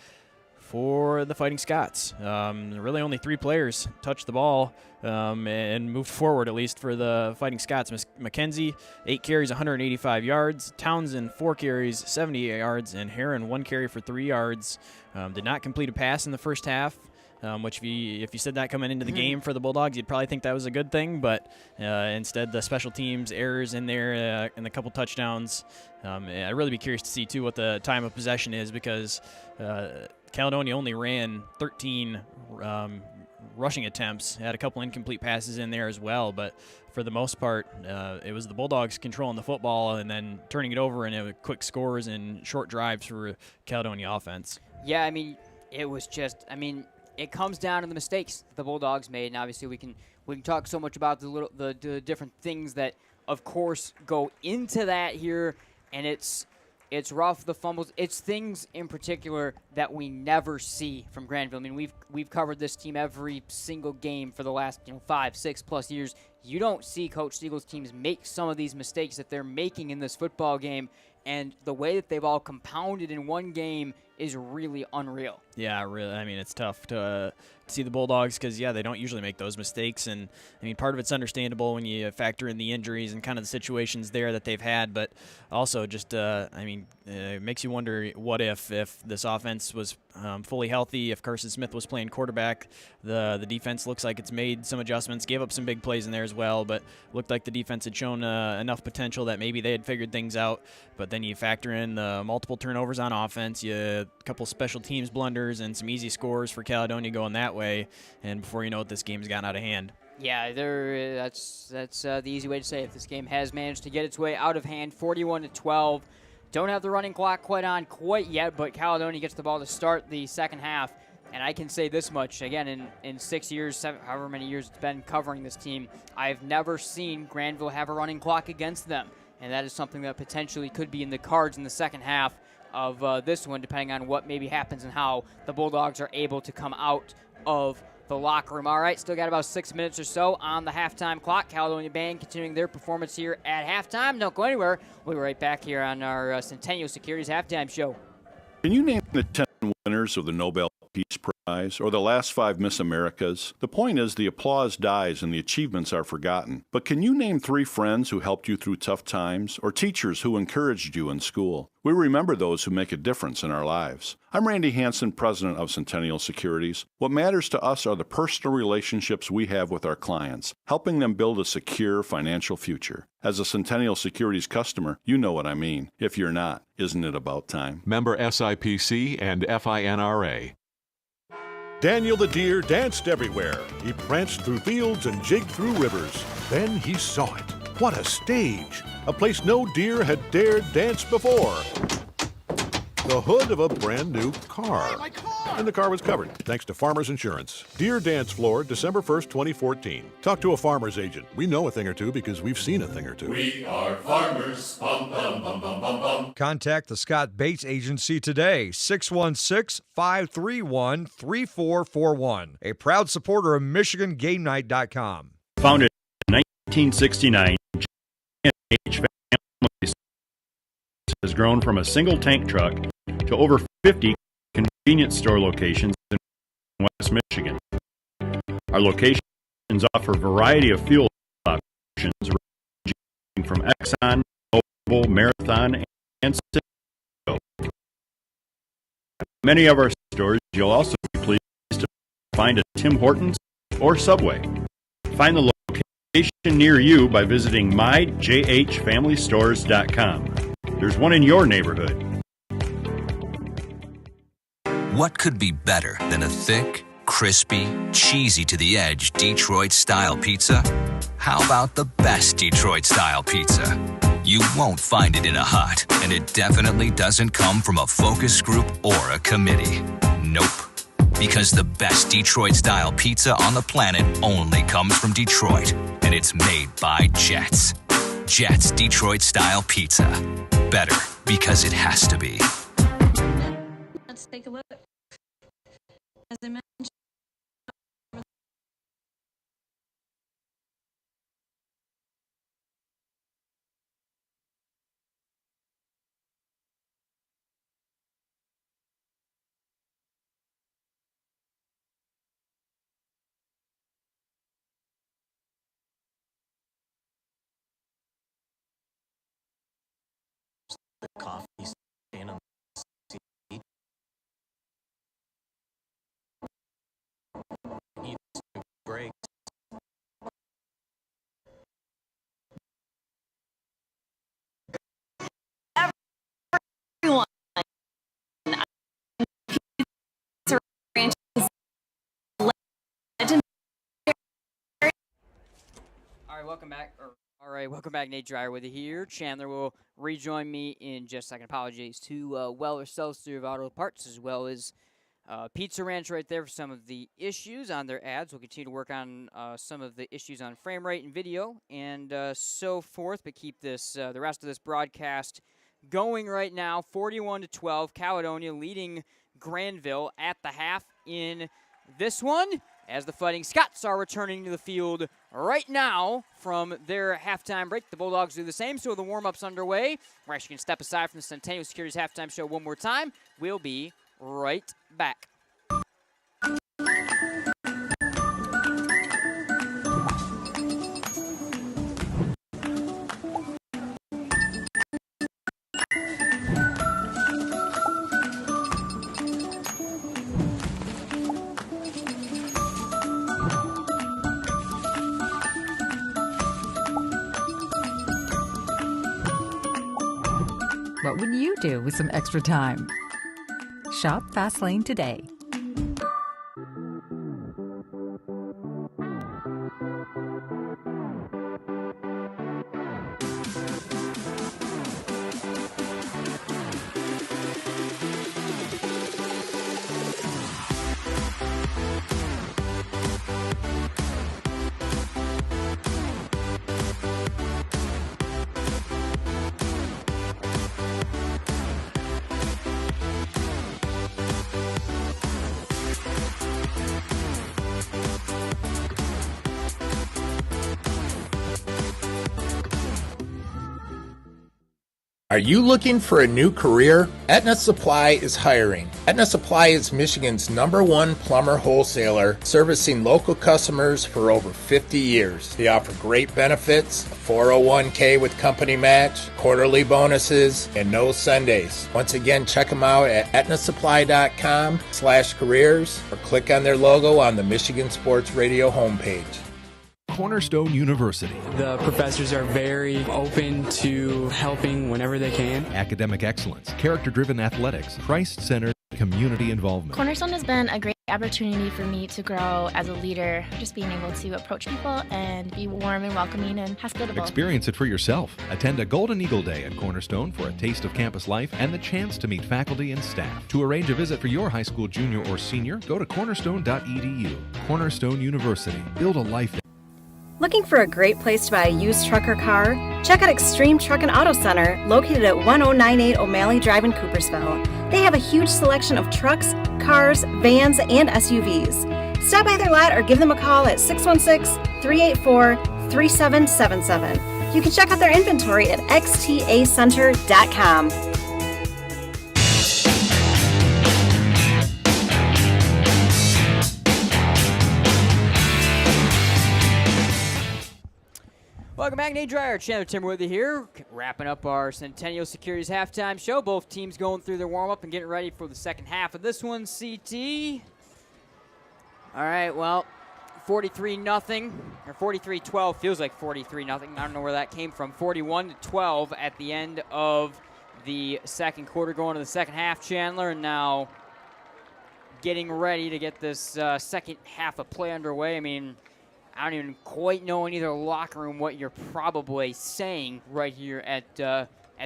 for the Fighting Scots. Really only 3 players touched the ball and moved forward, at least for the Fighting Scots. McKenzie, 8 carries, 185 yards. Townsend, 4 carries, 78 yards. And Heron, 1 carry for 3 yards. Did not complete a pass in the first half, which if you said that coming into the game for the Bulldogs, you'd probably think that was a good thing. But instead, the special teams errors in there and a couple touchdowns. I'd really be curious to see, too, what the time of possession is, because Caledonia only ran 13 rushing attempts, had a couple incomplete passes in there as well, but for the most part, it was the Bulldogs controlling the football and then turning it over, and it was quick scores and short drives for Caledonia offense. Yeah, I mean, it was just, it comes down to the mistakes the Bulldogs made, and obviously we can talk so much about the different things that, of course, go into that here, and it's rough, the fumbles. It's things in particular that we never see from Grandville. We've covered this team every single game for the last 5, 6+ years. You don't see Coach Siegel's teams make some of these mistakes that they're making in this football game, and the way that they've all compounded in one game is really unreal. Yeah, really. It's tough to see the Bulldogs because, they don't usually make those mistakes. And, part of it's understandable when you factor in the injuries and kind of the situations there that they've had. But also just, it makes you wonder what if this offense was fully healthy, if Carson Smith was playing quarterback. The defense looks like it's made some adjustments, gave up some big plays in there as well, but looked like the defense had shown enough potential that maybe they had figured things out. But then you factor in the multiple turnovers on offense, a couple special teams blunders, and some easy scores for Caledonia going that way, and before you know it, this game's gotten out of hand. Yeah, that's the easy way to say it. This game has managed to get its way out of hand, 41-12. Don't have the running clock quite yet, but Caledonia gets the ball to start the second half. And I can say this much, again, in 6 years, however many years it's been covering this team, I've never seen Grandville have a running clock against them. And that is something that potentially could be in the cards in the second half of this one, depending on what maybe happens and how the Bulldogs are able to come out of the locker room. All right, still got about 6 minutes or so on the halftime clock. Caledonia Band continuing their performance here at halftime. Don't go anywhere. We'll be right back here on our Centennial Securities halftime show. Can you name the 10 winners of the Nobel Peace Prize Prize or the last 5 Miss Americas, the point is the applause dies and the achievements are forgotten. But can you name 3 friends who helped you through tough times or teachers who encouraged you in school? We remember those who make a difference in our lives. I'm Randy Hansen, president of Centennial Securities. What matters to us are the personal relationships we have with our clients, helping them build a secure financial future. As a Centennial Securities customer, you know what I mean. If you're not, isn't it about time? Member SIPC and FINRA. Daniel the deer danced everywhere. He pranced through fields and jigged through rivers. Then he saw it. What a stage! A place no deer had dared dance before. The hood of a brand new car. My car! And the car was covered, thanks to Farmers Insurance. Deer Dance Floor, December 1st, 2014. Talk to a farmer's agent. We know a thing or two because we've seen a thing or two. We are farmers. Bum, bum, bum, bum, bum, bum. Contact the Scott Bates Agency today, 616-531-3441. A proud supporter of MichiganGameNight.com. Founded in 1969, J&H Family Stores has grown from a single tank truck to over 50 convenience store locations in West Michigan. Our locations offer a variety of fuel options ranging from Exxon, Mobil, Marathon, and Citgo. Many of our stores you'll also be pleased to find a Tim Hortons or Subway. Find the location near you by visiting myjhfamilystores.com. There's one in your neighborhood. What could be better than a thick, crispy, cheesy to the edge Detroit-style pizza? How about the best Detroit-style pizza? You won't find it in a hut, and it definitely doesn't come from a focus group or a committee. Nope. Because the best Detroit-style pizza on the planet only comes from Detroit, and it's made by Jets. Jets Detroit-style pizza. Better because it has to be. Let's take a look. As I mentioned, the coffee stand on the seat. Eat some breaks. Everyone. Welcome back. Nate Dreyer with you here. Chandler will rejoin me in just a second. Apologies to Weller Seltzer of Auto Parts, as well as Pizza Ranch right there for some of the issues on their ads. We'll continue to work on some of the issues on frame rate and video and so forth, but keep this the rest of this broadcast going right now. 41-12, Caledonia leading Grandville at the half in this one, as the Fighting Scots are returning to the field right now from their halftime break. The Bulldogs do the same, so the warm-up's underway. We're actually going to step aside from the Centennial Securities halftime show one more time. We'll be right back. What would you do with some extra time? Shop Fastlane today. Are you looking for a new career? Aetna Supply is hiring. Aetna Supply is Michigan's #1 plumber wholesaler, servicing local customers for over 50 years. They offer great benefits, a 401k with company match, quarterly bonuses, and no Sundays. Once again, check them out at aetnasupply.com/careers or click on their logo on the Michigan Sports Radio homepage. Cornerstone University. The professors are very open to helping whenever they can. Academic excellence, character-driven athletics, Christ-centered community involvement. Cornerstone has been a great opportunity for me to grow as a leader, just being able to approach people and be warm and welcoming and hospitable. Experience it for yourself. Attend a Golden Eagle Day at Cornerstone for a taste of campus life and the chance to meet faculty and staff. To arrange a visit for your high school junior or senior, go to cornerstone.edu. Cornerstone University. Build a life. Looking for a great place to buy a used truck or car? Check out Extreme Truck and Auto Center, located at 1098 O'Malley Drive in Coopersville. They have a huge selection of trucks, cars, vans, and SUVs. Stop by their lot or give them a call at 616-384-3777. You can check out their inventory at xtacenter.com. Welcome back, Nate Dreyer, Chandler Timberworthy here, wrapping up our Centennial Securities halftime show. Both teams going through their warm-up and getting ready for the second half of this one. CT. All right, well, 43-0, or 43-12, feels like 43-0. I don't know where that came from. 41-12 at the end of the second quarter, going to the second half, Chandler, and now getting ready to get this second half of play underway. I mean, I don't even quite know in either locker room what you're probably saying right here at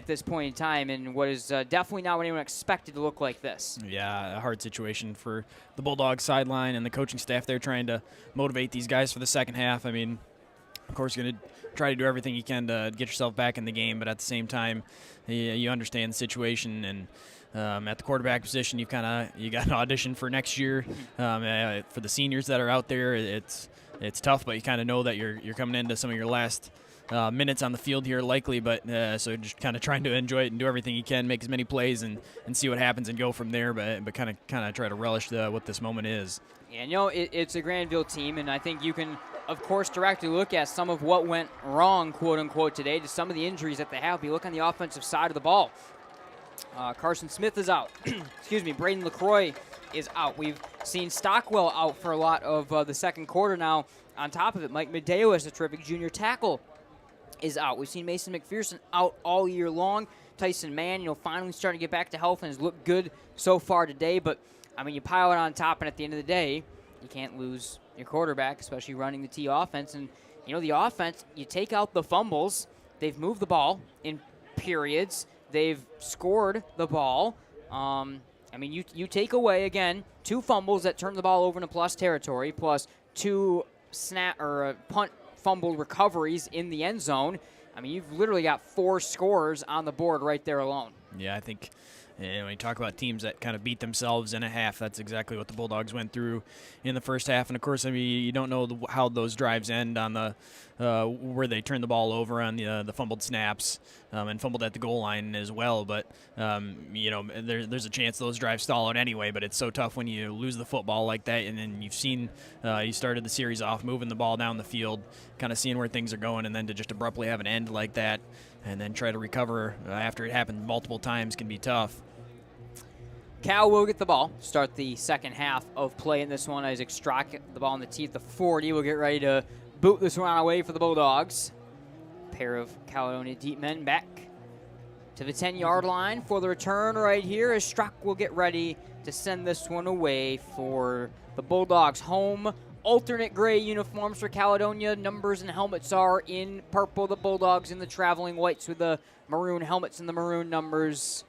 this point in time, and what is definitely not what anyone expected to look like this. Yeah, a hard situation for the Bulldogs sideline and the coaching staff. They're trying to motivate these guys for the second half. I mean, of course, you're going to try to do everything you can to get yourself back in the game, but at the same time, you understand the situation. And at the quarterback position, you got an audition for next year. For the seniors that are out there, it's tough, but you kind of know that you're coming into some of your last minutes on the field here likely, but so just kind of trying to enjoy it and do everything you can, make as many plays and see what happens and go from there, but kind of try to relish what this moment is. And it's a Grandville team, and I think you can, of course, directly look at some of what went wrong, quote unquote, today, to some of the injuries that they have. You look on the offensive side of the ball. Carson Smith is out. Excuse me, Braden LaCroix is out. We've seen Stockwell out for a lot of the second quarter now. On top of it, Mike Medeo, as a terrific junior tackle, is out. We've seen Mason McPherson out all year long. Tyson Mann, finally starting to get back to health and has looked good so far today. But, I mean, you pile it on top, and at the end of the day, you can't lose your quarterback, especially running the T offense. And, the offense, you take out the fumbles. They've moved the ball in periods. They've scored the ball. I mean, you take away, again, 2 fumbles that turn the ball over into plus territory, plus 2 punt fumble recoveries in the end zone. I mean, you've literally got 4 scores on the board right there alone. Yeah, I think when you talk about teams that kind of beat themselves in a half, that's exactly what the Bulldogs went through in the first half. And, of course, I mean, you don't know how those drives end on the where they turn the ball over on the fumbled snaps and fumbled at the goal line as well. But, there's a chance those drives stall out anyway. But it's so tough when you lose the football like that. And then you've seen you started the series off moving the ball down the field, kind of seeing where things are going, and then to just abruptly have an end like that and then try to recover after it happened multiple times can be tough. Cal will get the ball, start the second half of play in this one. Isaac Strock the ball in the tee at the 40. We'll get ready to boot this one away for the Bulldogs. Pair of Caledonia deep men back to the 10-yard line for the return right here as Strock will get ready to send this one away for the Bulldogs. Home alternate gray uniforms for Caledonia. Numbers and helmets are in purple. The Bulldogs in the traveling whites with the maroon helmets and the maroon numbers.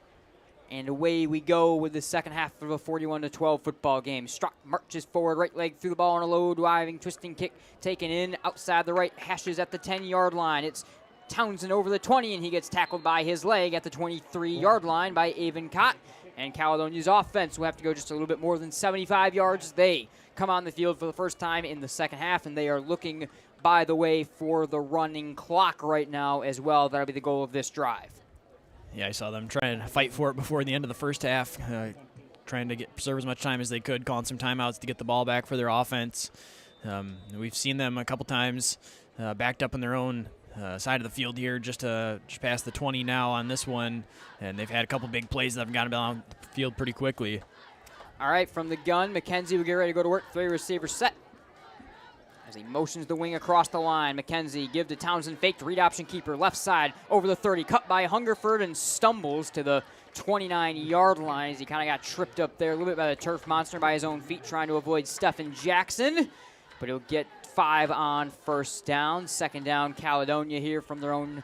And away we go with the second half of a 41-12 football game. Strock marches forward, right leg through the ball on a low driving, twisting kick taken in outside the right hashes at the 10-yard line. It's Townsend over the 20, and he gets tackled by his leg at the 23-yard line by Avon Cott. And Caledonia's offense will have to go just a little bit more than 75 yards. They come on the field for the first time in the second half, and they are looking, by the way, for the running clock right now as well. That'll be the goal of this drive. Yeah, I saw them trying to fight for it before the end of the first half, trying to preserve as much time as they could, calling some timeouts to get the ball back for their offense. We've seen them a couple times backed up in their own side of the field here, just past the 20 now on this one, and they've had a couple big plays that have gotten down the field pretty quickly. All right, from the gun, McKenzie will get ready to go to work. 3 receiver set. As he motions the wing across the line, McKenzie give to Townsend, faked read option keeper, left side over the 30, cut by Hungerford and stumbles to the 29-yard line as he kind of got tripped up there a little bit by the turf monster by his own feet, trying to avoid Stephen Jackson. But he'll get 5 on first down. Second down, Caledonia here from their own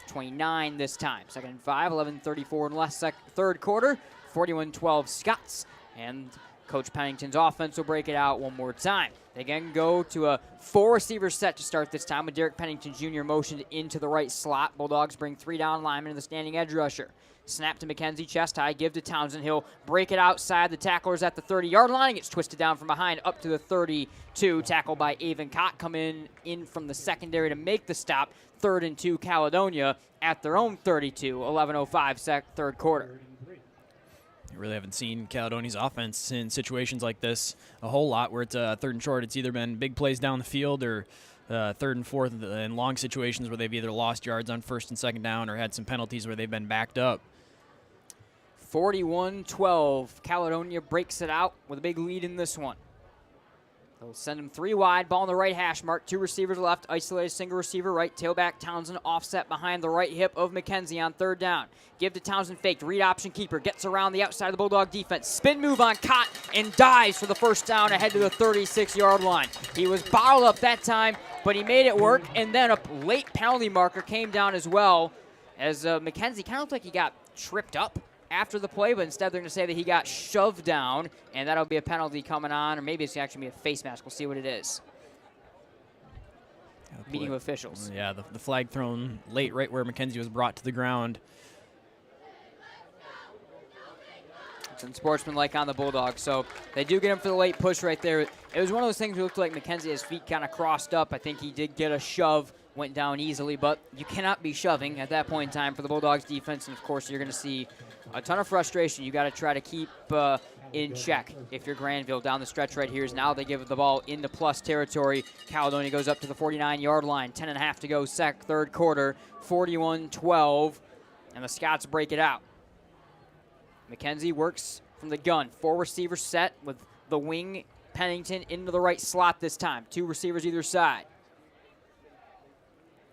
29 this time. Second and 5, 11:34 in the last third quarter. 41-12 Scots. And Coach Pennington's offense will break it out one more time. They again go to a 4 receiver set to start this time with Derek Pennington Jr. motioned into the right slot. Bulldogs bring 3 down linemen to the standing edge rusher. Snap to McKenzie, chest high, give to Townsend. He'll break it outside. The tackler's at the 30-yard line. Gets twisted down from behind up to the 32. Tackled by Avon Cott. Come in from the secondary to make the stop. 3rd and 2 Caledonia at their own 32. 11:05 third quarter. You really haven't seen Caledonia's offense in situations like this a whole lot where it's 3rd and short. It's either been big plays down the field or 3rd and 4th in long situations where they've either lost yards on 1st and 2nd down or had some penalties where they've been backed up. 41-12. Caledonia breaks it out with a big lead in this one. They'll send him 3 wide, ball on the right hash mark. 2 receivers left, isolated single receiver right, tailback Townsend offset behind the right hip of McKenzie on 3rd down. Give to Townsend, faked, read option keeper, gets around the outside of the Bulldog defense. Spin move on Cott and dives for the first down ahead to the 36-yard line. He was bottled up that time, but he made it work, and then a late penalty marker came down as well as McKenzie kind of looked like he got tripped up after the play, but instead they're going to say that he got shoved down, and that'll be a penalty coming on, or maybe it's actually be a face mask. We'll see what it is. Meeting of officials. Yeah, the flag thrown late right where McKenzie was brought to the ground. It's unsportsmanlike on the Bulldogs, so they do get him for the late push right there. It was one of those things that looked like McKenzie, his feet kind of crossed up. I think he did get a shove, went down easily, but you cannot be shoving at that point in time for the Bulldogs defense, and of course you're going to see a ton of frustration. You got to try to keep in check if you're Grandville. Down the stretch right here is now they give the ball into plus territory. Caledonia goes up to the 49-yard line. 10.5 to go, third quarter. 41-12, and the Scots break it out. McKenzie works from the gun. 4 receiver set with the wing Pennington into the right slot this time. 2 receivers either side.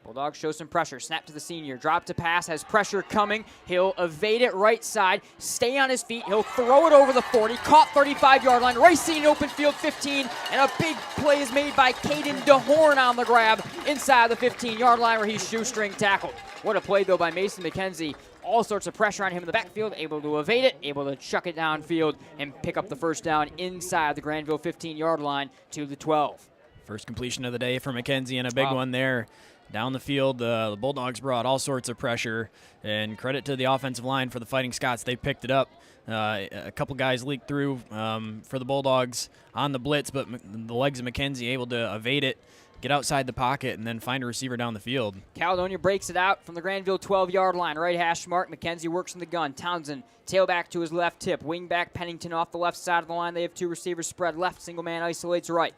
Bulldogs show some pressure. Snap to the senior. Drop to pass. Has pressure coming. He'll evade it right side. Stay on his feet. He'll throw it over the 40. Caught 35-yard line. Racing open field 15. And a big play is made by Caden DeHorn on the grab inside the 15-yard line where he's shoestring tackled. What a play, though, by Mason McKenzie. All sorts of pressure on him in the backfield. Able to evade it. Able to chuck it downfield and pick up the first down inside the Grandville 15-yard line to the 12. First completion of the day for McKenzie and a big one there. Down the field, the Bulldogs brought all sorts of pressure, and credit to the offensive line for the Fighting Scots. They picked it up. A couple guys leaked through for the Bulldogs on the blitz, but the legs of McKenzie able to evade it, get outside the pocket, and then find a receiver down the field. Caledonia breaks it out from the Grandville 12-yard line. Right hash mark. McKenzie works in the gun. Townsend, tailback to his left tip. Wing back Pennington off the left side of the line. They have 2 receivers spread left. Single man isolates right.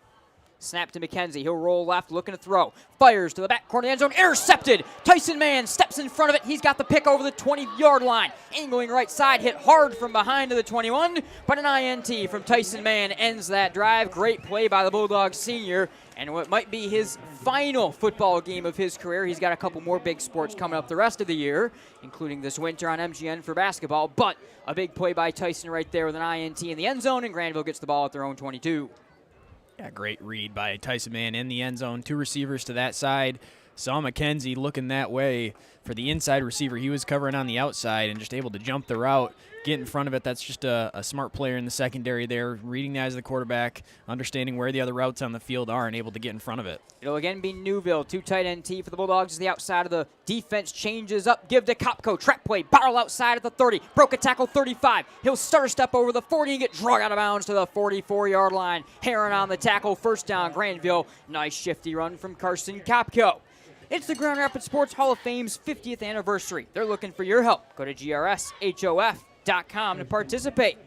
Snap to McKenzie. He'll roll left, looking to throw. Fires to the back corner of the end zone. Intercepted. Tyson Mann steps in front of it. He's got the pick over the 20-yard line. Angling right side. Hit hard from behind to the 21. But an INT from Tyson Mann ends that drive. Great play by the Bulldogs senior. And what might be his final football game of his career. He's got a couple more big sports coming up the rest of the year, including this winter on MGN for basketball. But a big play by Tyson right there with an INT in the end zone. And Grandville gets the ball at their own 22. Yeah, great read by Tyson Mann in the end zone. 2 receivers to that side. Saw McKenzie looking that way for the inside receiver. He was covering on the outside and just able to jump the route, get in front of it. That's just a smart player in the secondary there, reading the eyes of the quarterback, understanding where the other routes on the field are, and able to get in front of it. It'll again be Newville. 2 tight end T for the Bulldogs as the outside of the defense changes up. Give to Kopko. Trap play. Barrel outside at the 30. Broke a tackle 35. He'll stutter step over the 40 and get dragged out of bounds to the 44-yard line. Heron on the tackle. First down, Grandville. Nice shifty run from Carson Kopko. It's the Grand Rapids Sports Hall of Fame's 50th anniversary. They're looking for your help. Go to grshof.com to participate.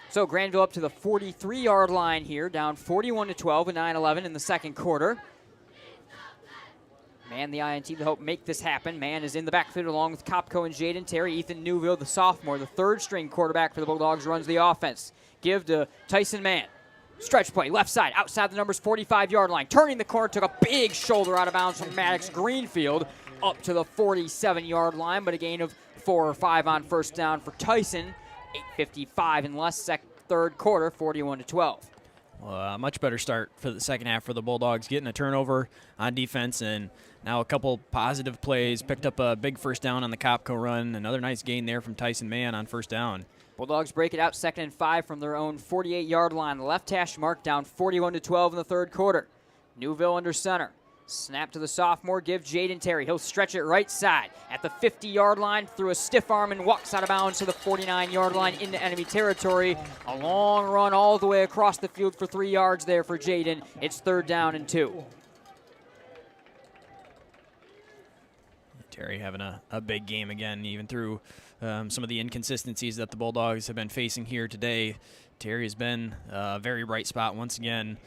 So Grandville up to the 43-yard line here, down 41-12 with 9:11 in the second quarter. Mann, the INT, to help make this happen. Mann is in the backfield along with Kopko and Jayden Terry. Ethan Newville, the sophomore, the third-string quarterback for the Bulldogs, runs the offense. Give to Tyson Mann. Stretch play, left side, outside the numbers, 45-yard line. Turning the corner, took a big shoulder out of bounds from Maddox Greenfield up to the 47-yard line, but a gain of 4 or 5 on first down for Tyson. 8:55 in less, third quarter, 41-12. Well, much better start for the second half for the Bulldogs, getting a turnover on defense and now a couple positive plays. Picked up a big first down on the Kopko run. Another nice gain there from Tyson Mann on first down. Bulldogs break it out 2nd and 5 from their own 48-yard line. The left hash mark down 41-12 in the third quarter. Newville under center. Snap to the sophomore, give Jayden Terry. He'll stretch it right side at the 50-yard line through a stiff arm and walks out of bounds to the 49-yard line into enemy territory. A long run all the way across the field for 3 yards there for Jayden. It's 3rd down and 2. Terry having a big game again, even through some of the inconsistencies that the Bulldogs have been facing here today. Terry has been a very bright spot once again.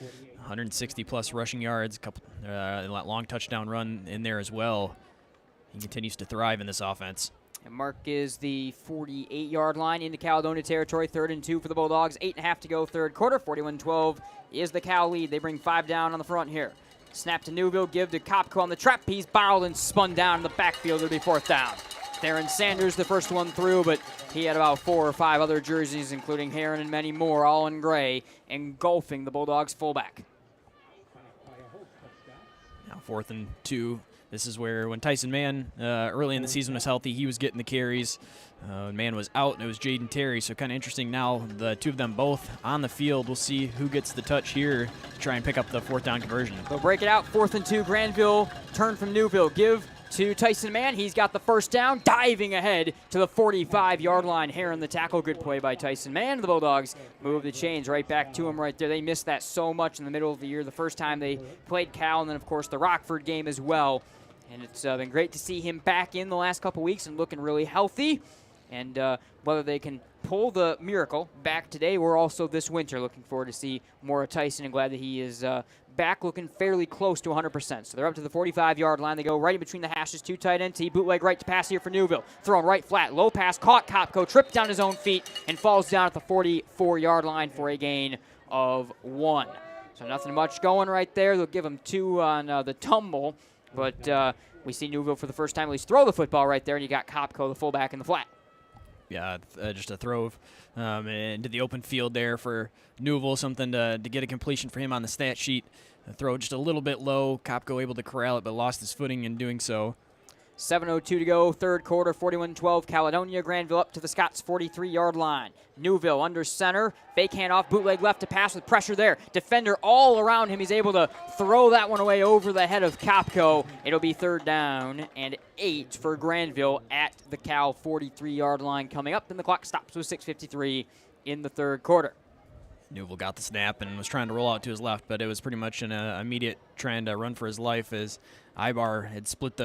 160-plus rushing yards, a couple long touchdown run in there as well. He continues to thrive in this offense. And mark is the 48-yard line into Caledonia territory, 3rd and 2 for the Bulldogs. 8.5 to go, third quarter. 41-12 is the Cal lead. They bring 5 down on the front here. Snap to Newville, give to Kopko on the trapeze, barreled and spun down in the backfield. It'll be 4th down. Theron Sanders, the first one through, but he had about 4 or 5 other jerseys, including Heron and many more, all in gray, engulfing the Bulldogs fullback. Now 4th and 2. This is where when Tyson Mann early in the season was healthy, he was getting the carries. Mann was out, and it was Jayden Terry, so kind of interesting now, the two of them both on the field. We'll see who gets the touch here to try and pick up the 4th down conversion. They'll break it out, 4th and 2, Grandville, turn from Newville, give to Tyson Mann. He's got the first down, diving ahead to the 45-yard line. Heron the tackle, good play by Tyson Mann. The Bulldogs move the chains right back to him right there. They missed that so much in the middle of the year, the first time they played Cal, and then, of course, the Rockford game as well. And it's been great to see him back in the last couple weeks and looking really healthy. And whether they can pull the miracle back today or also this winter, looking forward to see more of Tyson, and glad that he is back looking fairly close to 100%. So they're up to the 45-yard line. They go right in between the hashes, 2 tight end T, bootleg right to pass here for Newville. Throwing right flat, low pass, caught Kopko, tripped down his own feet, and falls down at the 44-yard line for a gain of 1. So nothing much going right there. They'll give him 2 on the tumble, but we see Newville for the first time at least throw the football right there, and you got Kopko, the fullback, in the flat. Yeah, just a throw into the open field there for Newville, something to get a completion for him on the stat sheet. A throw just a little bit low. Kopko able to corral it, but lost his footing in doing so. 7:02 to go, third quarter, 41-12. Caledonia, Grandville up to the Scots' 43-yard line. Newville under center, fake handoff, bootleg left to pass with pressure there. Defender all around him. He's able to throw that one away over the head of Kopko. It'll be 3rd down and 8 for Grandville at the Cal 43-yard line coming up, and the clock stops with 6:53 in the third quarter. Newville got the snap and was trying to roll out to his left, but it was pretty much an immediate trying to run for his life as Ibar had split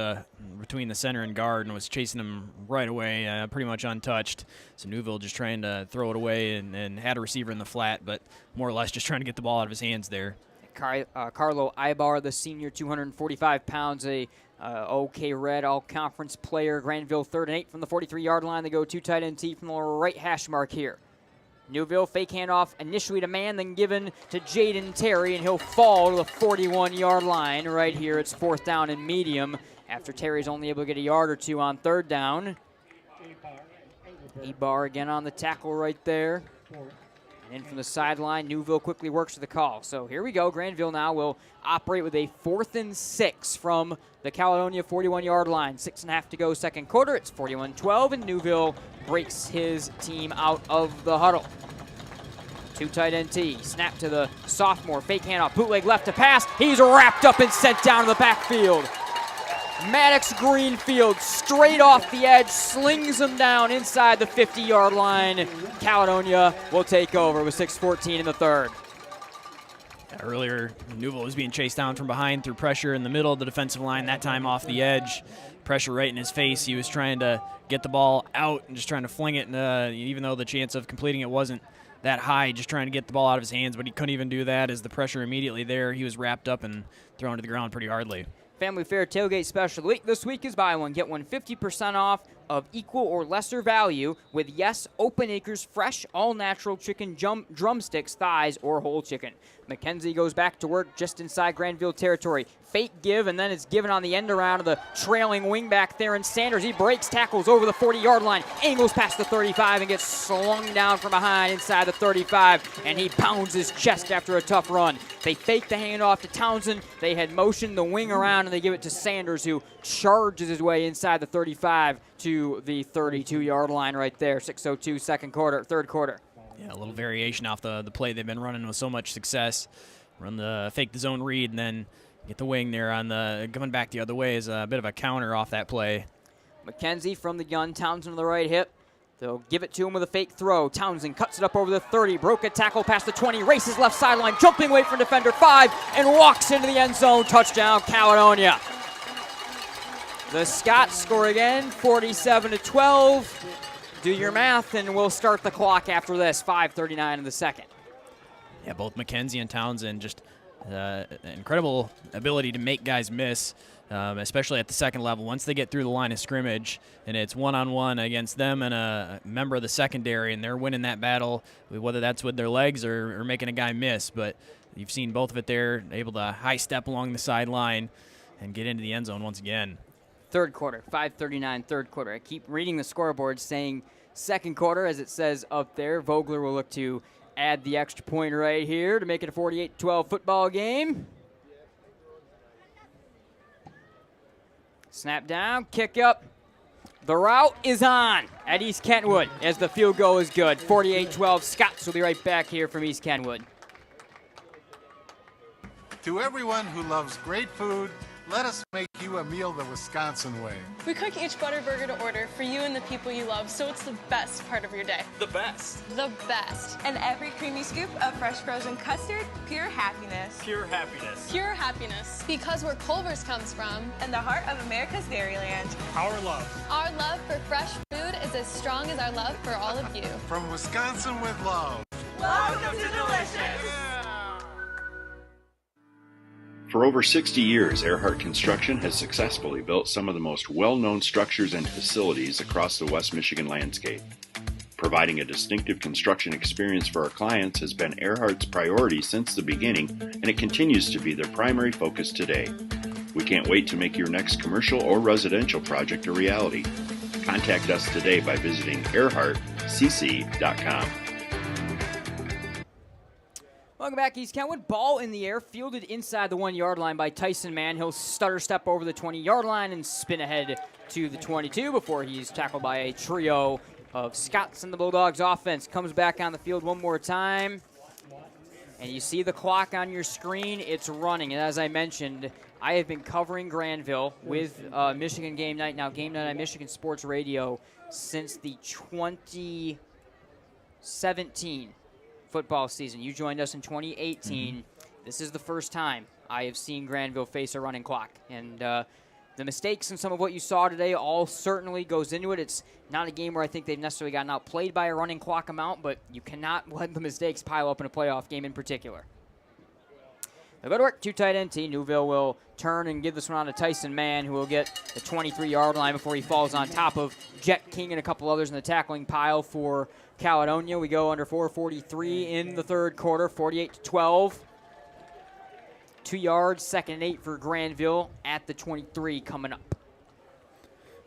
between the center and guard and was chasing him right away, pretty much untouched. So Newville just trying to throw it away and had a receiver in the flat, but more or less just trying to get the ball out of his hands there. Carlo Ibar, the senior, 245 pounds, OK Red all-conference player. Grandville 3rd and 8 from the 43-yard line. They go 2 tight end T from the right hash mark here. Newville fake handoff initially to Mann, then given to Jayden Terry, and he'll fall to the 41-yard line right here. It's 4th down and medium after Terry's only able to get a yard or 2 on 3rd down. Ibar again on the tackle right there. And in from the sideline, Newville quickly works to the call. So here we go. Grandville now will operate with a 4th and 6 from the Caledonia 41-yard line. 6.5 to go, second quarter. It's 41-12, and Newville breaks his team out of the huddle. 2 tight end T. Snap to the sophomore. Fake handoff. Bootleg left to pass. He's wrapped up and sent down to the backfield. Maddox Greenfield straight off the edge, slings him down inside the 50-yard line. Caledonia will take over with 6:14 in the third. Earlier, Newville was being chased down from behind through pressure in the middle of the defensive line, that time off the edge. Pressure right in his face. He was trying to get the ball out and just trying to fling it, even though the chance of completing it wasn't that high, just trying to get the ball out of his hands, but he couldn't even do that as the pressure immediately there. He was wrapped up and thrown to the ground pretty hardly. Family Fair Tailgate Special of the Week. This week is buy one, get one 50% off of equal or lesser value with Yes Open Acres fresh, all-natural chicken drumsticks, thighs, or whole chicken. McKenzie goes back to work just inside Grandville territory. Fake give, and then it's given on the end around of the trailing wingback there. And Sanders, he breaks tackles over the 40-yard line, angles past the 35, and gets slung down from behind inside the 35, and he pounds his chest after a tough run. They fake the handoff to Townsend. They had motioned the wing around, and they give it to Sanders, who charges his way inside the 35 to the 32-yard line right there. 6:02, third quarter. Yeah, a little variation off the play they've been running with so much success. Run the fake the zone read and then get the wing there on the coming back the other way is a bit of a counter off that play. McKenzie from the gun, Townsend on the right hip. They'll give it to him with a fake throw. Townsend cuts it up over the 30, broke a tackle past the 20, races left sideline, jumping away from defender 5, and walks into the end zone. Touchdown, Caledonia. The Scots score again, 47-12. Do your math, and we'll start the clock after this, 5:39 in the second. Yeah, both McKenzie and Townsend just incredible ability to make guys miss, especially at the second level. Once they get through the line of scrimmage, and it's one-on-one against them and a member of the secondary, and they're winning that battle, whether that's with their legs or making a guy miss. But you've seen both of it there, able to high step along the sideline and get into the end zone once again. Third quarter, 5:39, third quarter. I keep reading the scoreboard saying second quarter, as it says up there. Vogler will look to add the extra point right here to make it a 48-12 football game. Snap down, kick up. The route is on at East Kentwood as the field goal is good. 48-12, Scots will be right back here from East Kentwood. To everyone who loves great food, let us make you a meal the Wisconsin way. We cook each butter burger to order for you and the people you love, so it's the best part of your day. The best. The best. And every creamy scoop of fresh frozen custard, pure happiness. Pure happiness. Pure happiness. Because where Culver's comes from. And the heart of America's Dairyland. Our love. Our love for fresh food is as strong as our love for all of you. From Wisconsin with love. Welcome to Delicious. For over 60 years, Earhart Construction has successfully built some of the most well-known structures and facilities across the West Michigan landscape. Providing a distinctive construction experience for our clients has been Earhart's priority since the beginning, and it continues to be their primary focus today. We can't wait to make your next commercial or residential project a reality. Contact us today by visiting earhartcc.com. Welcome back, East Kentwood. Ball in the air, fielded inside the 1-yard line by Tyson Mann. He'll stutter step over the 20-yard line and spin ahead to the 22 before he's tackled by a trio of Scots in the Bulldogs offense. Comes back on the field one more time. And you see the clock on your screen. It's running. And as I mentioned, I have been covering Grandville with Michigan Game Night, now Game Night on Michigan Sports Radio, since the 2017 football season. You joined us in 2018. This is the first time I have seen Grandville face a running clock. And the mistakes and some of what you saw today all certainly goes into it. It's not a game where I think they've necessarily gotten outplayed by a running clock amount, but you cannot let the mistakes pile up in a playoff game in particular. They'll go to work, 2 tight end T. Newville will turn and give this one on to Tyson Mann, who will get the 23-yard line before he falls on top of Jet King and a couple others in the tackling pile for Caledonia. We go under 4:43 in the third quarter, 48-12. 2 yards, 2nd and 8 for Grandville at the 23 coming up.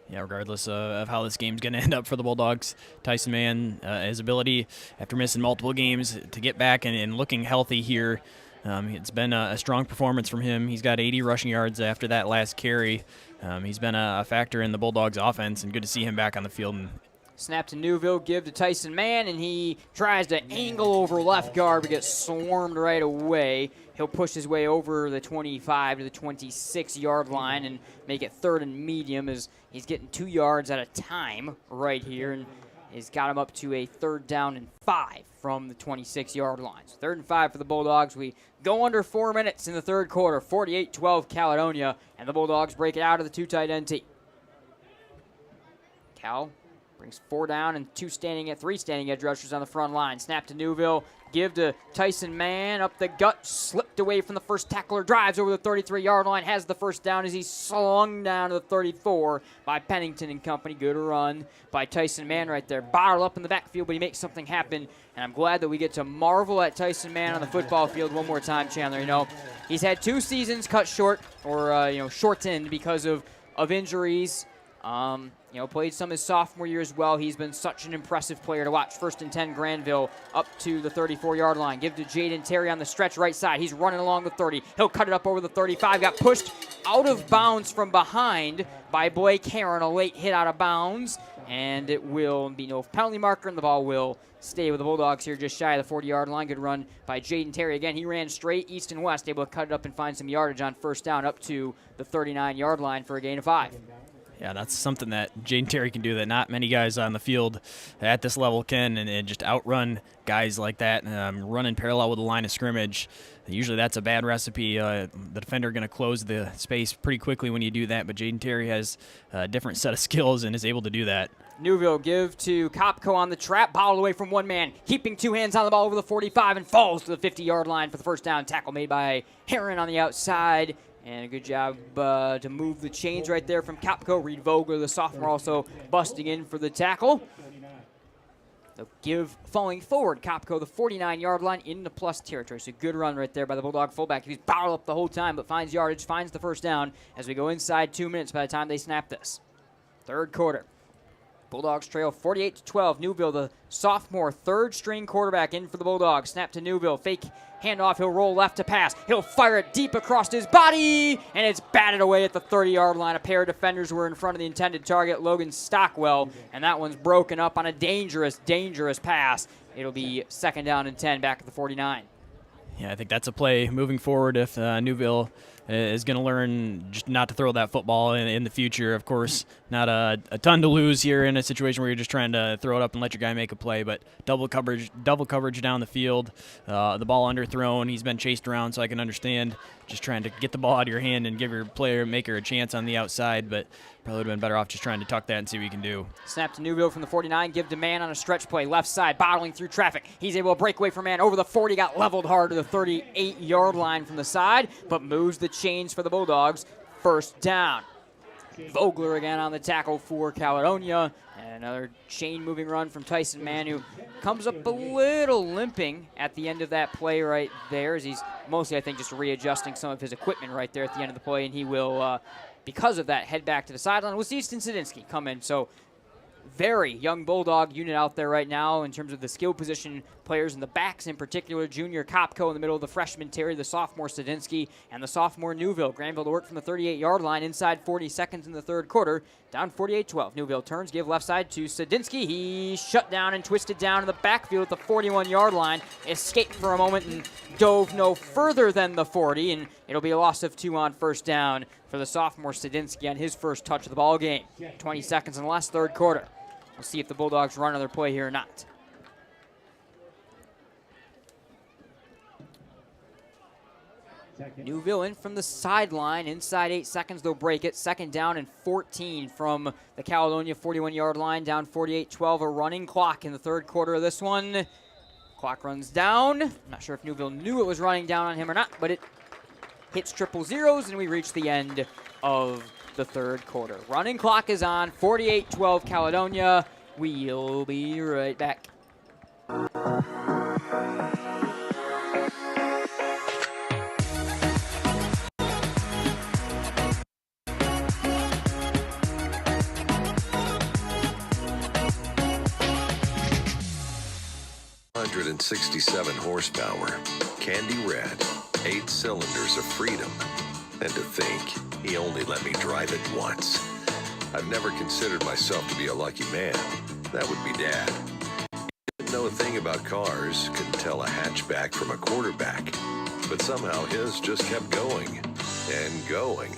Yeah, regardless of how this game's going to end up for the Bulldogs, Tyson Mann, his ability after missing multiple games to get back and looking healthy here. It's been a strong performance from him. He's got 80 rushing yards after that last carry. He's been a factor in the Bulldogs offense, and good to see him back on the field. Snap to Newville, give to Tyson Mann, and he tries to angle over left guard but gets swarmed right away. He'll push his way over the 25 to the 26-yard line and make it 3rd and medium as he's getting 2 yards at a time right here. And has got him up to a 3rd down and 5 from the 26-yard line. So 3rd and 5 for the Bulldogs. We go under 4 minutes in the third quarter, 48-12 Caledonia, and the Bulldogs break it out of the 2 tight end tee. Cal brings 4 down and 3 standing edge rushers on the front line. Snap to Newville. Give to Tyson Mann. Up the gut. Slipped away from the first tackler. Drives over the 33-yard line. Has the first down as he's slung down to the 34 by Pennington and company. Good run by Tyson Mann right there. Bottled up in the backfield, but he makes something happen. And I'm glad that we get to marvel at Tyson Mann on the football field one more time, Chandler. You know, he's had 2 seasons cut short or, shortened because of injuries. Played some his sophomore year as well. He's been such an impressive player to watch. 1st and 10, Grandville up to the 34-yard line. Give to Jayden Terry on the stretch right side. He's running along the 30. He'll cut it up over the 35. Got pushed out of bounds from behind by Blake Heron. A late hit out of bounds, and it will be no penalty marker, and the ball will stay with the Bulldogs here just shy of the 40-yard line. Good run by Jayden Terry. Again, he ran straight east and west, able to cut it up and find some yardage on 1st down up to the 39-yard line for a gain of 5. Yeah, that's something that Jayden Terry can do that not many guys on the field at this level can, and just outrun guys like that, running parallel with the line of scrimmage. Usually that's a bad recipe. The defender going to close the space pretty quickly when you do that, but Jayden Terry has a different set of skills and is able to do that. Newville give to Kopko on the trap, bottled away from one man, keeping 2 hands on the ball over the 45 and falls to the 50-yard line for the first down. Tackle made by Heron on the outside. And a good job to move the chains right there from Kopko. Reed Vogler, the sophomore, also busting in for the tackle. They'll give falling forward. Kopko, the 49-yard line, into plus territory. So good run right there by the Bulldog fullback. He's bottled up the whole time, but finds yardage, finds the first down as we go inside 2 minutes by the time they snap this. Third quarter. Bulldogs trail 48-12. Newville, the sophomore, 3rd-string quarterback in for the Bulldogs. Snap to Newville. Fake handoff. He'll roll left to pass. He'll fire it deep across his body, and it's batted away at the 30-yard line. A pair of defenders were in front of the intended target, Logan Stockwell, and that one's broken up on a dangerous, dangerous pass. It'll be 2nd down and 10 back at the 49. Yeah, I think that's a play moving forward if Newville is going to learn just not to throw that football in the future. Of course, not a ton to lose here in a situation where you're just trying to throw it up and let your guy make a play, but double coverage down the field, the ball underthrown. He's been chased around, so I can understand just trying to get the ball out of your hand and give your maker a chance on the outside, but probably would have been better off just trying to tuck that and see what you can do. Snap to Newville from the 49. Give to Mann on a stretch play. Left side, bottling through traffic. He's able to break away from Mann over the 40. Got leveled hard to the 38-yard line from the side, but moves the chains for the Bulldogs. 1st down. Vogler again on the tackle for Caledonia. And another chain-moving run from Tyson Mann, who comes up a little limping at the end of that play right there, as he's mostly, I think, just readjusting some of his equipment right there at the end of the play, and he will, because of that, head back to the sideline. We'll see Easton Sadinsky come in. So very young Bulldog unit out there right now in terms of the skill position players in the backs, in particular junior Kopko in the middle, of the freshman Terry, the sophomore Sadinsky, and the sophomore Newville. Grandville to work from the 38-yard line inside 40 seconds in the third quarter. Down 48-12. Newville turns, give left side to Sadinsky. He shut down and twisted down in the backfield at the 41-yard line. Escaped for a moment and dove no further than the 40, and it'll be a loss of 2 on 1st down for the sophomore Sadinsky on his first touch of the ball game. 20 seconds and less, third quarter. We'll see if the Bulldogs run another play here or not. Newville in from the sideline. Inside 8 seconds, they'll break it. 2nd down and 14 from the Caledonia 41-yard line. Down 48-12, a running clock in the third quarter of this one. Clock runs down. I'm not sure if Newville knew it was running down on him or not, but it hits triple zeros, and we reach the end of the third quarter. Running clock is on. 48-12 Caledonia. We'll be right back. .67 horsepower, candy red, 8 cylinders of freedom. And to think, he only let me drive it once. I've never considered myself to be a lucky man. That would be Dad. He didn't know a thing about cars, couldn't tell a hatchback from a quarterback. But somehow his just kept going, and going,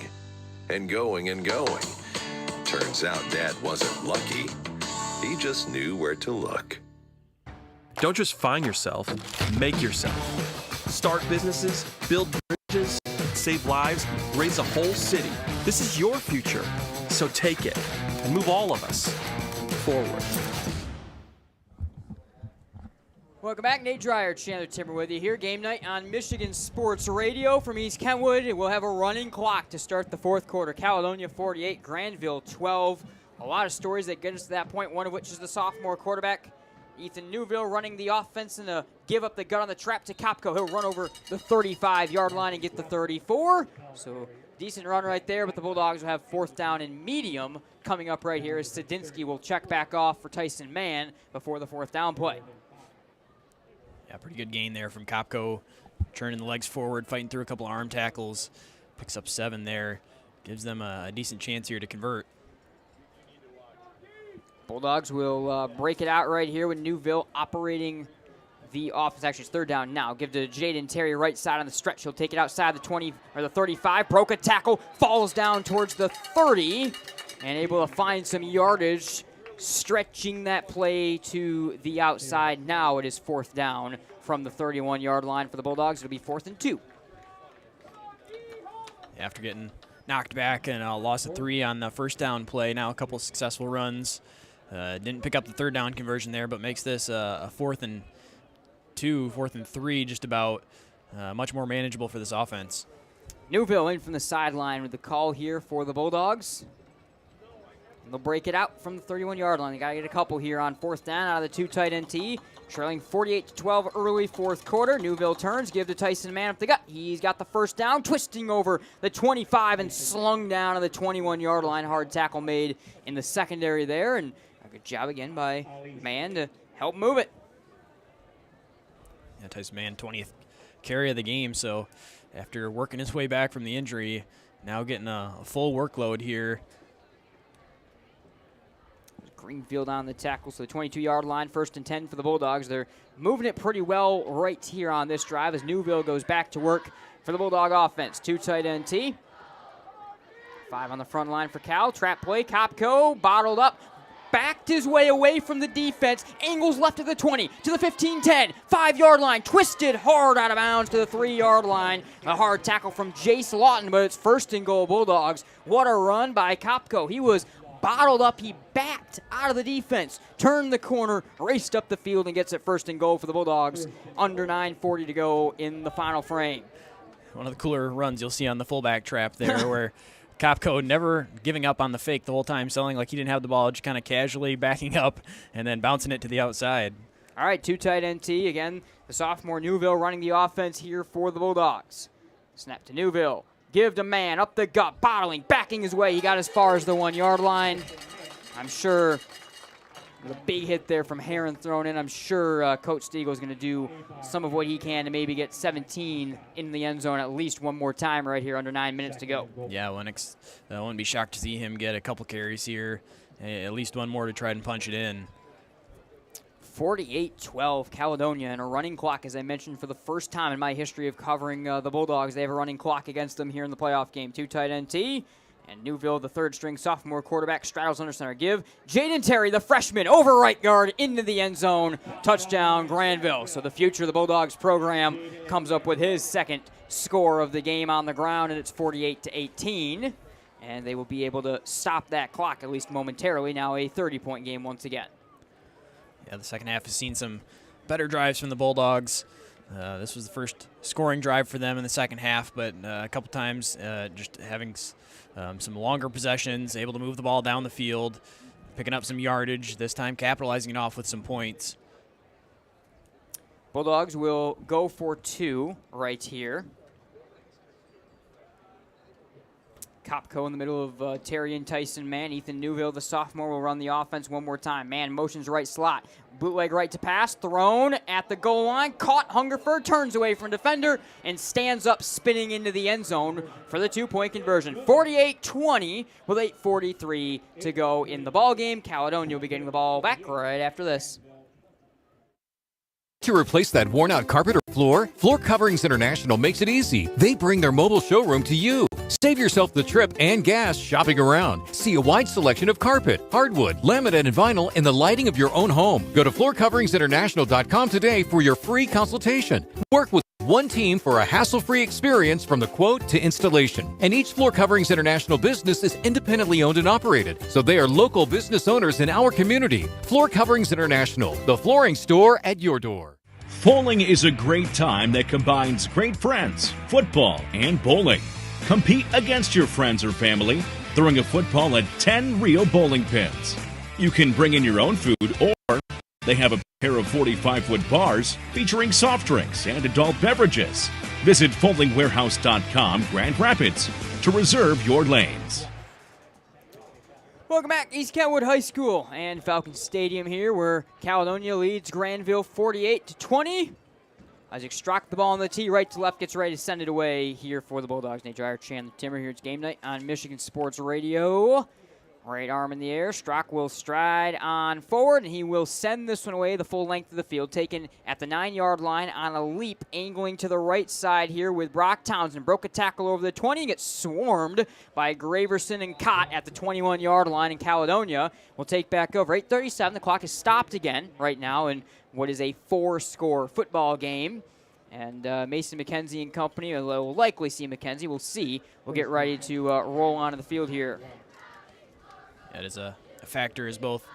and going, and going. Turns out Dad wasn't lucky. He just knew where to look. Don't just find yourself, make yourself. Start businesses, build bridges, save lives, raise a whole city. This is your future, so take it and move all of us forward. Welcome back. Nate Dreyer, Chandler Timber with you here. Game night on Michigan Sports Radio from East Kentwood. And we'll have a running clock to start the fourth quarter. Caledonia 48, Grandville 12. A lot of stories that get us to that point, one of which is the sophomore quarterback, Ethan Newville, running the offense and a give up the gut on the trap to Kopko. He'll run over the 35-yard line and get the 34. So decent run right there, but the Bulldogs will have fourth down and medium coming up right here as Sadinsky will check back off for Tyson Mann before the fourth down play. Yeah, pretty good gain there from Kopko, turning the legs forward, fighting through a couple arm tackles, picks up 7 there, gives them a decent chance here to convert. Bulldogs will break it out right here with Newville operating the offense. Actually, it's third down now. Give to Jayden Terry right side on the stretch. He'll take it outside the 20 or the 35. Broke a tackle, falls down towards the 30, and able to find some yardage, stretching that play to the outside. Now it is fourth down from the 31-yard line for the Bulldogs. It'll be 4th and 2. After getting knocked back and loss of 3 on the first down play, now a couple successful runs. Didn't pick up the third down conversion there, but makes this a 4th and 2, 4th and 3, just about much more manageable for this offense. Newville in from the sideline with the call here for the Bulldogs. And they'll break it out from the 31-yard line. They got to get a couple here on fourth down out of the 2 tight end T. Trailing 48-12 early fourth quarter. Newville turns, give to Tyson Mann up the gut. He's got the first down, twisting over the 25 and slung down to the 21-yard line. Hard tackle made in the secondary there, and a good job again by Mann to help move it. Yeah, Tyson Mann, 20th carry of the game, so after working his way back from the injury, now getting a full workload here. Greenfield on the tackle, so the 22-yard line, 1st and 10 for the Bulldogs. They're moving it pretty well right here on this drive as Newville goes back to work for the Bulldog offense. 2 tight end T. 5 on the front line for Cal. Trap play, Kopko bottled up, backed his way away from the defense, angles left to the 20, to the 15-10, 5-yard line, twisted hard out of bounds to the 3-yard line. A hard tackle from Jace Lawton, but it's 1st and goal Bulldogs. What a run by Kopko. He was bottled up, he backed out of the defense, turned the corner, raced up the field, and gets it 1st and goal for the Bulldogs. Under 9:40 to go in the final frame. One of the cooler runs you'll see on the fullback trap there where Kopko never giving up on the fake the whole time, selling like he didn't have the ball, just kind of casually backing up and then bouncing it to the outside. All right, 2 tight end T. Again, the sophomore Newville running the offense here for the Bulldogs. Snap to Newville. Give to Mann, up the gut, bottling, backing his way. He got as far as the 1-yard line. I'm sure the big hit there from Heron thrown in. I'm sure Coach Stiegel is going to do some of what he can to maybe get 17 in the end zone at least one more time right here under 9 minutes to go. Yeah, Lennox, I wouldn't be shocked to see him get a couple carries here, at least one more to try and punch it in. 48-12 Caledonia, and a running clock, as I mentioned, for the first time in my history of covering the Bulldogs. They have a running clock against them here in the playoff game. 2 tight end T, and Newville, the 3rd-string sophomore quarterback, straddles under center. Give Jayden Terry, the freshman, over right guard into the end zone. Touchdown, Grandville. So the future of the Bulldogs program comes up with his 2nd score of the game on the ground, and it's 48-18. And they will be able to stop that clock, at least momentarily. Now a 30-point game once again. Yeah, the second half has seen some better drives from the Bulldogs. This was the first scoring drive for them in the second half, but a couple times just having some longer possessions, able to move the ball down the field, picking up some yardage, this time capitalizing it off with some points. Bulldogs will go for 2 right here. Kopko in the middle of Terry and Tyson Mann. Ethan Newville, the sophomore, will run the offense one more time. Mann motions right slot. Bootleg right to pass. Thrown at the goal line. Caught. Hungerford turns away from defender and stands up spinning into the end zone for the 2-point conversion. 48-20 with 8:43 to go in the ball game. Caledonia will be getting the ball back right after this. To replace that worn-out carpet or floor, Floor Coverings International makes it easy. They bring their mobile showroom to you. Save yourself the trip and gas shopping around. See a wide selection of carpet, hardwood, laminate, and vinyl in the lighting of your own home. Go to floorcoveringsinternational.com today for your free consultation. Work with one team for a hassle-free experience from the quote to installation. And each Floor Coverings International business is independently owned and operated, so they are local business owners in our community. Floor Coverings International, the flooring store at your door. Bowling is a great time that combines great friends, football, and bowling. Compete against your friends or family, throwing a football at 10 real bowling pins. You can bring in your own food, or they have a pair of 45-foot bars featuring soft drinks and adult beverages. Visit bowlingwarehouse.com, Grand Rapids, to reserve your lanes. Welcome back, East Kentwood High School and Falcon Stadium here, where Caledonia leads Grandville 48-20. Isaac Strock the ball on the tee, right to left, gets ready to send it away here for the Bulldogs. Nate Dreyer, Chandler Timmer. Here it's game night on Michigan Sports Radio. Right arm in the air. Strock will stride on forward, and he will send this one away the full length of the field. Taken at the 9-yard line on a leap, angling to the right side here with Brock Townsend. Broke a tackle over the 20, gets swarmed by Graverson and Cott at the 21-yard line, and Caledonia will take back over. 8:37, the clock has stopped again right now in what is a 4-score football game. And Mason McKenzie and company, will likely see McKenzie. We'll see. We'll get ready to roll onto the field here. That is a factor, as both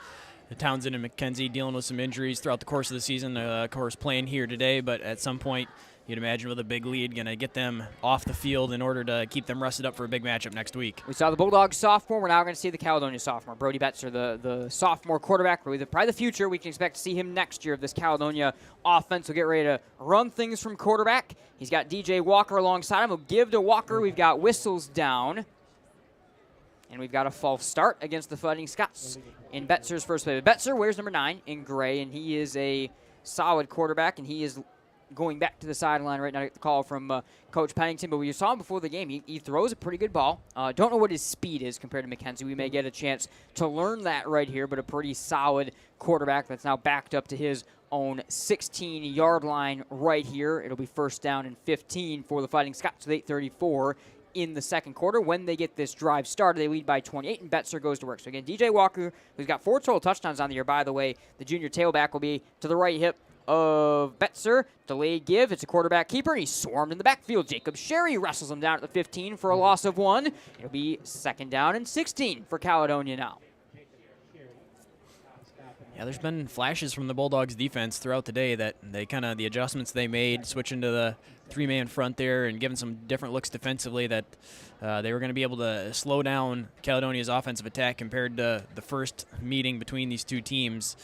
Townsend and McKenzie dealing with some injuries throughout the course of the season. Of course, playing here today, but at some point, you'd imagine with a big lead, going to get them off the field in order to keep them rested up for a big matchup next week. We saw the Bulldogs sophomore. We're now going to see the Caledonia sophomore. Brody Betzer, the sophomore quarterback, probably the future. We can expect to see him next year if this Caledonia offense will get ready to run things from quarterback. He's got DJ Walker alongside him. He'll give to Walker. We've got whistles down. And we've got a false start against the Fighting Scots in Betzer's first play. Betzer wears number 9 in gray, and he is a solid quarterback, and he is going back to the sideline right now to get the call from Coach Pennington. But we saw him before the game. He throws a pretty good ball. Don't know what his speed is compared to McKenzie. We may get a chance to learn that right here, but a pretty solid quarterback that's now backed up to his own 16-yard line right here. It'll be first down and 15 for the Fighting Scots with 8:34 in the second quarter. When they get this drive started, they lead by 28, and Betzer goes to work. So again, DJ Walker, who's got 4 total touchdowns on the year, by the way, the junior tailback will be to the right hip of Betzer. Delayed give. It's a quarterback keeper, and he's swarmed in the backfield. Jacob Sherry wrestles him down at the 15 for a loss of 1. It'll be second down and 16 for Caledonia now. Yeah, there's been flashes from the Bulldogs defense throughout the day that the adjustments they made, switching to the 3-man front there and giving some different looks defensively, that they were going to be able to slow down Caledonia's offensive attack compared to the first meeting between these two teams.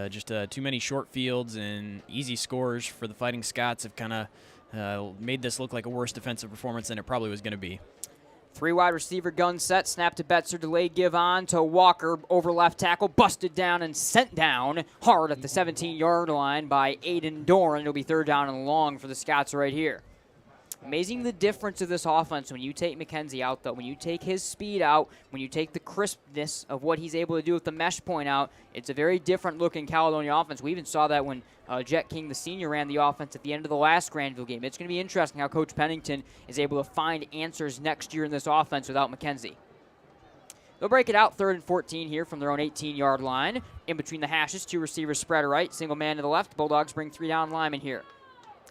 Just too many short fields and easy scores for the Fighting Scots have kind of made this look like a worse defensive performance than it probably was going to be. 3 wide receiver gun set, snap to Betzer, delayed give on to Walker, over left tackle, busted down and sent down hard at the 17-yard line by Aiden Doran. It'll be third down and long for the Scots right here. Amazing the difference of this offense when you take McKenzie out, though. When you take his speed out, when you take the crispness of what he's able to do with the mesh point out, it's a very different-looking Caledonia offense. We even saw that when Jet King, the senior, ran the offense at the end of the last Grandville game. It's going to be interesting how Coach Pennington is able to find answers next year in this offense without McKenzie. They'll break it out, 3rd and 14 here from their own 18-yard line. In between the hashes, 2 receivers spread right, single man to the left. Bulldogs bring 3 down linemen here.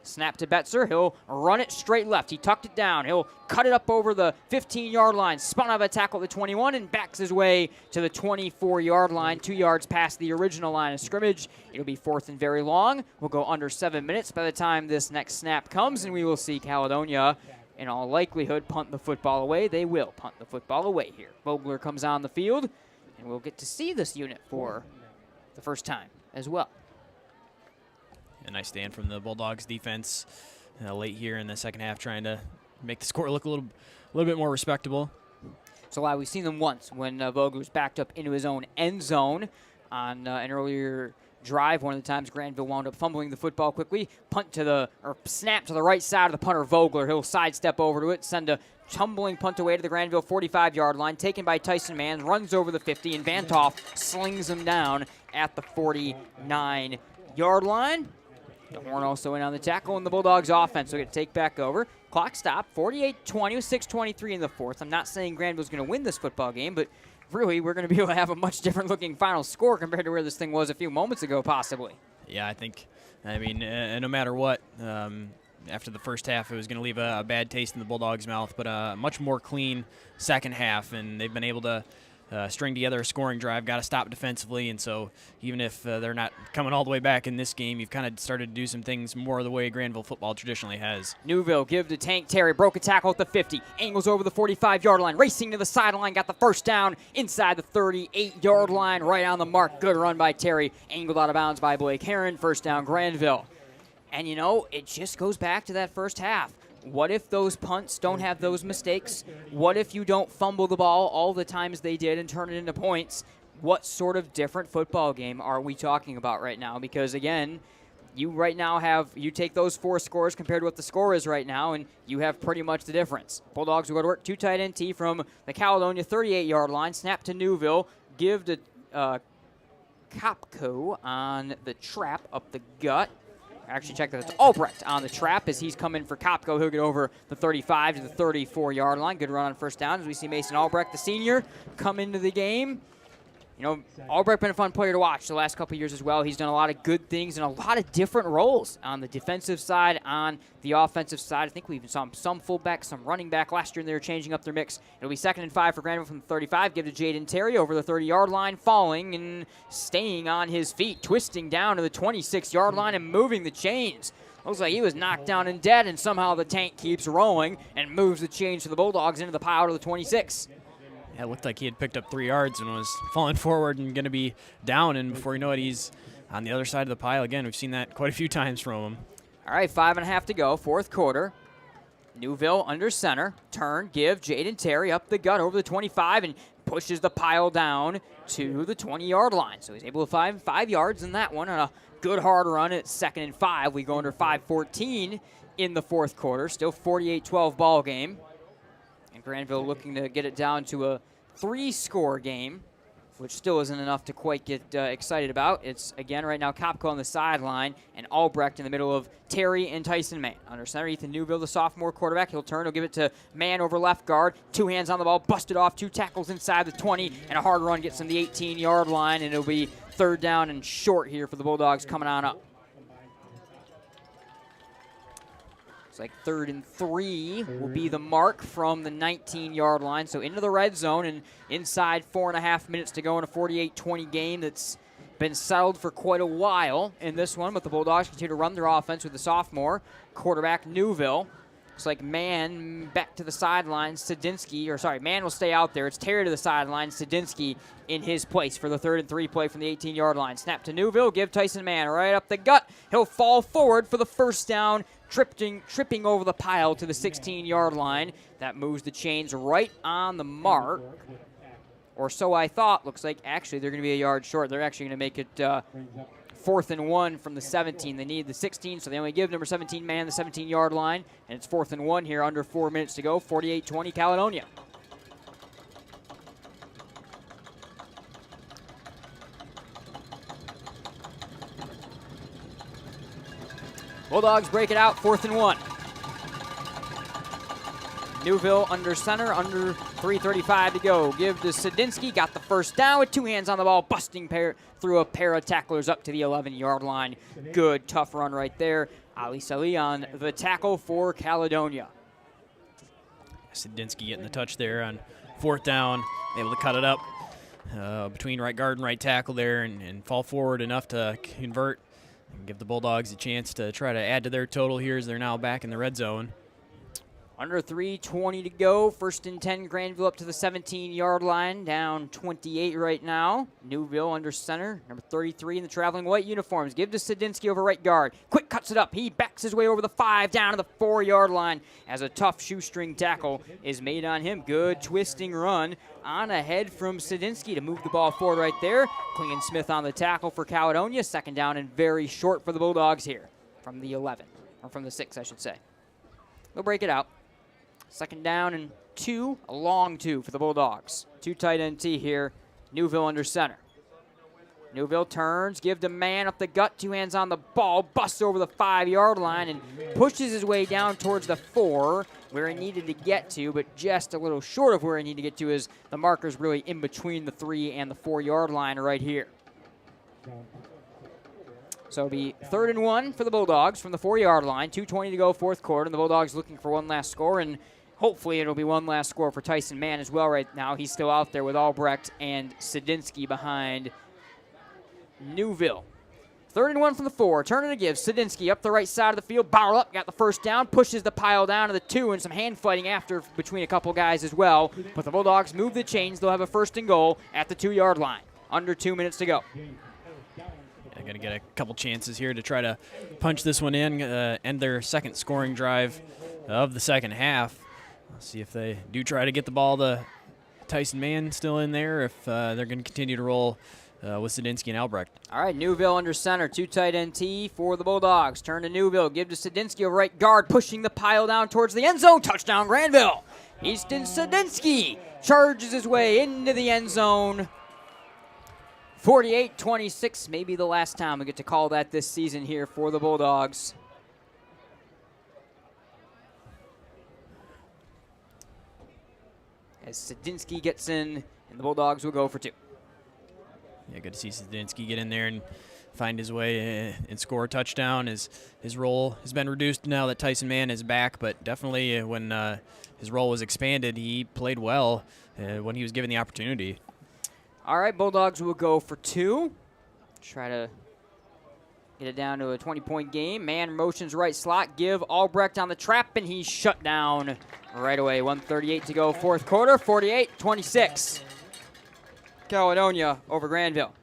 Snap to Betzer. He'll run it straight left. He tucked it down. He'll cut it up over the 15-yard line. Spun out of a tackle at the 21 and backs his way to the 24-yard line, 2 yards past the original line of scrimmage. It'll be 4th and very long. We'll go under 7 minutes by the time this next snap comes, and we will see Caledonia, in all likelihood, punt the football away. They will punt the football away here. Vogler comes on the field, and we'll get to see this unit for the first time as well. A nice stand from the Bulldogs defense late here in the second half, trying to make the score look a little bit more respectable. So we've seen them once when Vogler was backed up into his own end zone on an earlier drive. One of the times Grandville wound up fumbling the football quickly. Snap to the right side of the punter, Vogler. He'll sidestep over to it, send a tumbling punt away to the Grandville 45-yard line, taken by Tyson Mann, runs over the 50, and Vantoff slings him down at the 49-yard line. Horn also in on the tackle, and the Bulldogs offense will get to take back over. Clock stop, 48-20 with 6:23 in the fourth. I'm not saying Grandville's going to win this football game, but really we're going to be able to have a much different looking final score compared to where this thing was a few moments ago, possibly. Yeah, I mean, no matter what, after the first half, it was going to leave a bad taste in the Bulldogs' mouth, but a much more clean second half, and they've been able to string together a scoring drive, got to stop defensively, and so even if they're not coming all the way back in this game, you've kind of started to do some things more the way Grandville football traditionally has. Newville give to Tank Terry, broke a tackle at the 50, angles over the 45-yard line, racing to the sideline, got the first down inside the 38-yard line, right on the mark. Good run by Terry, angled out of bounds by Blake Heron, first down Grandville. And you know, it just goes back to that first half. What if those punts don't have those mistakes? What if you don't fumble the ball all the times they did and turn it into points? What sort of different football game are we talking about right now? Because again, you take those 4 scores compared to what the score is right now, and you have pretty much the difference. Bulldogs will go to work, 2 tight end T from the Caledonia 38-yard line, snap to Newville, give to Kopko on the trap up the gut. Actually, check that. It's Albrecht on the trap as he's coming for Kopko. He'll get over the 35 to the 34-yard line. Good run on first down as we see Mason Albrecht, the senior, come into the game. You know, Albrecht been a fun player to watch the last couple of years as well. He's done a lot of good things in a lot of different roles on the defensive side, on the offensive side. I think we even saw some fullback, some running back last year, and they were changing up their mix. It'll be 2nd and 5 for Grandville from the 35. Give to Jayden Terry over the 30-yard line, falling and staying on his feet, twisting down to the 26-yard line and moving the chains. Looks like he was knocked down and dead, and somehow the tank keeps rolling and moves the chains for the Bulldogs into the pile to the 26. Yeah, it looked like he had picked up 3 yards and was falling forward and going to be down, and before you know it, he's on the other side of the pile again. We've seen that quite a few times from him. All right, 5.5 to go, fourth quarter. Newville under center, turn, give, Jayden Terry up the gut over the 25 and pushes the pile down to the 20-yard line. So he's able to find 5 yards in that one on a good hard run at 2nd and 5. We go under 5:14 in the fourth quarter, still 48-12 ball game. And Grandville looking to get it down to a 3-score game, which still isn't enough to quite get excited about. It's, again, right now, Kopko on the sideline and Albrecht in the middle of Terry and Tyson Mann. Under center, Ethan Newville, the sophomore quarterback. He'll turn. He'll give it to Mann over left guard. 2 hands on the ball, busted off, 2 tackles inside the 20, and a hard run gets him the 18-yard line, and it'll be 3rd down and short here for the Bulldogs coming on up. It's like 3rd and 3 will be the mark from the 19-yard line. So into the red zone and inside 4.5 minutes to go in a 48-20 game that's been settled for quite a while in this one. But the Bulldogs continue to run their offense with the sophomore quarterback Newville. Looks like Mann back to the sideline. Mann will stay out there. It's Terry to the sideline. Sedinsky in his place for the 3rd and 3 play from the 18-yard line. Snap to Newville. Give Tyson Mann right up the gut. He'll fall forward for the first down, tripping over the pile to the 16-yard line. That moves the chains right on the mark. Or so I thought. Looks like actually they're going to be a yard short. They're actually going to make it 4th and 1 from the 17. They need the 16, so they only give number 17 Mann the 17-yard line, and it's 4th and 1 here, under 4 minutes to go, 48-20 Caledonia. Bulldogs break it out, 4th and 1. Newville under center, under 3:35 to go. Give to Sedinsky, got the first down with 2 hands on the ball, busting through a pair of tacklers up to the 11-yard line. Good, tough run right there. Ali Salih on the tackle for Caledonia. Sedinsky getting the touch there on 4th down, able to cut it up between right guard and right tackle there and fall forward enough to convert and give the Bulldogs a chance to try to add to their total here as they're now back in the red zone. Under 3:20 to go. 1st and 10, Grandville up to the 17-yard line. Down 28 right now. Newville under center. Number 33 in the traveling white uniforms. Give to Sedinsky over right guard. Quick cuts it up. He backs his way over the 5 down to the 4-yard line as a tough shoestring tackle is made on him. Good twisting run on ahead from Sedinsky to move the ball forward right there. Klingon Smith on the tackle for Caledonia. 2nd down and very short for the Bulldogs here from the 11, or from the 6, I should say. They'll break it out. 2nd down and 2, a long 2 for the Bulldogs. 2 tight end T here, Newville under center. Newville turns, give to Mann up the gut, 2 hands on the ball, busts over the 5-yard line and pushes his way down towards the 4, where he needed to get to, but just a little short of where he needed to get to, as the marker's really in between the 3 and the 4-yard line right here. So it'll be 3rd and 1 for the Bulldogs from the 4-yard line, 2:20 to go, 4th quarter, and the Bulldogs looking for one last score, and hopefully it'll be one last score for Tyson Mann as well right now. He's still out there with Albrecht and Sadinsky behind Newville. 3rd and 1 from the 4. Turning to give. Sadinsky up the right side of the field. Barrel up. Got the first down. Pushes the pile down to the 2, and some hand fighting after between a couple guys as well. But the Bulldogs move the chains. They'll have a 1st and goal at the 2-yard line. Under 2 minutes to go. They're going to get a couple chances here to try to punch this one in, end their second scoring drive of the second half. Let's see if they do try to get the ball to Tyson Mann still in there, if they're going to continue to roll with Sadinsky and Albrecht. All right, Newville under center, 2 tight end T for the Bulldogs. Turn to Newville, give to Sadinsky, a right guard, pushing the pile down towards the end zone. Touchdown, Grandville. Easton Sadinsky charges his way into the end zone. 48-26, maybe the last time we get to call that this season here for the Bulldogs. As Sadinsky gets in, and the Bulldogs will go for 2. Yeah, good to see Sadinsky get in there and find his way and score a touchdown. His role has been reduced now that Tyson Mann is back, but definitely when his role was expanded, he played well when he was given the opportunity. All right, Bulldogs will go for 2. Try to get it down to a 20-point game. Mann motions right slot. Give Albrecht on the trap, and he's shut down right away. 1:38 to go, 4th quarter. 48-26. Caledonia over Grandville.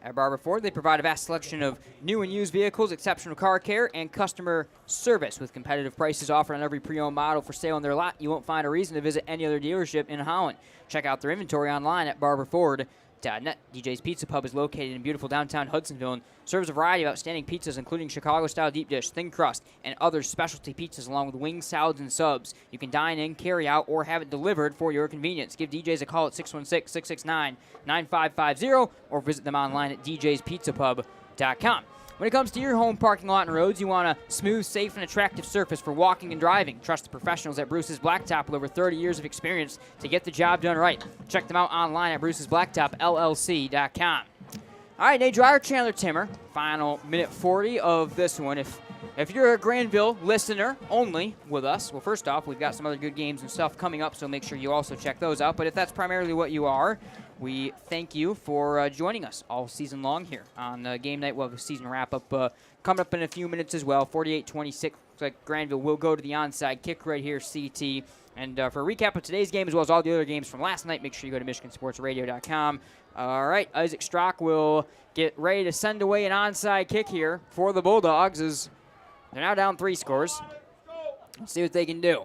At Barber Ford, they provide a vast selection of new and used vehicles, exceptional car care, and customer service. With competitive prices offered on every pre-owned model for sale on their lot, you won't find a reason to visit any other dealership in Holland. Check out their inventory online at barberford.net. DJ's Pizza Pub is located in beautiful downtown Hudsonville and serves a variety of outstanding pizzas, including Chicago-style deep dish, thin crust, and other specialty pizzas, along with wings, salads, and subs. You can dine in, carry out, or have it delivered for your convenience. Give DJ's a call at 616-669-9550 or visit them online at djspizzapub.com. When it comes to your home parking lot and roads, you want a smooth, safe, and attractive surface for walking and driving. Trust the professionals at Bruce's Blacktop with over 30 years of experience to get the job done right. Check them out online at brucesblacktopllc.com. All right, Nate Dreyer, Chandler Timmer. Final minute 40 of this one. If you're a Grandville listener only with us, well, first off, we've got some other good games and stuff coming up, so make sure you also check those out. But if that's primarily what you are, we thank you for joining us all season long here on game night. We'll have a season wrap-up coming up in a few minutes as well. 48-26. Looks like Grandville will go to the onside kick right here, CT. And for a recap of today's game as well as all the other games from last night, make sure you go to MichiganSportsRadio.com. All right, Isaac Strock will get ready to send away an onside kick here for the Bulldogs as they're now down 3 scores. Let's see what they can do.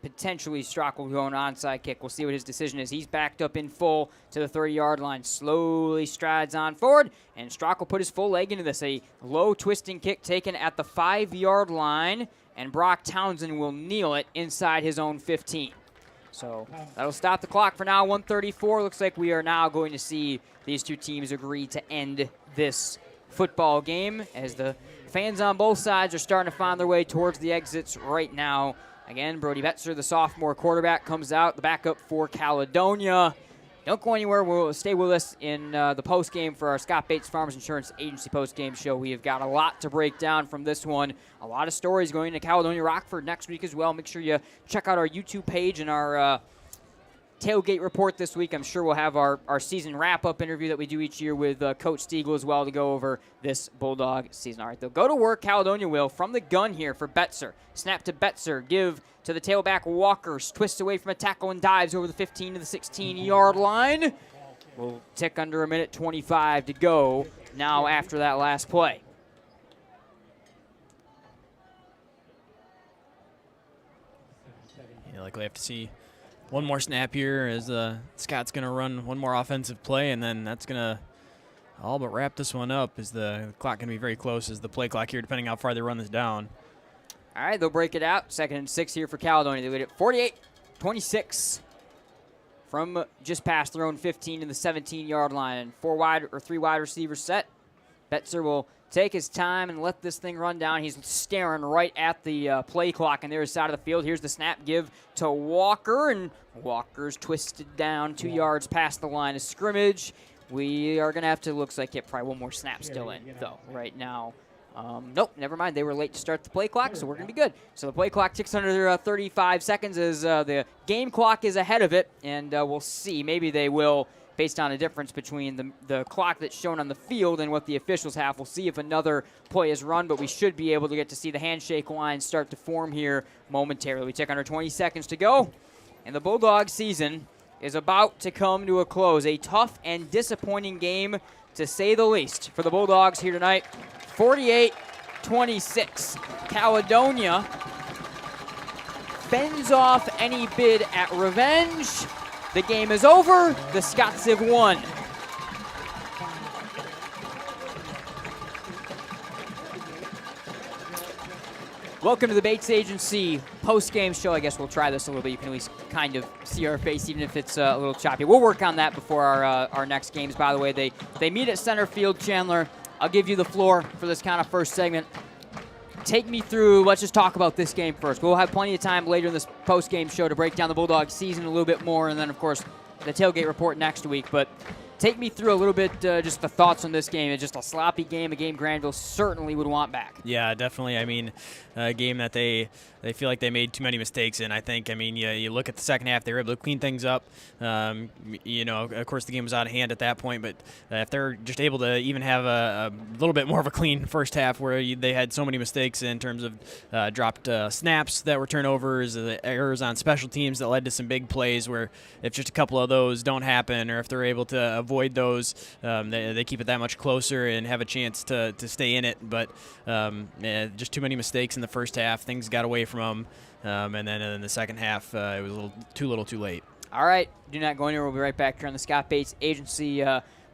Potentially Strock will go an onside kick. We'll see what his decision is. He's backed up in full to the 30-yard line. Slowly strides on forward, and Strock will put his full leg into this. A low twisting kick taken at the 5-yard line, and Brock Townsend will kneel it inside his own 15. So that'll stop the clock for now. 1:34. Looks like we are now going to see these two teams agree to end this football game as the fans on both sides are starting to find their way towards the exits right now. Again, Brody Betzer, the sophomore quarterback, comes out, the backup for Caledonia. Don't go anywhere. We'll stay with us in the postgame for our Scott Bates Farmers Insurance Agency postgame show. We have got a lot to break down from this one. A lot of stories going into Caledonia Rockford next week as well. Make sure you check out our YouTube page and our tailgate report this week. I'm sure we'll have our season wrap-up interview that we do each year with Coach Stiegel as well to go over this Bulldog season. All right, they'll go to work. Caledonia will from the gun here for Betzer. Snap to Betzer. Give to the tailback Walkers. Twists away from a tackle and dives over the 15 to the 16-yard line. We'll tick under a minute 25 to go now after that last play. You likely have to see one more snap here as Scott's going to run one more offensive play, and then that's going to all but wrap this one up as the clock going to be very close as the play clock here, depending how far they run this down. All right, they'll break it out. 2nd and 6 here for Caledonia. They lead it 48-26. from just past their own 15 to the 17-yard line. 3 wide receivers set. Betzer will take his time and let this thing run down. He's staring right at the play clock on their side of the field. Here's the snap give to Walker, and Walker's twisted down 2 yards past the line of scrimmage. We are going to have to, looks like, get probably one more snap still in, though, right now. Nope, never mind. They were late to start the play clock, so we're going to be good. So the play clock ticks under 35 seconds as the game clock is ahead of it, and we'll see. Maybe they will, based on a difference between the clock that's shown on the field and what the officials have. We'll see if another play is run, but we should be able to get to see the handshake line start to form here momentarily. We tick under 20 seconds to go, and the Bulldogs season is about to come to a close. A tough and disappointing game, to say the least, for the Bulldogs here tonight. 48-26. Caledonia fends off any bid at revenge. The game is over. The Scots have won. Welcome to the Bates Agency post-game show. I guess we'll try this a little bit. You can at least kind of see our face, even if it's a little choppy. We'll work on that before our next games. By the way, they meet at center field. Chandler, I'll give you the floor for this kind of first segment. Take me through, let's just talk about this game first. We'll have plenty of time later in this post-game show to break down the Bulldogs season a little bit more, and then, of course, the tailgate report next week. But take me through a little bit just the thoughts on this game. It's just a sloppy game, a game Grandville certainly would want back. Yeah, definitely. I mean, a game that they feel like they made too many mistakes in. I think, you look at the second half, they were able to clean things up. Of course, the game was out of hand at that point, but if they're just able to even have a little bit more of a clean first half where they had so many mistakes in terms of dropped snaps that were turnovers, the errors on special teams that led to some big plays, where if just a couple of those don't happen, or if they're able to avoid those, they keep it that much closer and have a chance to stay in it. But just too many mistakes in the first half. Things got away from them, and then in the second half, it was a little too late. All right, do not go anywhere. We'll be right back here on the Scott Bates Agency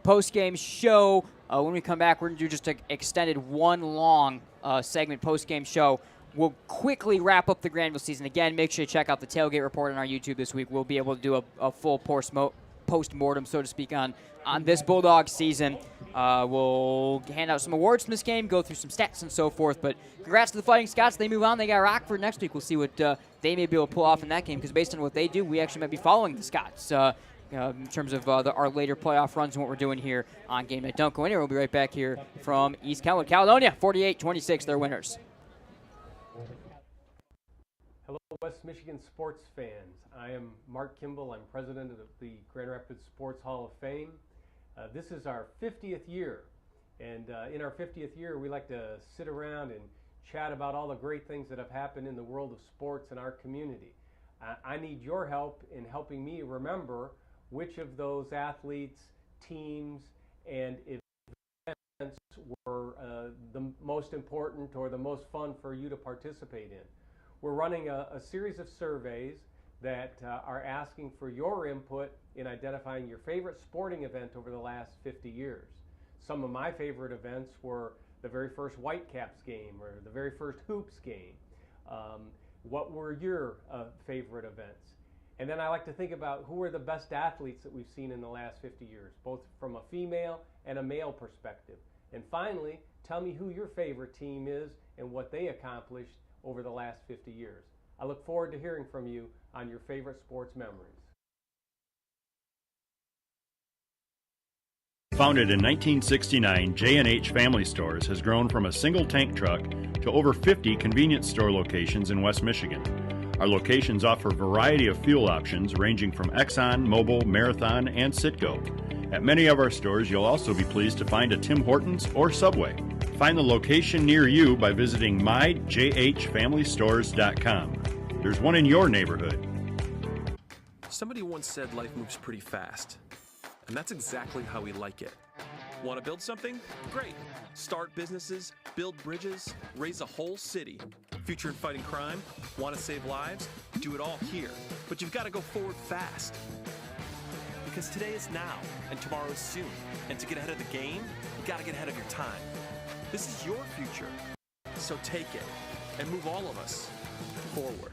post-game show. When we come back, we're going to do just an extended one long segment post-game show. We'll quickly wrap up the Grandville season. Again, make sure you check out the tailgate report on our YouTube this week. We'll be able to do a full post-mortem, so to speak, on this Bulldog season. We'll hand out some awards from this game, go through some stats and so forth. But congrats to the Fighting Scots. They move on. They got Rockford next week. We'll see what they may be able to pull off in that game, because based on what they do, we actually might be following the Scots in terms of our later playoff runs and what we're doing here on Game Night. Don't go anywhere. We'll be right back here from East Kelwood. Caledonia, 48-26, they're winners. Hello, West Michigan sports fans. I am Mark Kimball. I'm president of the Grand Rapids Sports Hall of Fame. This is our 50th year, and in our 50th year, we like to sit around and chat about all the great things that have happened in the world of sports in our community. I need your help in helping me remember which of those athletes, teams, and events were the most important or the most fun for you to participate in. We're running a series of surveys that are asking for your input in identifying your favorite sporting event over the last 50 years. Some of my favorite events were the very first Whitecaps game or the very first Hoops game. What were your favorite events? And then I like to think about who are the best athletes that we've seen in the last 50 years, both from a female and a male perspective. And finally, tell me who your favorite team is and what they accomplished over the last 50 years. I look forward to hearing from you on your favorite sports memories. Founded in 1969, J&H Family Stores has grown from a single tank truck to over 50 convenience store locations in West Michigan. Our locations offer a variety of fuel options ranging from Exxon, Mobil, Marathon, and Citgo. At many of our stores, you'll also be pleased to find a Tim Hortons or Subway. Find the location near you by visiting myjhfamilystores.com. There's one in your neighborhood. Somebody once said life moves pretty fast, and that's exactly how we like it. Want to build something? Great. Start businesses, build bridges, raise a whole city. Future in fighting crime? Want to save lives? Do it all here. But you've got to go forward fast. Because today is now, and tomorrow is soon. And to get ahead of the game, you got to get ahead of your time. This is your future. So take it, and move all of us forward.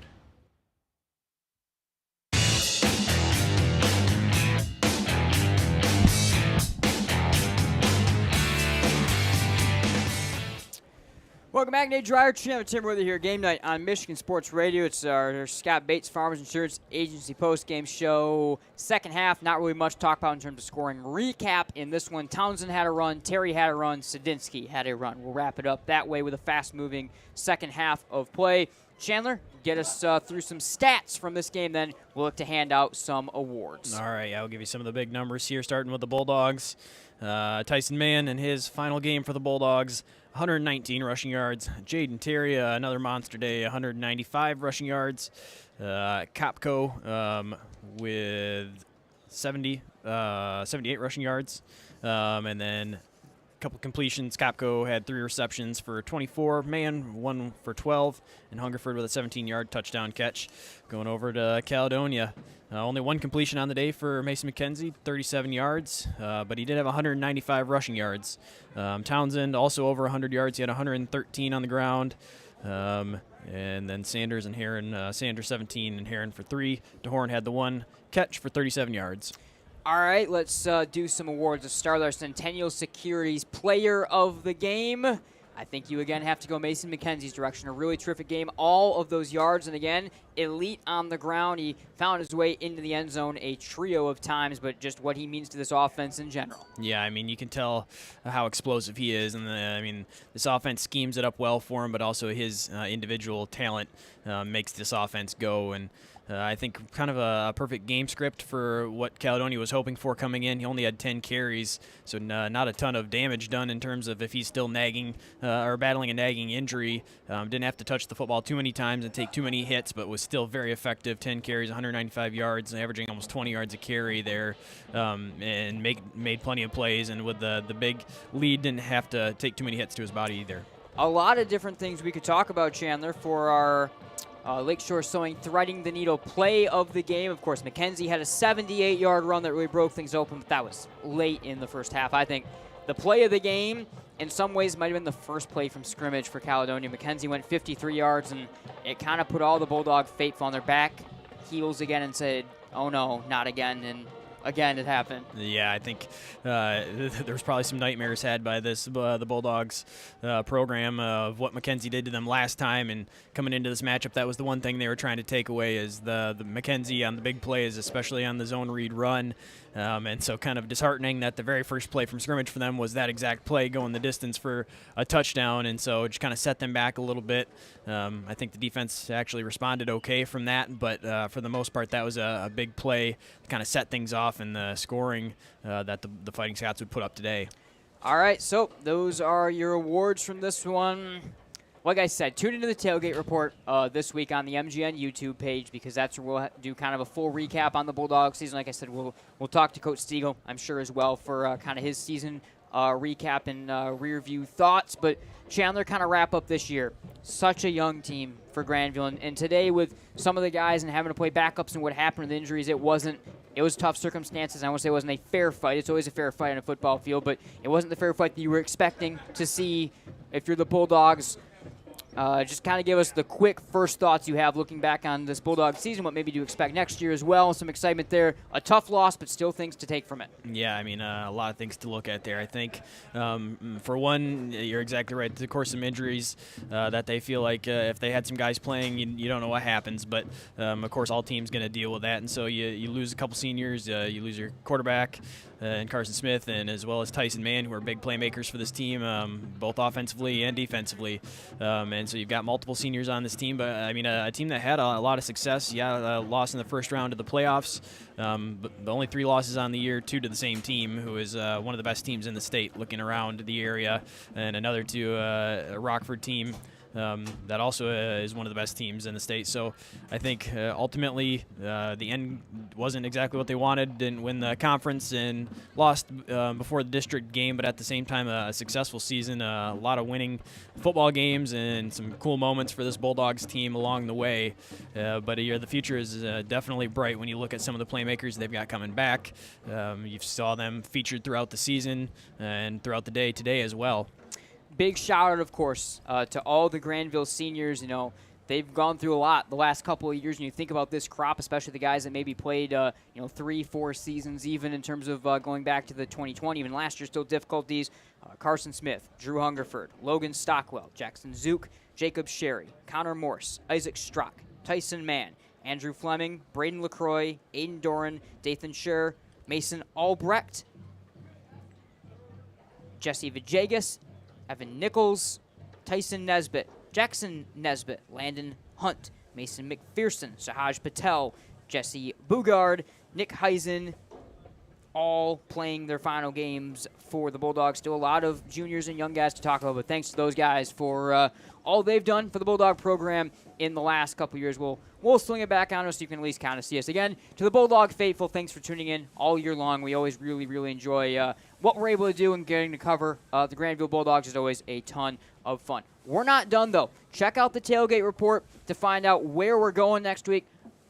Welcome back, Nate Dreyer, Chandler Tim with you here. Game night on Michigan Sports Radio. It's our Scott Bates Farmers Insurance Agency post-game show. Second half, not really much to talk about in terms of scoring. Recap in this one, Townsend had a run, Terry had a run, Sadinsky had a run. We'll wrap it up that way with a fast-moving second half of play. Chandler, get us through some stats from this game, then we'll look to hand out some awards. All right, I'll give you some of the big numbers here, starting with the Bulldogs. Tyson Mann in his final game for the Bulldogs, 119 rushing yards. Jayden Terry, another monster day, 195 rushing yards. Kopko with 78 rushing yards. And then a couple completions. Kopko had 3 receptions for 24. Mann, 1 for 12. And Hungerford with a 17-yard touchdown catch. Going over to Caledonia. Only 1 completion on the day for Mason McKenzie, 37 yards, but he did have 195 rushing yards. Townsend also over 100 yards. He had 113 on the ground. And then Sanders and Heron, Sanders 17 and Heron for 3. DeHorn had the 1 catch for 37 yards. All right, let's do some awards. Let's start with our Centennial Securities Player of the Game. I think you again have to go Mason McKenzie's direction. A really terrific game. All of those yards, and again, elite on the ground. He found his way into the end zone a trio of times, but just what he means to this offense in general. Yeah, I mean, you can tell how explosive he is, and this offense schemes it up well for him, but also his individual talent makes this offense go. And I think kind of a perfect game script for what Caledonia was hoping for coming in. He only had 10 carries, so not a ton of damage done in terms of if he's still nagging or battling a nagging injury. Didn't have to touch the football too many times and take too many hits, but was still very effective. 10 carries, 195 yards, averaging almost 20 yards a carry there, and made plenty of plays. And with the big lead, didn't have to take too many hits to his body either. A lot of different things we could talk about, Chandler, for our Lakeshore Sewing Threading the Needle play of the game. Of course, McKenzie had a 78-yard run that really broke things open, but that was late in the first half. I think the play of the game in some ways might have been the first play from scrimmage for Caledonia. McKenzie went 53 yards, and it kind of put all the Bulldog faithful on their back heels again and said, oh no, not again. And again, it happened. Yeah, I think there was probably some nightmares had by the Bulldogs program of what McKenzie did to them last time, and coming into this matchup, that was the one thing they were trying to take away is the McKenzie on the big plays, especially on the zone read run. And so kind of disheartening that the very first play from scrimmage for them was that exact play going the distance for a touchdown, and so it just kind of set them back a little bit. I think the defense actually responded okay from that, but for the most part, that was a big play to kind of set things off in the scoring that the Fighting Scots would put up today. All right, so those are your awards from this one. Like I said, tune into the Tailgate Report this week on the MGN YouTube page, because that's where we'll do kind of a full recap on the Bulldogs season. Like I said, we'll talk to Coach Stiegel, I'm sure, as well for kind of his season recap and rear view thoughts. But Chandler, kind of wrap up this year. Such a young team for Grandville. And today with some of the guys and having to play backups and what happened with injuries, it was tough circumstances. I won't say it wasn't a fair fight. It's always a fair fight on a football field, but it wasn't the fair fight that you were expecting to see if you're the Bulldogs. Just kind of give us the quick first thoughts you have looking back on this Bulldog season, what maybe do you expect next year as well. Some excitement there. A tough loss, but still things to take from it. Yeah, I mean, a lot of things to look at there. I think, for one, you're exactly right. Of course, some injuries that they feel like if they had some guys playing, you don't know what happens. But, of course, all teams going to deal with that. And so you lose a couple seniors. You lose your quarterback and Carson Smith, and as well as Tyson Mann, who are big playmakers for this team, both offensively and defensively. And so you've got multiple seniors on this team, but I mean a team that had a lot of success. Yeah, lost in the first round of the playoffs, but the only 3 losses on the year, 2 to the same team, who is one of the best teams in the state looking around the area, and another to a Rockford team that also is one of the best teams in the state. So I think ultimately the end wasn't exactly what they wanted. Didn't win the conference and lost before the district game, but at the same time a successful season, a lot of winning football games and some cool moments for this Bulldogs team along the way. But the future is definitely bright when you look at some of the playmakers they've got coming back. You saw them featured throughout the season and throughout the day today as well. Big shout out, of course, to all the Grandville seniors. You know, they've gone through a lot the last couple of years. And you think about this crop, especially the guys that maybe played 3-4 seasons, even in terms of going back to the 2020, even last year, still difficulties. Carson Smith, Drew Hungerford, Logan Stockwell, Jackson Zook, Jacob Sherry, Connor Morse, Isaac Struck, Tyson Mann, Andrew Fleming, Braden LaCroix, Aiden Doran, Dathan Scher, Mason Albrecht, Jesse Vajegas, Evan Nichols, Tyson Nesbitt, Jackson Nesbitt, Landon Hunt, Mason McPherson, Sahaj Patel, Jesse Bugard, Nick Heisen, all playing their final games for the Bulldogs. Still a lot of juniors and young guys to talk about, but thanks to those guys for all they've done for the Bulldog program in the last couple years. We'll swing it back on us so you can at least kind of see us. Again, to the Bulldog faithful, thanks for tuning in all year long. We always really, really enjoy what we're able to do and getting to cover the Grandville Bulldogs is always a ton of fun. We're not done, though. Check out the tailgate report to find out where we're going next week.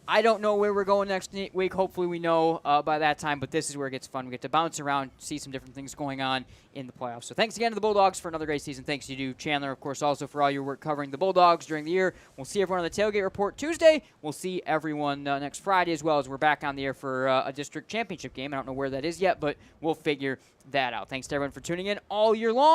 I don't know where we're going next week. Hopefully we know by that time, but this is where it gets fun. We get to bounce around, see some different things going on in the playoffs. So thanks again to the Bulldogs for another great season. Thanks to you, Chandler, of course, also for all your work covering the Bulldogs during the year. We'll see everyone on the tailgate report Tuesday. We'll see everyone next Friday as well, as we're back on the air for a district championship game. I don't know where that is yet, but we'll figure that out. Thanks to everyone for tuning in all year long.